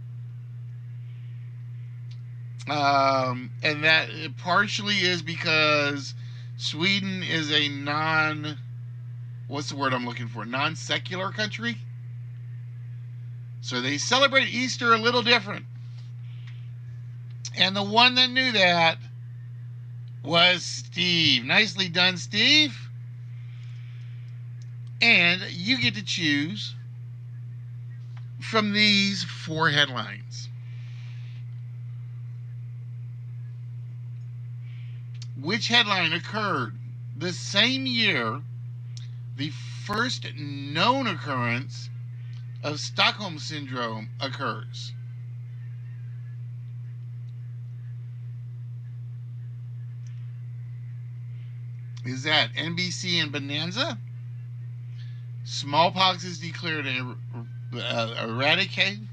And that partially is because Sweden is a non-secular country. So they celebrate Easter a little different. And the one that knew that was Steve. Nicely done, Steve. And you get to choose from these 4 headlines. Which headline occurred the same year the first known occurrence of Stockholm Syndrome occurs? Is that NBC and Bonanza? Smallpox is declared eradicated.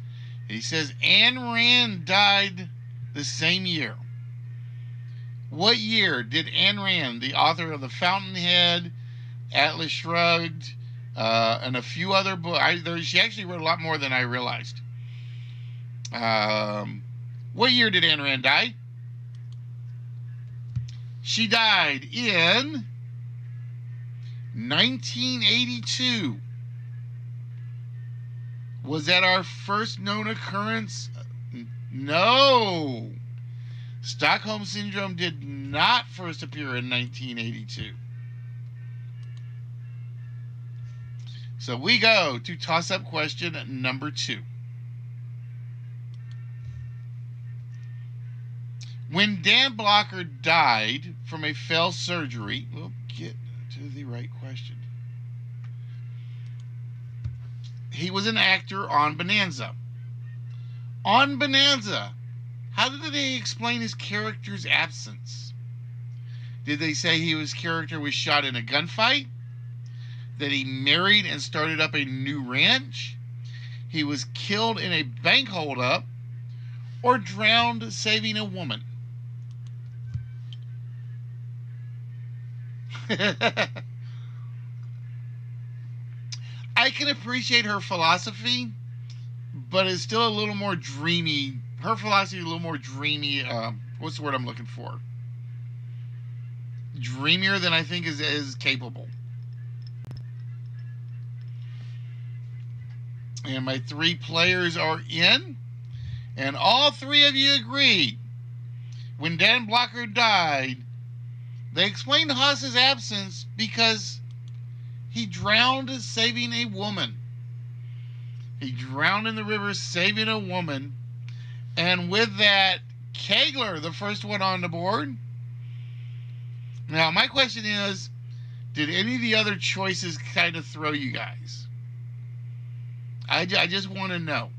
He says Ayn Rand died the same year. What year did Ayn Rand, the author of The Fountainhead, Atlas Shrugged, and a few other books, she actually wrote a lot more than I realized. What year did Ayn Rand die? She died in 1982. Was that our first known occurrence? No. Stockholm Syndrome did not first appear in 1982. So we go to toss-up question number 2. When Dan Blocker died from a failed surgery, we'll get to the right question. He was an actor on Bonanza. On Bonanza, how did they explain his character's absence? Did they say his character was shot in a gunfight? That he married and started up a new ranch? He was killed in a bank holdup? Or drowned saving a woman? I can appreciate her philosophy, but it's still a little more dreamy. Her philosophy is a little more dreamy. What's the word I'm looking for? Dreamier than I think is capable. And my 3 players are in, and all 3 of you agreed. When Dan Blocker died, they explained Haas's absence because he drowned saving a woman. He drowned in the river saving a woman. And with that, Kegler, the first one on the board. Now, my question is, did any of the other choices kind of throw you guys? I just want to know.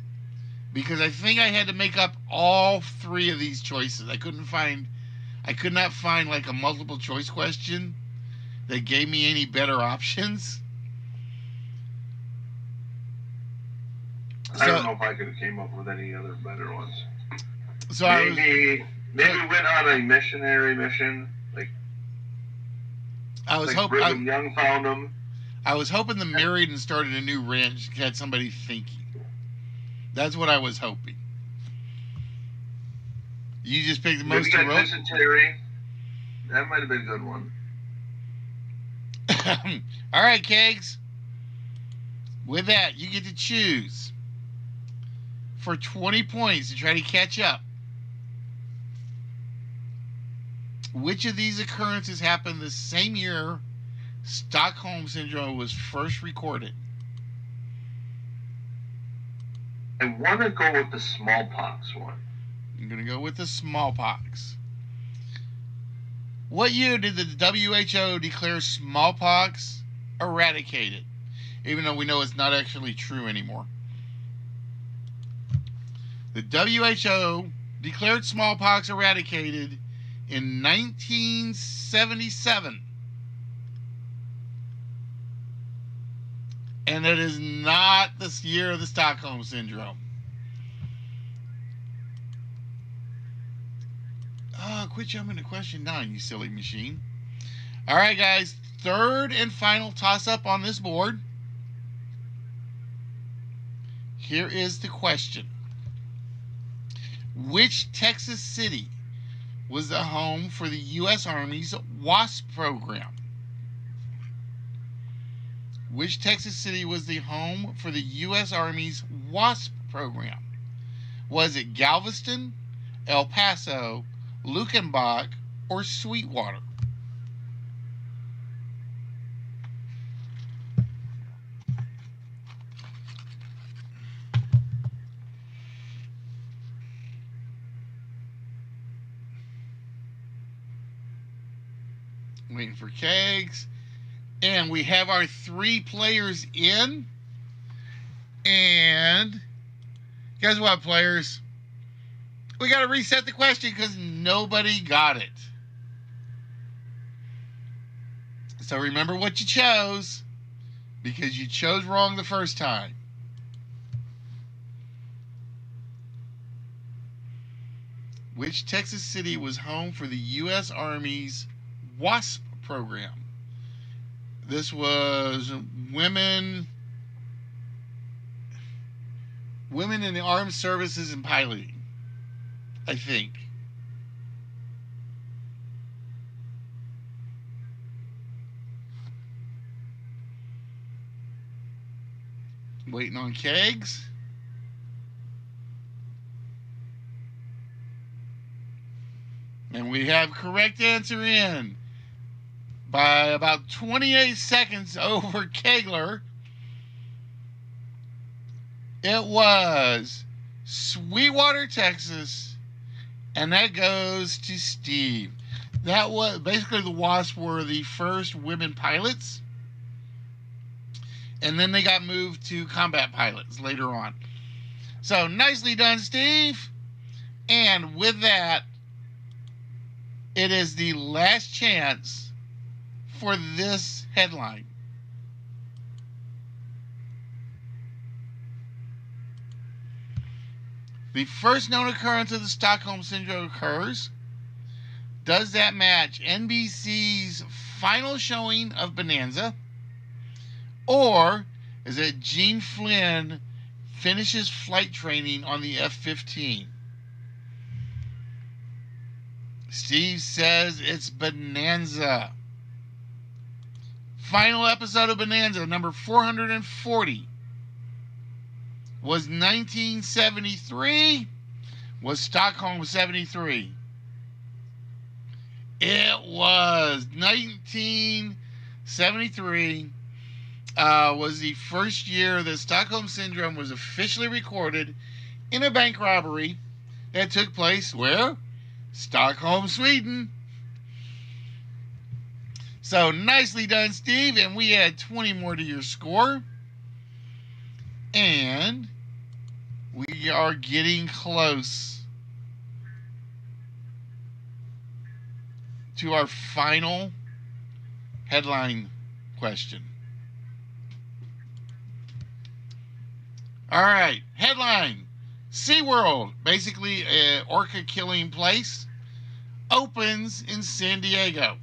Because I think I had to make up all 3 of these choices. I could not find like a multiple choice question that gave me any better options. I don't know if I could have came up with any other better ones. So maybe went on a missionary mission, like I was Brigham Young found them. I was hoping the married and started a new ranch had somebody thinking. That's what I was hoping. You just picked the Maybe most got heroic. dysentery. That might have been a good one. All right, Kegs. With that, you get to choose for 20 points to try to catch up. Which of these occurrences happened the same year Stockholm Syndrome was first recorded? I want to go with the smallpox one. I'm going to go with the smallpox. What year did the WHO declare smallpox eradicated? Even though we know it's not actually true anymore. The WHO declared smallpox eradicated in 1977. And it is not the year of the Stockholm Syndrome. Oh, quit jumping to question 9, you silly machine. All right, guys. Third and final toss-up on this board. Here is the question. Which Texas city was the home for the U.S. Army's WASP program? Which Texas city was the home for the U.S. Army's WASP program? Was it Galveston, El Paso, Luckenbach, or Sweetwater? Waiting for Kegs. And we have our 3 players in. And guess what, players? We got to reset the question because nobody got it. So remember what you chose, because you chose wrong the first time. Which Texas city was home for the U.S. Army's WASP program? This was women in the armed services and piloting, I think. Waiting on Kegs. And we have correct answer in by about 28 seconds over Kegler. It was Sweetwater, Texas, and that goes to Steve. That was basically the WASP were the first women pilots, and then they got moved to combat pilots later on. So nicely done, Steve. And with that, it is the last chance for this headline. The first known occurrence of the Stockholm Syndrome occurs. Does that match NBC's final showing of Bonanza? Or is it Gene Flynn finishes flight training on the F-15? Steve says it's Bonanza. Final episode of Bonanza, number 440, was 1973, was Stockholm 73. It was 1973, was the first year that Stockholm Syndrome was officially recorded in a bank robbery that took place where? Stockholm, Sweden. So nicely done, Steve. And we add 20 more to your score. And we are getting close to our final headline question. All right, headline. SeaWorld, basically an orca killing place, opens in San Diego.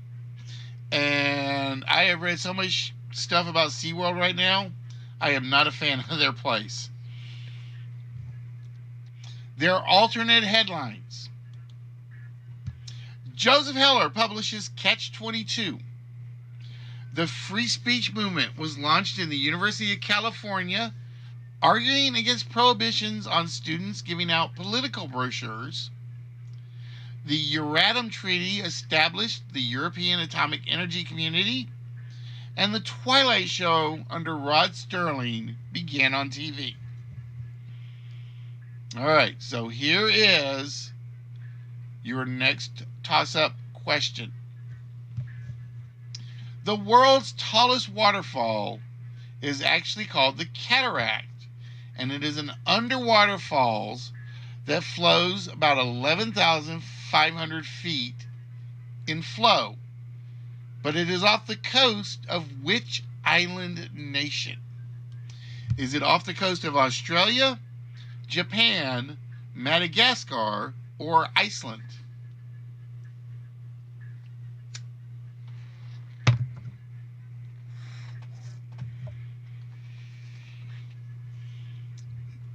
And I have read so much stuff about SeaWorld right now, I am not a fan of their place. Their alternate headlines. Joseph Heller publishes Catch 22. The free speech movement was launched in the University of California, arguing against prohibitions on students giving out political brochures. The Euratom Treaty established the European Atomic Energy Community, and The Twilight Show under Rod Serling began on TV. All right, so here is your next toss-up question. The world's tallest waterfall is actually called the Cataract, and it is an underwater falls that flows about 11,500 feet in flow. But it is off the coast of which island nation? Is it off the coast of Australia, Japan, Madagascar, or Iceland?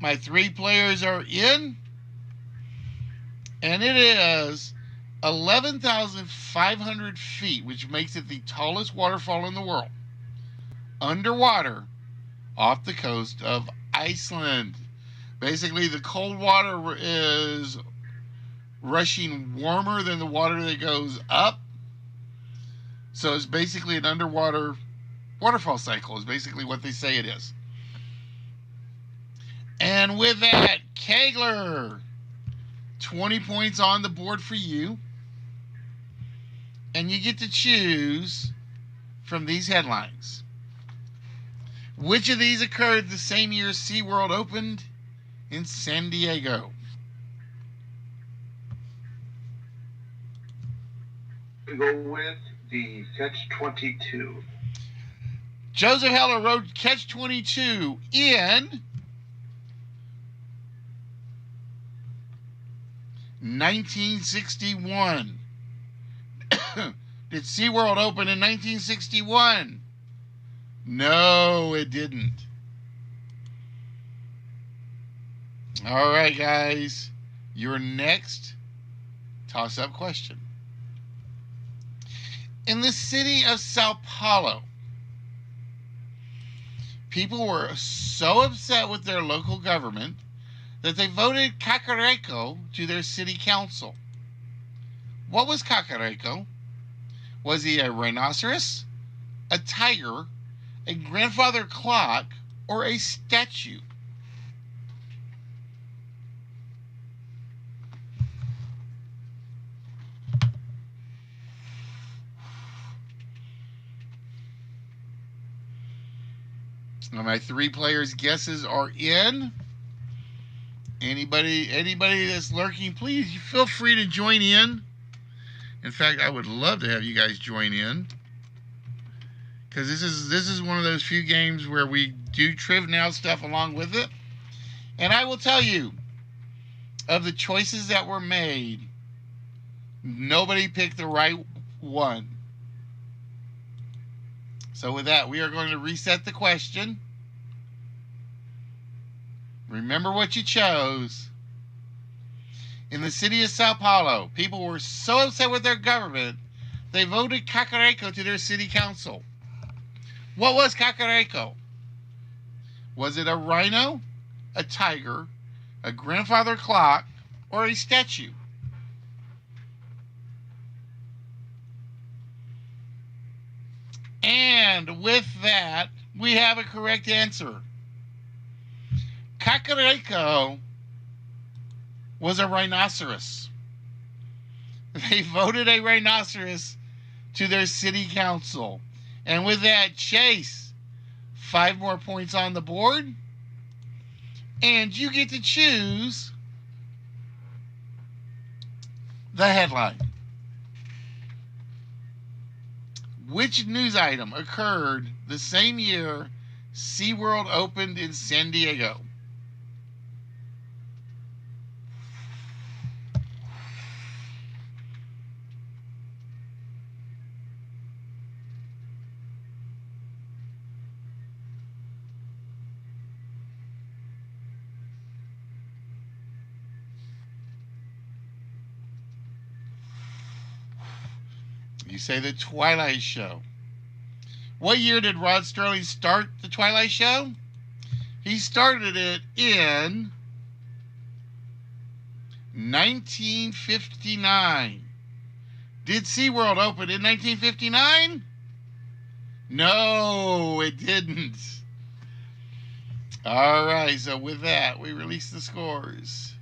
My 3 players are in, and it is 11,500 feet, which makes it the tallest waterfall in the world, underwater, off the coast of Iceland. Basically, the cold water is rushing warmer than the water that goes up. So it's basically an underwater waterfall cycle, is basically what they say it is. And with that, Kegler, 20 points on the board for you. And you get to choose from these headlines. Which of these occurred the same year SeaWorld opened in San Diego? We go with the Catch 22. Joseph Heller wrote Catch 22 in 1961. Did SeaWorld open in 1961? No, it didn't. All right, guys. Your next toss-up question. In the city of Sao Paulo, people were so upset with their local government that they voted Cacareco to their city council. What was Cacareco? Was he a rhinoceros, a tiger, a grandfather clock, or a statue? Now my 3 players' guesses are in. Anybody that's lurking, please feel free to join in. In fact, I would love to have you guys join in, because this is one of those few games where we do Triv Now stuff along with it. And I will tell you, of the choices that were made, nobody picked the right one. So with that, we are going to reset the question. Remember what you chose. In the city of Sao Paulo, people were so upset with their government, they voted Cacareco to their city council. What was Cacareco? Was it a rhino, a tiger, a grandfather clock, or a statue? And with that, we have a correct answer. Cacareco was a rhinoceros. They voted a rhinoceros to their city council. And with that, Chase, 5 more points on the board. And you get to choose the headline. Which news item occurred the same year SeaWorld opened in San Diego? You say The Twilight Show. What year did Rod Serling start The Twilight Show? He started it in 1959. Did SeaWorld open in 1959? No, it didn't. All right, so with that, we release the scores.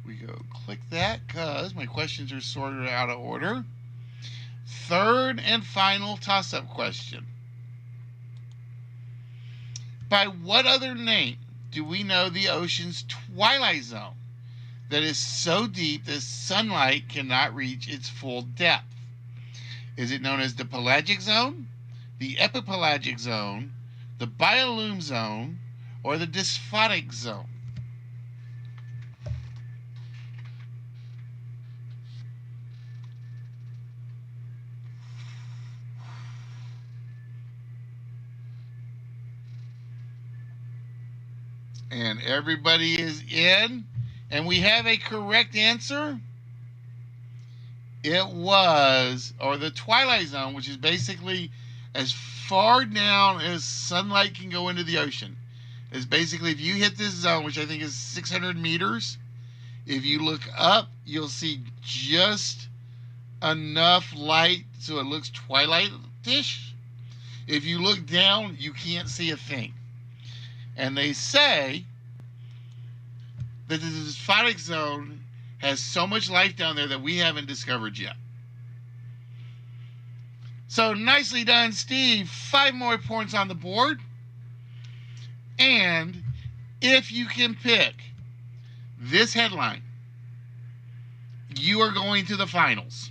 We go click that because my questions are sorted out of order. Third and final toss-up question. By what other name do we know the ocean's twilight zone that is so deep that sunlight cannot reach its full depth? Is it known as the pelagic zone, the epipelagic zone, the biolume zone, or the dysphotic zone? And everybody is in, and we have a correct answer. It was, or the twilight zone, which is basically as far down as sunlight can go into the ocean. Is basically, if you hit this zone, which I think is 600 meters, if you look up, you'll see just enough light so it looks twilight-ish. If you look down, you can't see a thing. And they say that the dysphotic zone has so much life down there that we haven't discovered yet. So nicely done, Steve. 5 more points on the board. And if you can pick this headline, you are going to the finals.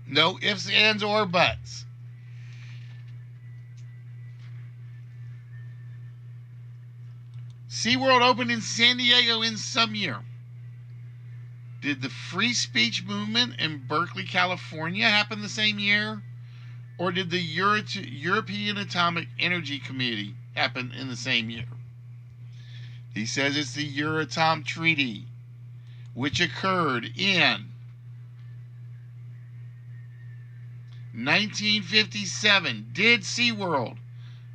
No ifs, ands, or buts. SeaWorld opened in San Diego in some year. Did the free speech movement in Berkeley, California happen the same year? Or did the European Atomic Energy Committee happen in the same year? He says it's the Euratom Treaty, which occurred in 1957. Did SeaWorld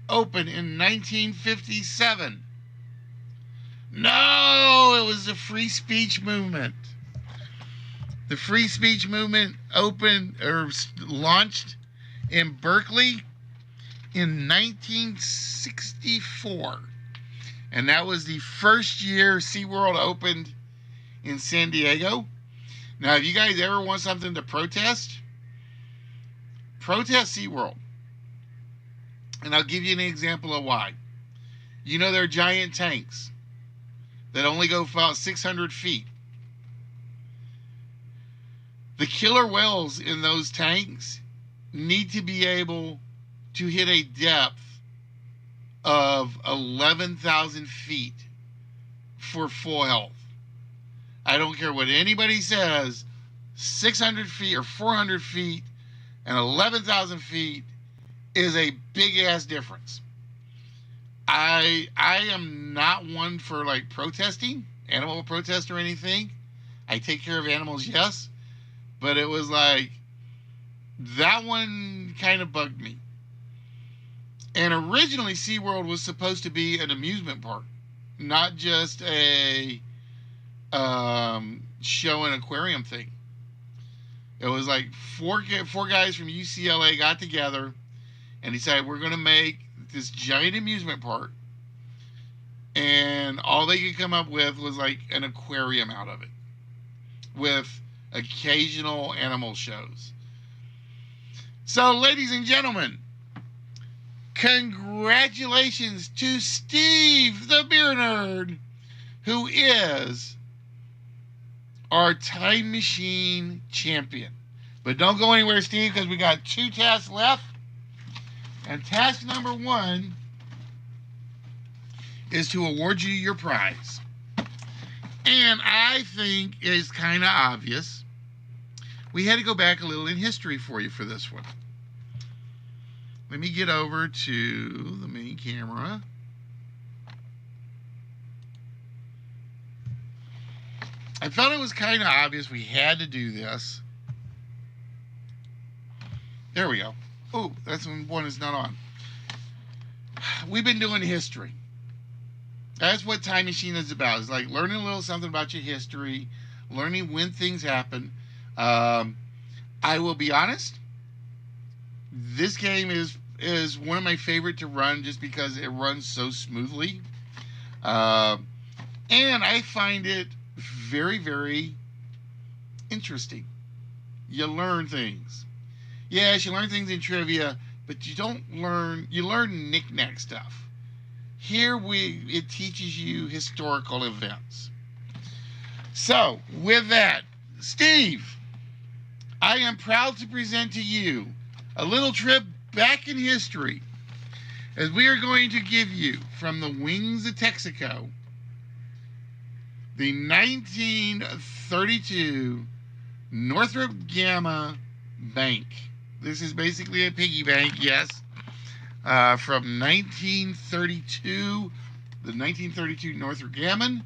open in 1957? No, it was the free speech movement. The free speech movement opened or launched in Berkeley in 1964. And that was the first year SeaWorld opened in San Diego. Now, if you guys ever want something to protest SeaWorld. And I'll give you an example of why. You know, they're giant tanks that only go about 600 feet. The killer whales in those tanks need to be able to hit a depth of 11,000 feet for full health. I don't care what anybody says, 600 feet or 400 feet and 11,000 feet is a big ass difference. I am not one for like protesting, animal protest or anything. I take care of animals, yes. But it was like, that one kind of bugged me. And originally SeaWorld was supposed to be an amusement park, not just a show and aquarium thing. It was like four guys from UCLA got together and decided we're going to make this giant amusement park, and all they could come up with was like an aquarium out of it with occasional animal shows. So, ladies and gentlemen, congratulations to Steve the Beer Nerd, who is our time machine champion. But don't go anywhere, Steve, because we got 2 tasks left. And task number 1 is to award you your prize. And I think it's kind of obvious. We had to go back a little in history for you for this one. Let me get over to the main camera. I felt it was kind of obvious we had to do this. There we go. Oh, that's when one is not on. We've been doing history. That's what Time Machine is about. It's like learning a little something about your history, learning when things happen. I will be honest. This game is one of my favorite to run just because it runs so smoothly. And I find it very, very interesting. You learn things. Yes, you learn things in trivia, but you learn knick-knack stuff. Here it teaches you historical events. So, with that, Steve, I am proud to present to you a little trip back in history as we are going to give you from the wings of Texaco the 1932 Northrop Gamma Bank. This is basically a piggy bank, yes, from 1932, the 1932 Northrop Grumman.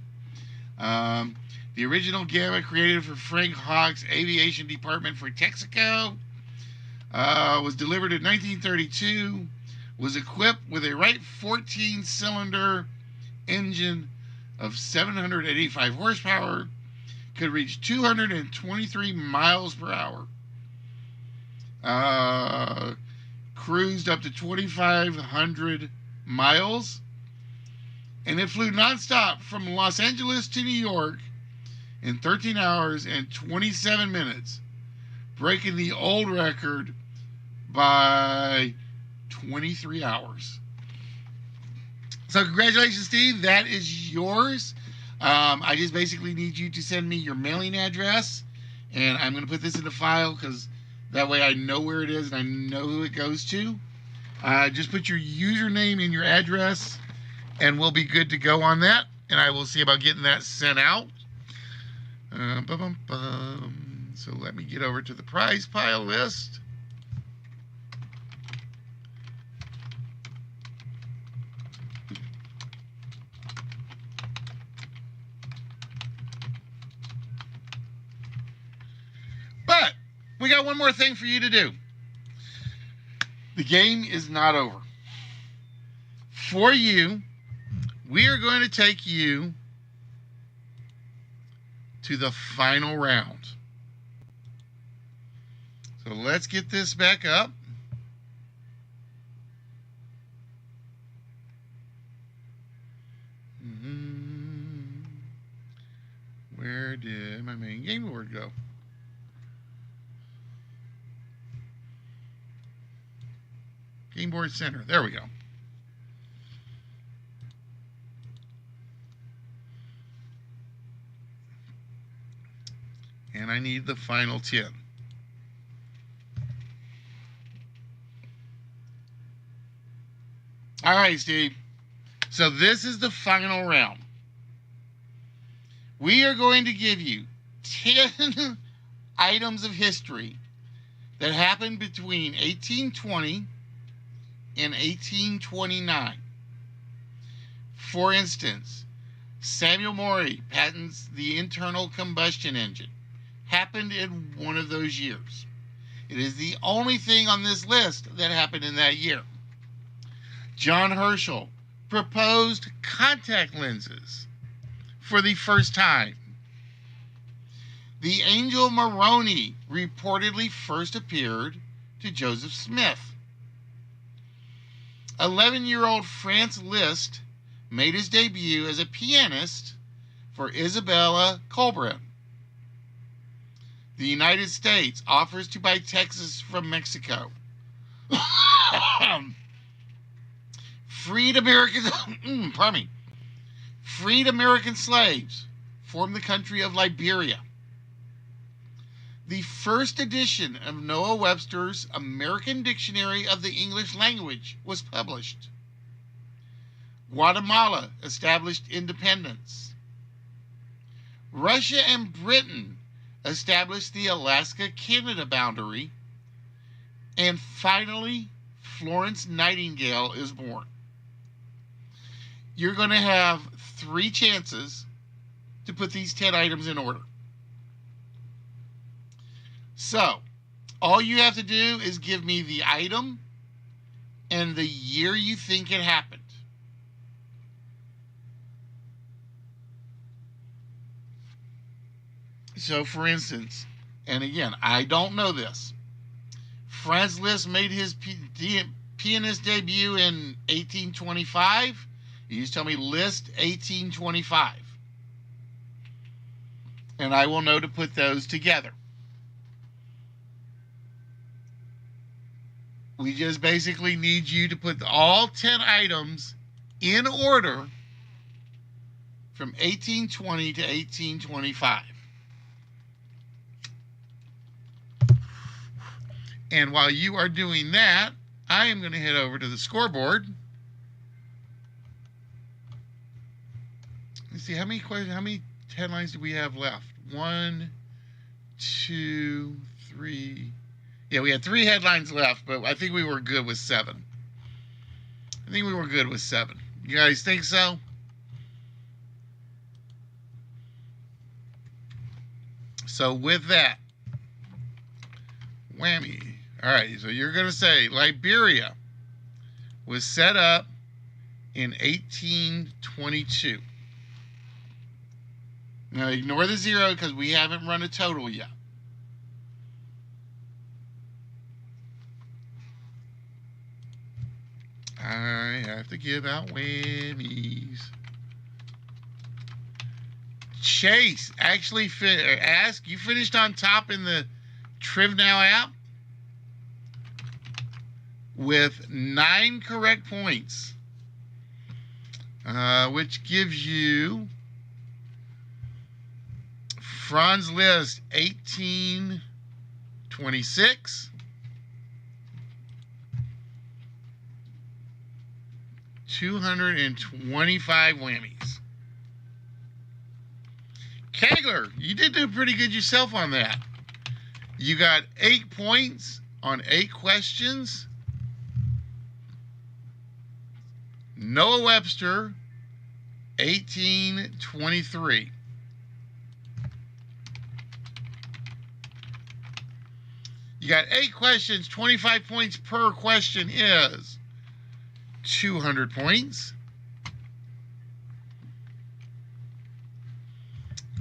The original Gamma created for Frank Hawk's Aviation Department for Texaco. Was delivered in 1932. Was equipped with a Wright 14-cylinder engine of 785 horsepower. Could reach 223 miles per hour. Cruised up to 2,500 miles. And it flew nonstop from Los Angeles to New York in 13 hours and 27 minutes, breaking the old record by 23 hours. So congratulations, Steve. That is yours. I just basically need you to send me your mailing address, and I'm going to put this in the file because that way I know where it is and I know who it goes to. Just put your username and your address, and we'll be good to go on that. And I will see about getting that sent out. So let me get over to the prize pile list. But we got one more thing for you to do. The game is not over. For you, we are going to take you to the final round. So let's get this back up. Where did my main game board go? Game board center. There we go. And I need the final 10. All right, Steve. So this is the final round. We are going to give you 10 items of history that happened between 1820 and 1829. For instance, Samuel Morey patents the internal combustion engine. Happened in one of those years. It is the only thing on this list that happened in that year. John Herschel proposed contact lenses for the first time. The angel Moroni reportedly first appeared to Joseph Smith. 11-year-old Franz Liszt made his debut as a pianist for Isabella Colbran. The United States offers to buy Texas from Mexico. Freed American slaves formed the country of Liberia. The first edition of Noah Webster's American Dictionary of the English Language was published. Guatemala established independence. Russia and Britain established the Alaska-Canada boundary. And finally, Florence Nightingale is born. You're going to have 3 chances to put these 10 items in order. So, all you have to do is give me the item and the year you think it happened. So, for instance, and again, I don't know this, Franz Liszt made his pianist debut in 1825. You just tell me Liszt 1825. And I will know to put those together. We just basically need you to put all 10 items in order from 1820 to 1825. And while you are doing that, I am going to head over to the scoreboard. Let's see, how many headlines do we have left? 1, 2, 3. Yeah, we had 3 headlines left, but I think we were good with 7. You guys think so? So with that, whammy. All right, so you're going to say Liberia was set up in 1822. Now ignore the 0 because we haven't run a total yet. I have to give out whammies. Chase actually you finished on top in the Triv Now app with 9 correct points, which gives you Franz Liszt 1826, 225 whammies. Kegler, you did do pretty good yourself on that. You got 8 points on 8 questions. Noah Webster, 1823. You got 8 questions, 25 points per question is 200 points.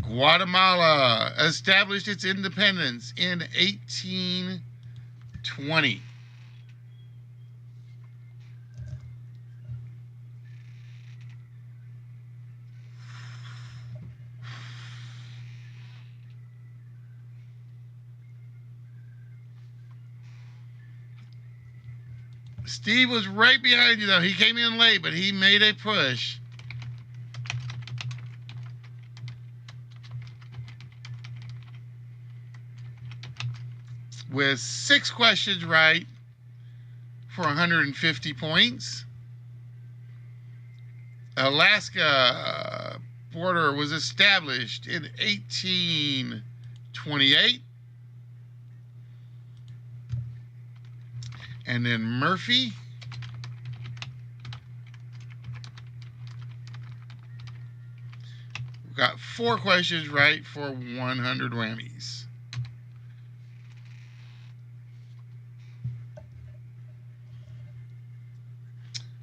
Guatemala established its independence in 1820. Steve was right behind you, though. He came in late, but he made a push. With 6 questions right for 150 points. Alaska border was established in 1828. And then Murphy got 4 questions right for 100 whammies.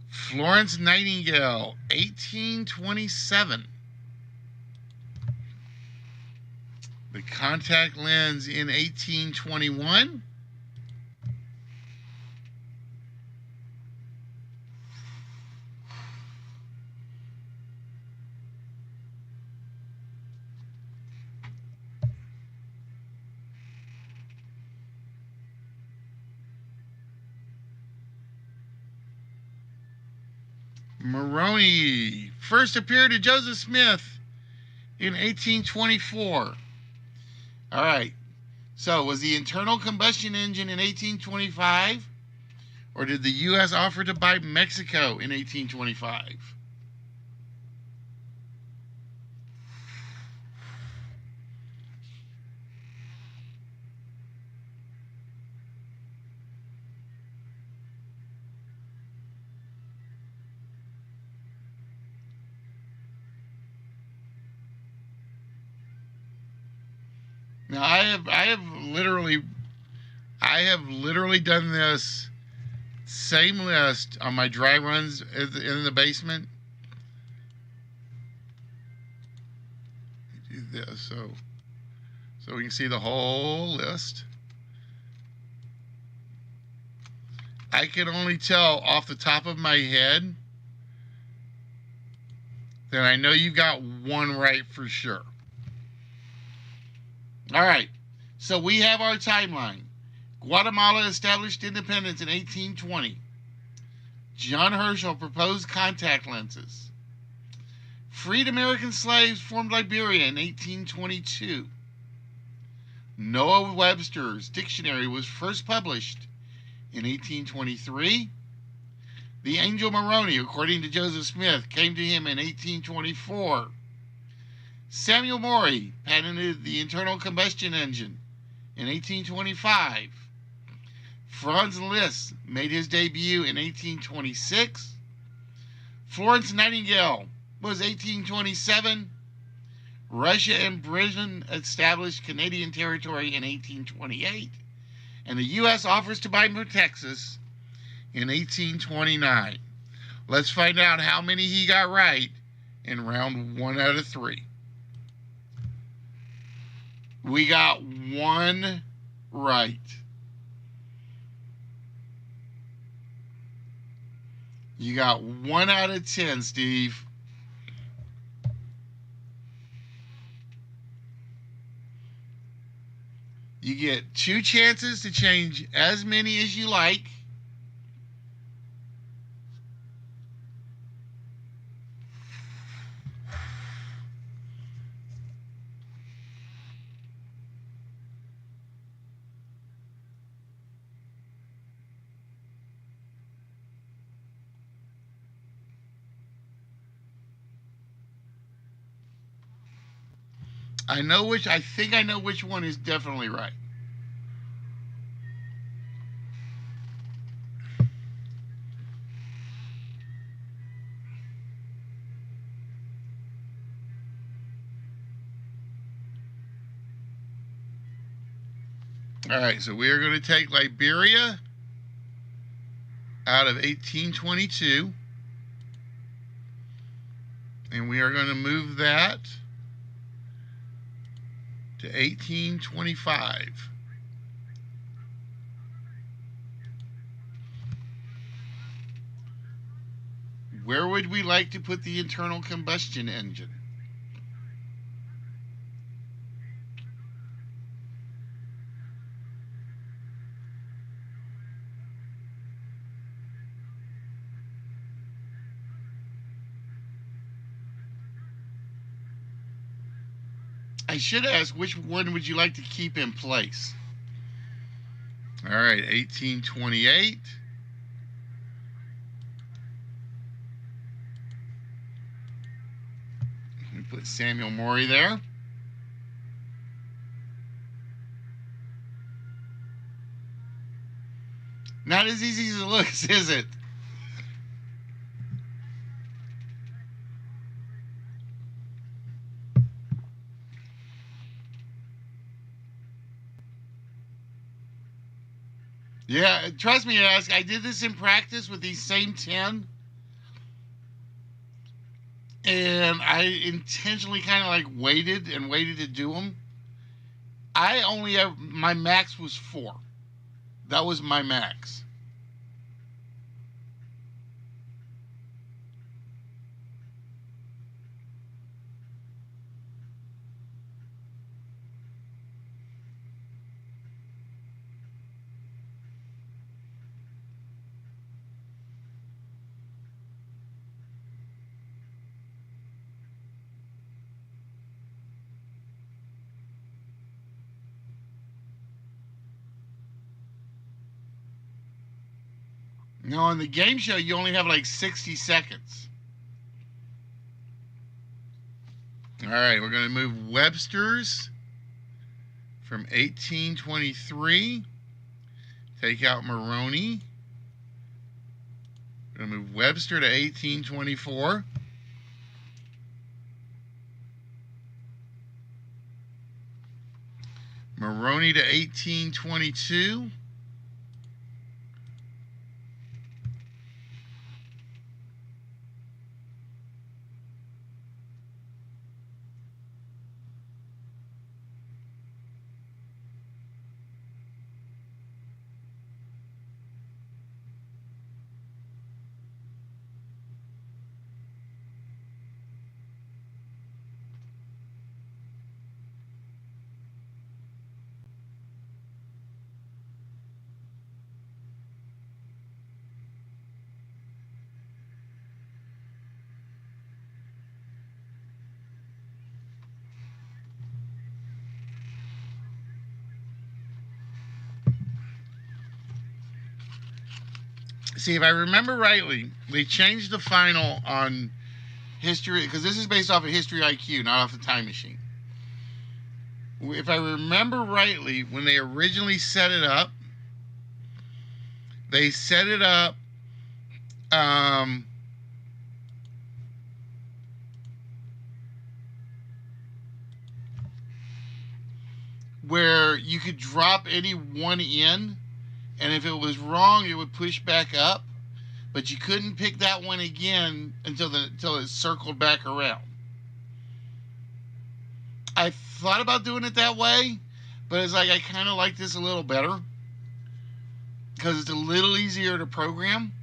Florence Nightingale, 1827. The contact lens in 1821. Maroney first appeared to Joseph Smith in 1824. All right. So, was the internal combustion engine in 1825, or did the U.S. offer to buy Mexico in 1825? Now I have literally done this same list on my dry runs in the basement. Do this so we can see the whole list. I can only tell off the top of my head that I know you got one right for sure. All right, so we have our timeline. Guatemala established independence in 1820. John Herschel proposed contact lenses. Freed American slaves formed Liberia in 1822. Noah Webster's dictionary was first published in 1823. The angel Moroni, according to Joseph Smith, came to him in 1824. Samuel Morey patented the internal combustion engine in 1825. Franz Liszt made his debut in 1826. Florence Nightingale was 1827. Russia and Britain established Canadian territory in 1828. And the U.S. offers to buy Texas in 1829. Let's find out how many he got right in round 1 out of 3. We got 1 right. You got 1 out of 10, Steve. You get 2 chances to change as many as you like. I think I know which one is definitely right. All right, so we are going to take Liberia out of 1822, and we are going to move that to 1825. Where would we like to put the internal combustion engine? I should ask, which one would you like to keep in place? All right, 1828. We put Samuel Morey there. Not as easy as it looks, is it? Yeah, trust me, I did this in practice with these same 10. And I intentionally kind of waited to do them. I only have, my max was 4. That was my max. Now, on the game show, you only have 60 seconds. All right, we're going to move Webster's from 1823. Take out Moroni. We're going to move Webster to 1824. Maroney to 1822. See, if I remember rightly, they changed the final on history, because this is based off of History IQ, not off the Time Machine. If I remember rightly, when they originally set it up, they set it up where you could drop any one in, and if it was wrong, it would push back up, but you couldn't pick that one again until it circled back around. I thought about doing it that way, but it's like I kind of like this a little better because it's a little easier to program.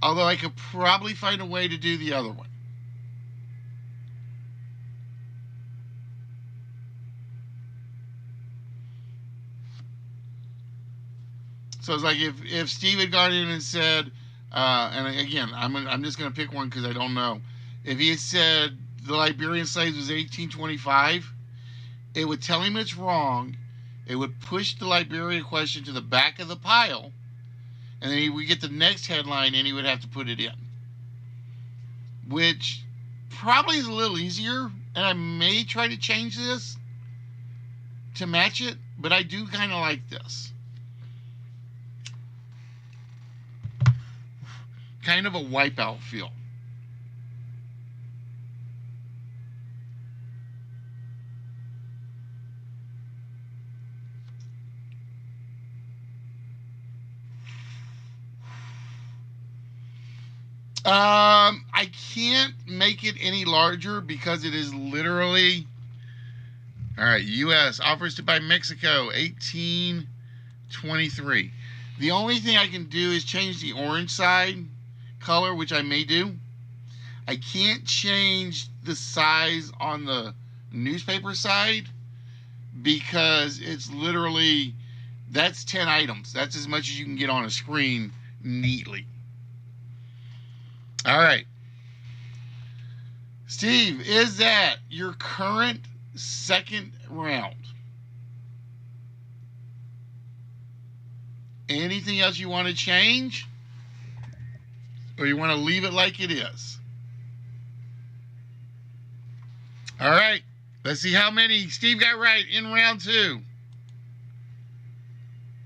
Although I could probably find a way to do the other one. So it's like if Steve had gone in and said, and again, I'm just going to pick one because I don't know. If he had said the Liberian slaves was 1825, it would tell him it's wrong. It would push the Liberia question to the back of the pile, and then he would get the next headline and he would have to put it in. Which probably is a little easier, and I may try to change this to match it, but I do kind of like this. Kind of a wipeout feel. I can't make it any larger because it is literally, all right, U.S. offers to buy Mexico, 1823. The only thing I can do is change the orange side color, which I may do. I can't change the size on the newspaper side because it's literally, that's 10 items. That's as much as you can get on a screen neatly. All right. Steve, is that your current second round? Anything else you want to change? Or you want to leave it like it is? All right. Let's see how many Steve got right in round 2.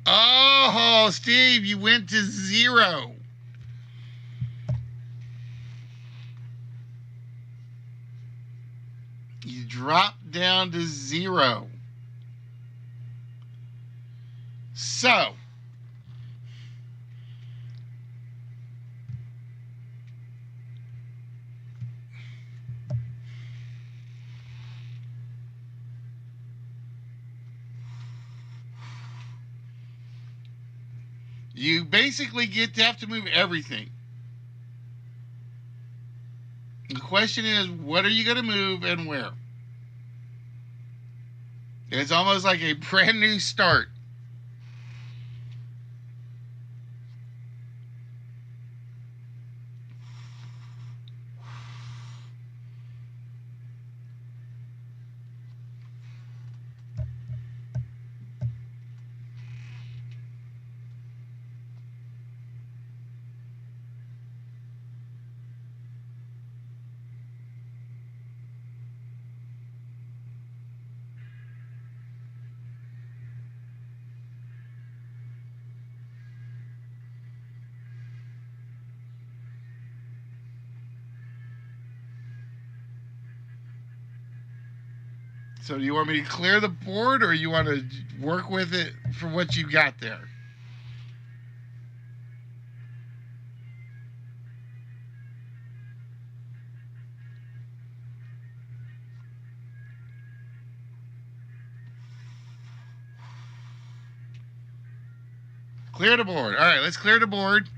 Oh, Steve, you went to 0. You dropped down to 0. So, you basically have to move everything. The question is, what are you going to move and where? It's almost like a brand new start. So do you want me to clear the board, or you want to work with it for what you got there? Clear the board. All right, let's clear the board.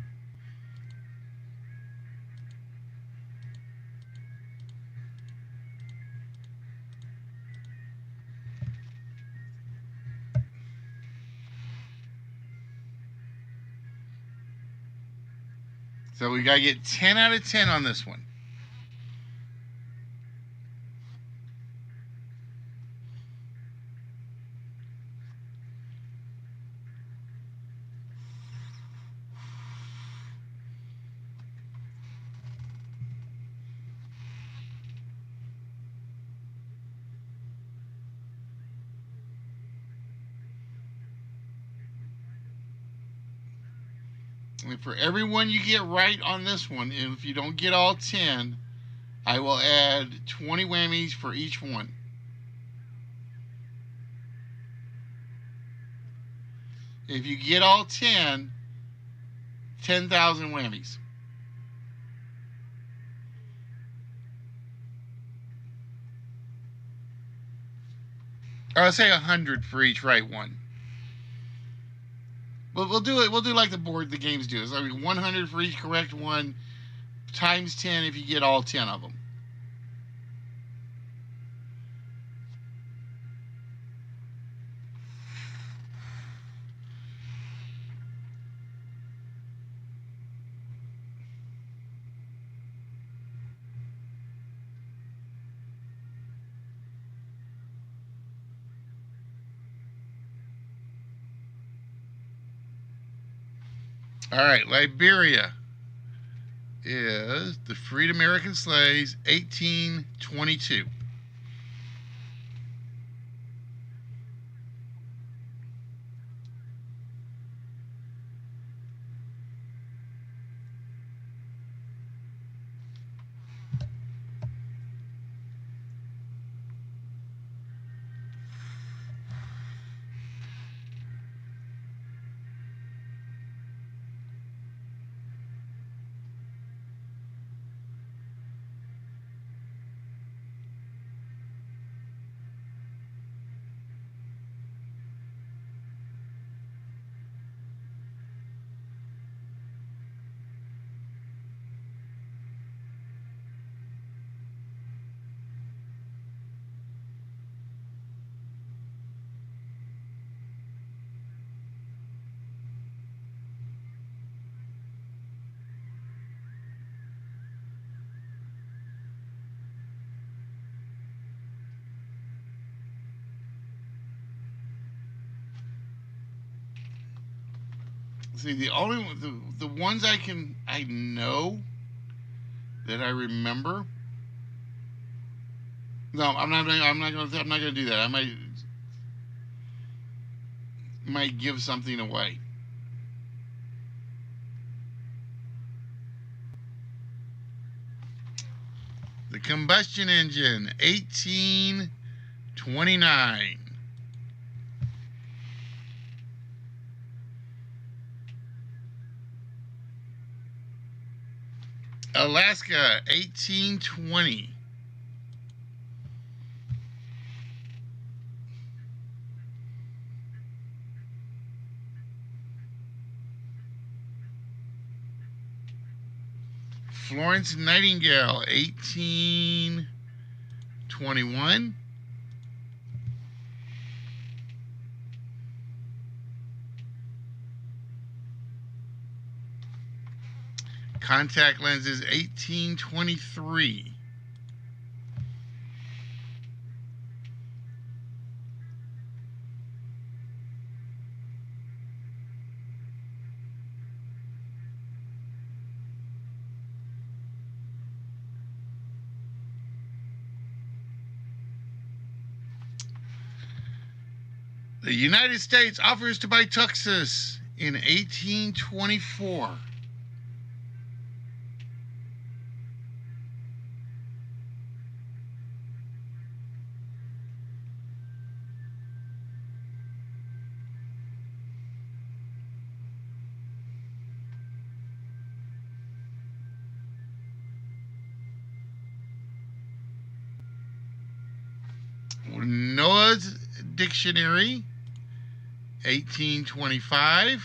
So we got to get 10 out of 10 on this one. And for every one you get right on this one, and if you don't get all 10, I will add 20 whammies for each one. If you get all 10, 10,000 whammies. Or I'll say 100 for each right one. But we'll do it. We'll do like the games do. It's like 100 for each correct one, times 10 if you get all 10 of them. All right, Liberia is the freed American slaves, 1822. See, the only the ones I know that I remember. No, I'm not gonna do that. I might give something away. The combustion engine, 1829. Alaska, 1820. Florence Nightingale, 1821. Contact lenses, 1823. The United States offers to buy Texas in 1824. Noah's Dictionary, 1825.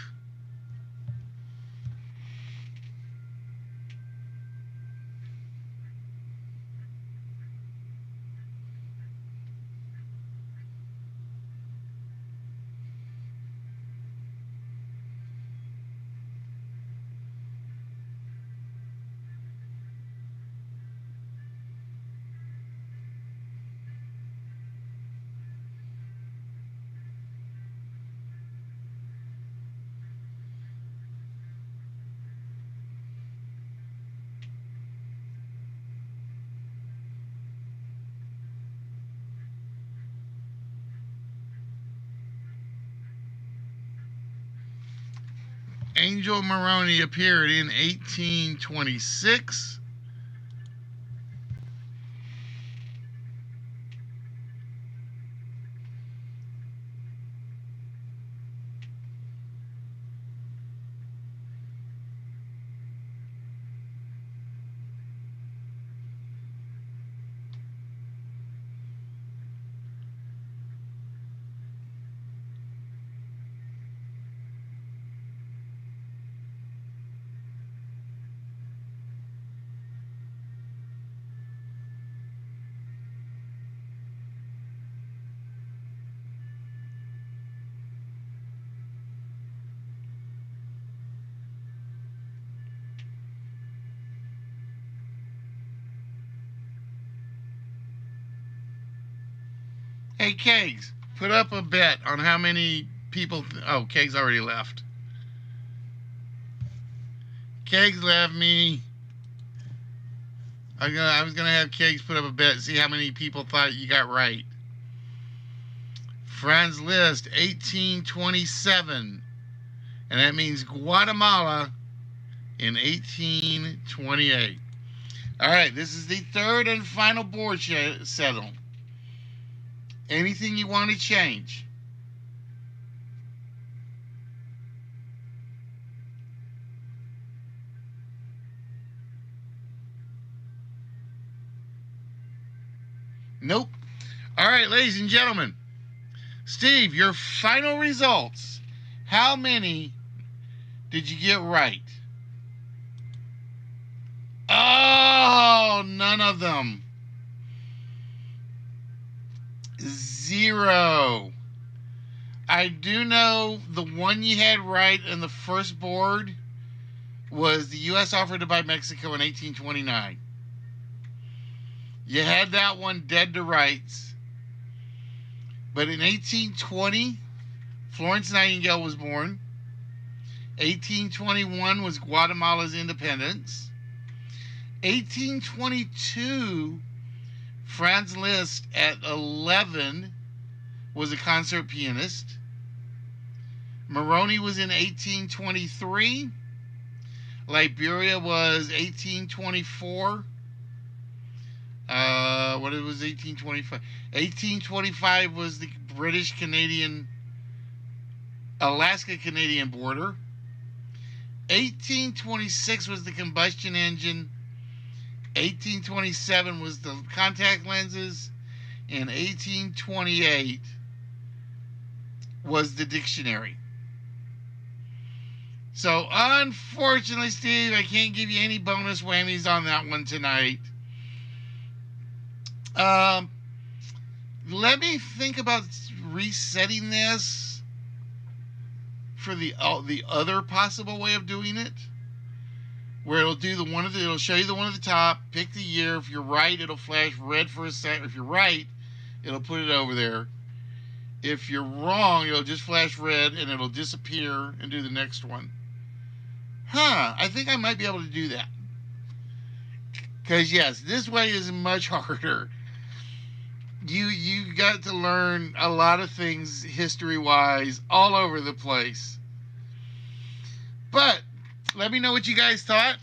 Angel Maroney appeared in 1826. Hey, Kegs, put up a bet on how many people... Oh, Kegs already left. Kegs left me... I was going to have Kegs put up a bet, see how many people thought you got right. Franz Liszt, 1827. And that means Guatemala in 1828. All right, this is the third and final board settle. Anything you want to change? Nope. All right, ladies and gentlemen. Steve, your final results. How many did you get right? Oh, none of them. 0. I do know the one you had right in the first board was the U.S. offered to buy Mexico in 1829. You had that one dead to rights. But in 1820, Florence Nightingale was born. 1821 was Guatemala's independence. 1822, Franz Liszt at 11 was a concert pianist. Maroney was in 1823. Liberia was 1824. What it was 1825. 1825 was the British Canadian, Alaska Canadian border. 1826 was the combustion engine. 1827 was the contact lenses. And 1828 was the dictionary. So, unfortunately, Steve, I can't give you any bonus whammies on that one tonight. Let me think about resetting this for the other possible way of doing it, where it'll do the one it'll show you the one at the top, pick the year. If you're right, it'll flash red for a second. If you're right, it'll put it over there. If you're wrong, it'll just flash red and it'll disappear and do the next one. I think I might be able to do that. Because, yes, this way is much harder. You got to learn a lot of things history-wise all over the place. But let me know what you guys thought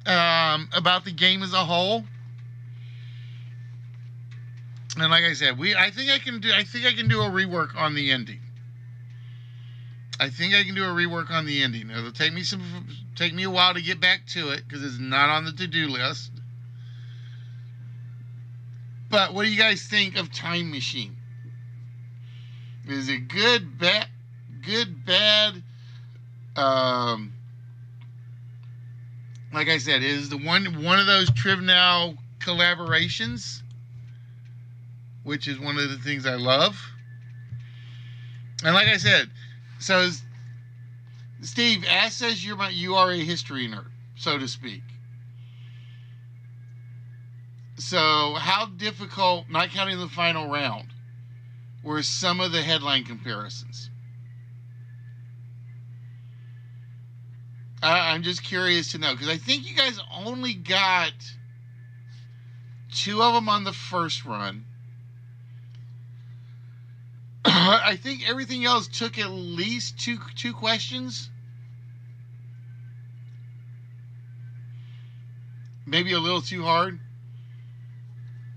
about the game as a whole. And like I said, I think I can do a rework on the ending. It'll take me a while to get back to it because it's not on the to-do list. But what do you guys think of Time Machine? Is it good, bad? Good, bad? Like I said, is the one of those Triv Now collaborations, which is one of the things I love. And like I said, so Steve, Ash says you are a history nerd, so to speak. So how difficult, not counting the final round, were some of the headline comparisons? I'm just curious to know, because I think you guys only got 2 of them on the first run. I think everything else took at least two questions. Maybe a little too hard.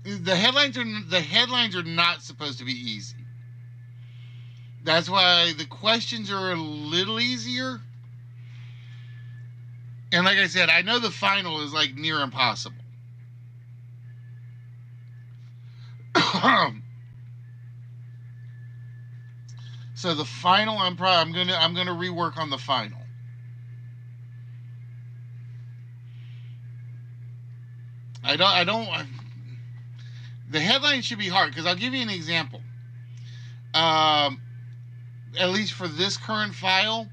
The headlines are not supposed to be easy. That's why the questions are a little easier. And like I said, I know the final is like near impossible. So the final, I'm gonna rework on the final. The headline should be hard, because I'll give you an example. At least for this current file,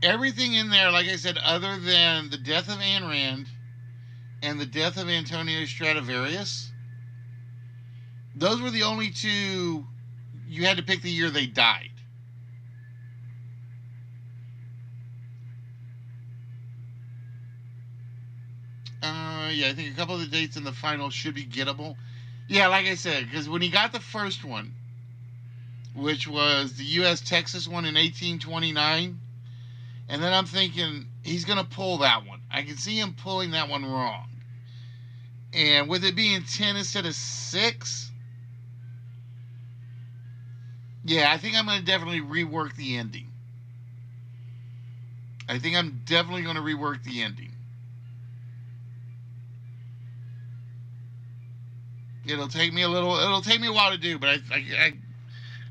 everything in there, like I said, other than the death of Ayn Rand and the death of Antonio Stradivarius, those were the only 2 you had to pick the year they died. Yeah, I think a couple of the dates in the final should be gettable. Yeah, like I said, because when he got the first one, which was the U.S. Texas one in 1829, and then I'm thinking he's going to pull that one. I can see him pulling that one wrong. And with it being 10 instead of 6, yeah, I think I'm going to definitely rework the ending. It'll take me a while to do, but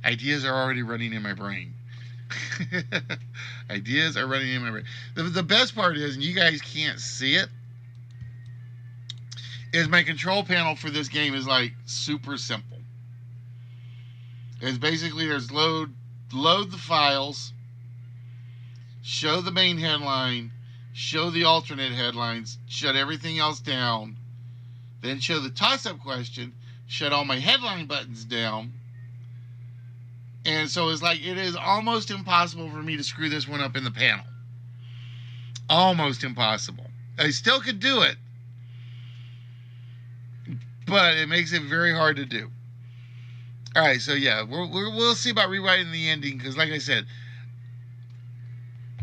ideas are already running in my brain. Ideas are running in my brain. The best part is, and you guys can't see it, is my control panel for this game is like super simple. It's basically there's load the files, show the main headline, show the alternate headlines, shut everything else down, then show the toss-up question, shut all my headline buttons down. And so it's like it is almost impossible for me to screw this one up in the panel. Almost impossible. I still could do it, but it makes it very hard to do. All right, so yeah, we'll see about rewriting the ending, because like I said,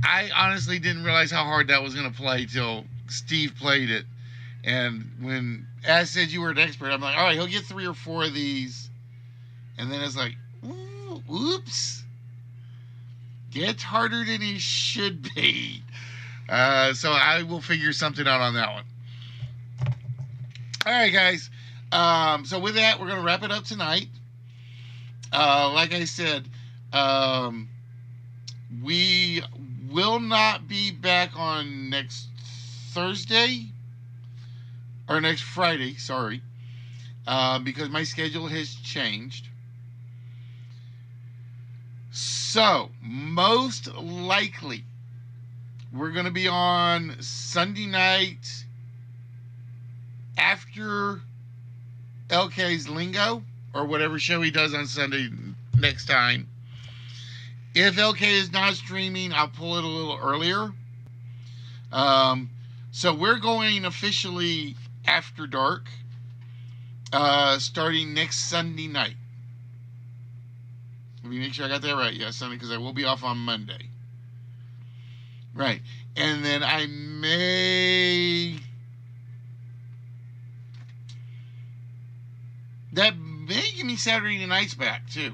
I honestly didn't realize how hard that was going to play till Steve played it. And when Ash said you were an expert, I'm like, all right, he'll get 3 or 4 of these. And then it's like, ooh, oops. Gets harder than he should be. So I will figure something out on that one. All right, guys. So with that, we're going to wrap it up tonight. Like I said, we will not be back on next Thursday. Or next Friday, sorry. Because my schedule has changed. So, most likely, we're going to be on Sunday night after LK's Lingo, or whatever show he does on Sunday next time. If LK is not streaming, I'll pull it a little earlier. So we're going officially after dark, starting next Sunday night. Let me make sure I got that right. Yeah, Sunday, because I will be off on Monday. Right. And then I may... That may give me Saturday nights back, too.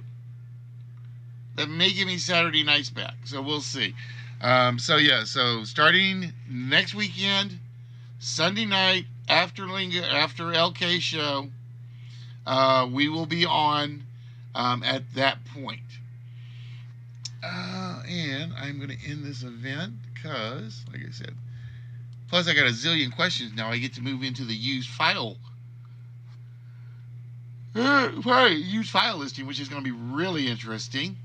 That may give me Saturday nights back. So we'll see. So starting next weekend, Sunday night, after LK show, we will be on at that point. And I'm going to end this event because, like I said, plus I got a zillion questions now. I get to move into the used file. Used file listing, which is going to be really interesting.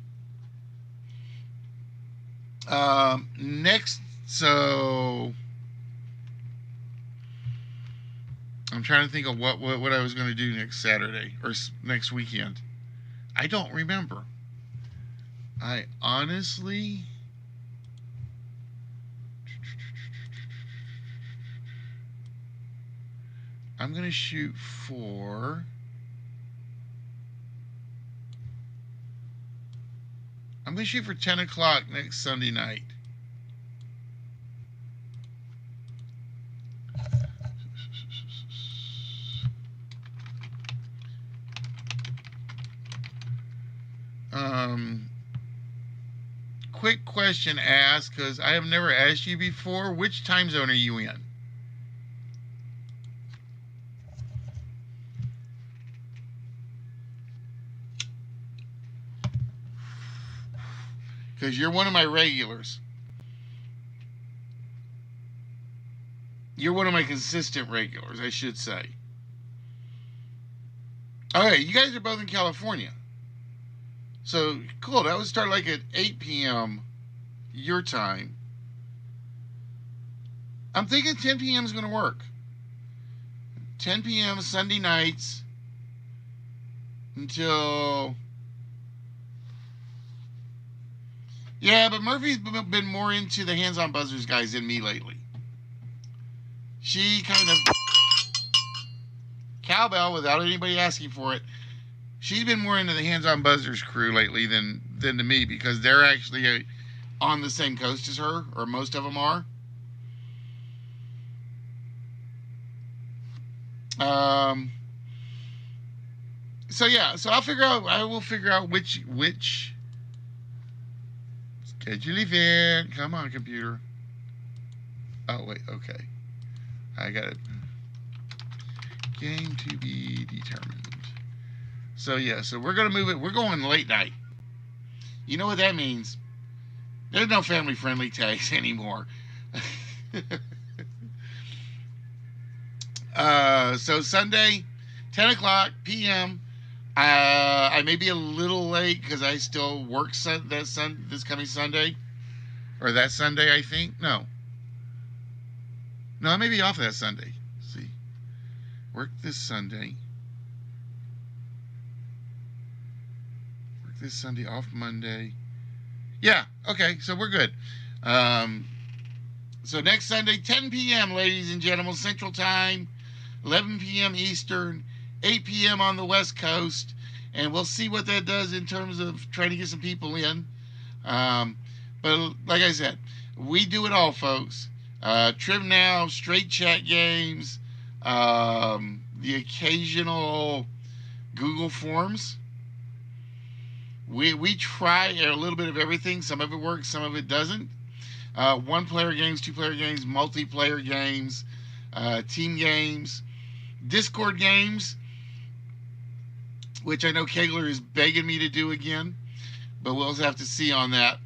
Next, so I'm trying to think of what I was going to do next Saturday or next weekend. I don't remember. I honestly, I'm going to shoot for, I'm going to shoot for 10 o'clock next Sunday night. Quick question asked, because I have never asked you before. Which time zone are you in? Because you're one of my regulars. You're one of my consistent regulars, I should say. Okay, you guys are both in California. So, cool. That would start like at 8 p.m. your time. I'm thinking 10 p.m. is going to work. 10 p.m. Sunday nights until... Yeah, but Murphy's been more into the hands-on buzzers guys than me lately. She kind of... Cowbell, without anybody asking for it, she's been more into the hands-on buzzers crew lately than to me, because they're actually on the same coast as her, or most of them are. So yeah, so I will figure out which schedule event. Come on, computer. Oh wait, okay. I got it. Game to be determined. So yeah, so we're gonna move it. We're going late night. You know what that means? There's no family-friendly tags anymore. So Sunday, 10 o'clock p.m. I may be a little late because I still work this coming Sunday, or that Sunday, I think. No, I may be off that Sunday. Let's see, work this Sunday. Work this Sunday, off Monday. Yeah, okay, so we're good. So next Sunday, 10 p.m., ladies and gentlemen, Central Time, 11 p.m. Eastern, 8 p.m. on the West Coast, and we'll see what that does in terms of trying to get some people in. But like I said, we do it all, folks. Triv Now, straight chat games, the occasional Google Forms. We try a little bit of everything. Some of it works, some of it doesn't. One-player games, two-player games, multiplayer games, team games, Discord games, which I know Kegler is begging me to do again, but we'll have to see on that.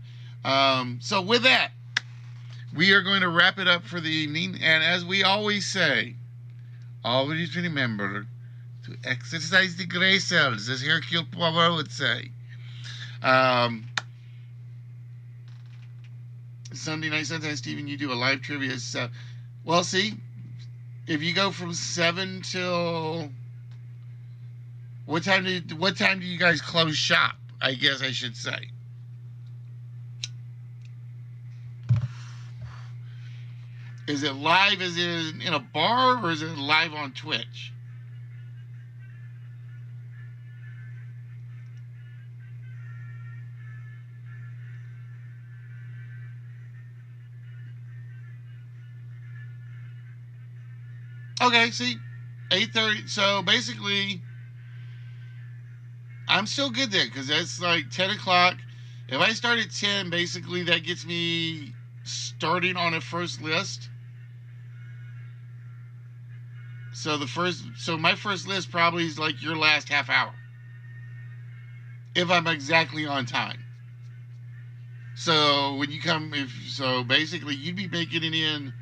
So with that, we are going to wrap it up for the evening. And as we always say, always remember to exercise the gray cells, as Hercule Poirot would say. Sunday night, sometimes, Stephen, you do a live trivia. So, well, see, if you go from 7 till... What time do you guys close shop? I guess I should say. Is it live as in a bar, or is it live on Twitch? Okay, see, 8:30. So basically, I'm still good there because that's like 10 o'clock. If I start at 10, basically that gets me starting on a first list. So my first list probably is like your last half hour, if I'm exactly on time. So when you come, basically you'd be making it in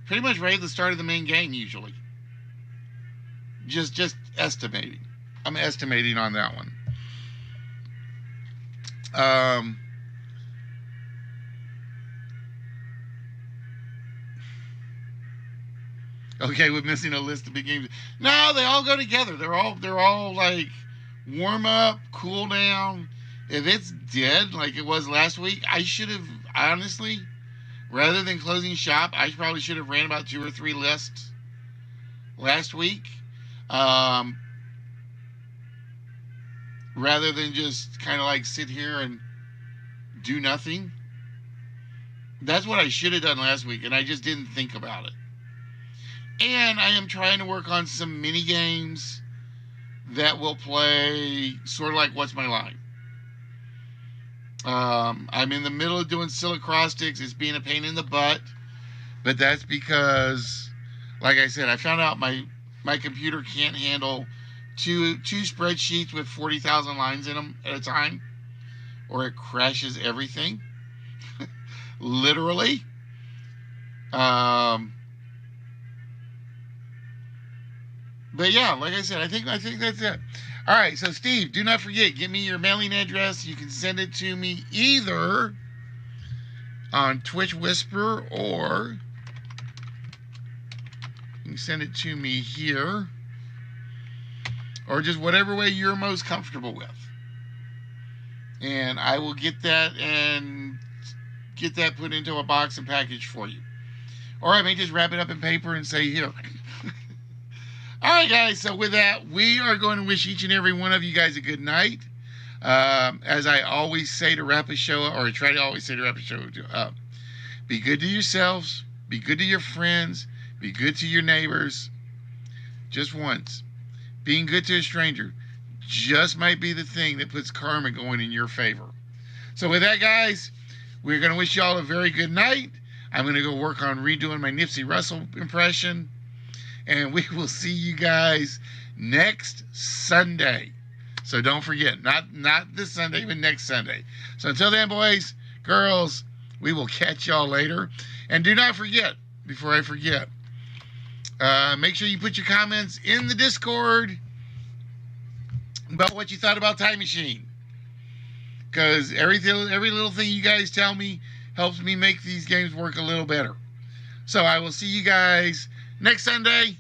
pretty much right at the start of the main game usually. Just estimating. I'm estimating on that one. Okay, we're missing a list of big games. No, they all go together. They're all like warm up, cool down. If it's dead like it was last week, I should have honestly, rather than closing shop, I probably should have ran about 2 or 3 lists last week, rather than just kind of like sit here and do nothing. That's what I should have done last week, and I just didn't think about it. And I am trying to work on some mini games that will play sort of like What's My Line. I'm in the middle of doing Silicrostics. It's being a pain in the butt, but that's because, like I said, I found out my computer can't handle two spreadsheets with 40,000 lines in them at a time, or it crashes everything. Literally. But yeah, like I said, I think that's it. All right, so Steve, do not forget, give me your mailing address. You can send it to me either on Twitch Whisper, or you can send it to me here, or just whatever way you're most comfortable with. And I will get that put into a box and package for you. Or I may just wrap it up in paper and say here. All right, guys, so with that, we are going to wish each and every one of you guys a good night. As I always say to wrap a show up, or I try to always say to wrap a show up, be good to yourselves, be good to your friends, be good to your neighbors. Just once. Being good to a stranger just might be the thing that puts karma going in your favor. So with that, guys, we're going to wish you all a very good night. I'm going to go work on redoing my Nipsey Russell impression. And we will see you guys next Sunday. So don't forget, not this Sunday, but next Sunday. So until then, boys, girls, we will catch y'all later. And do not forget, before I forget, make sure you put your comments in the Discord about what you thought about Time Machine. Because every little thing you guys tell me helps me make these games work a little better. So I will see you guys next Sunday.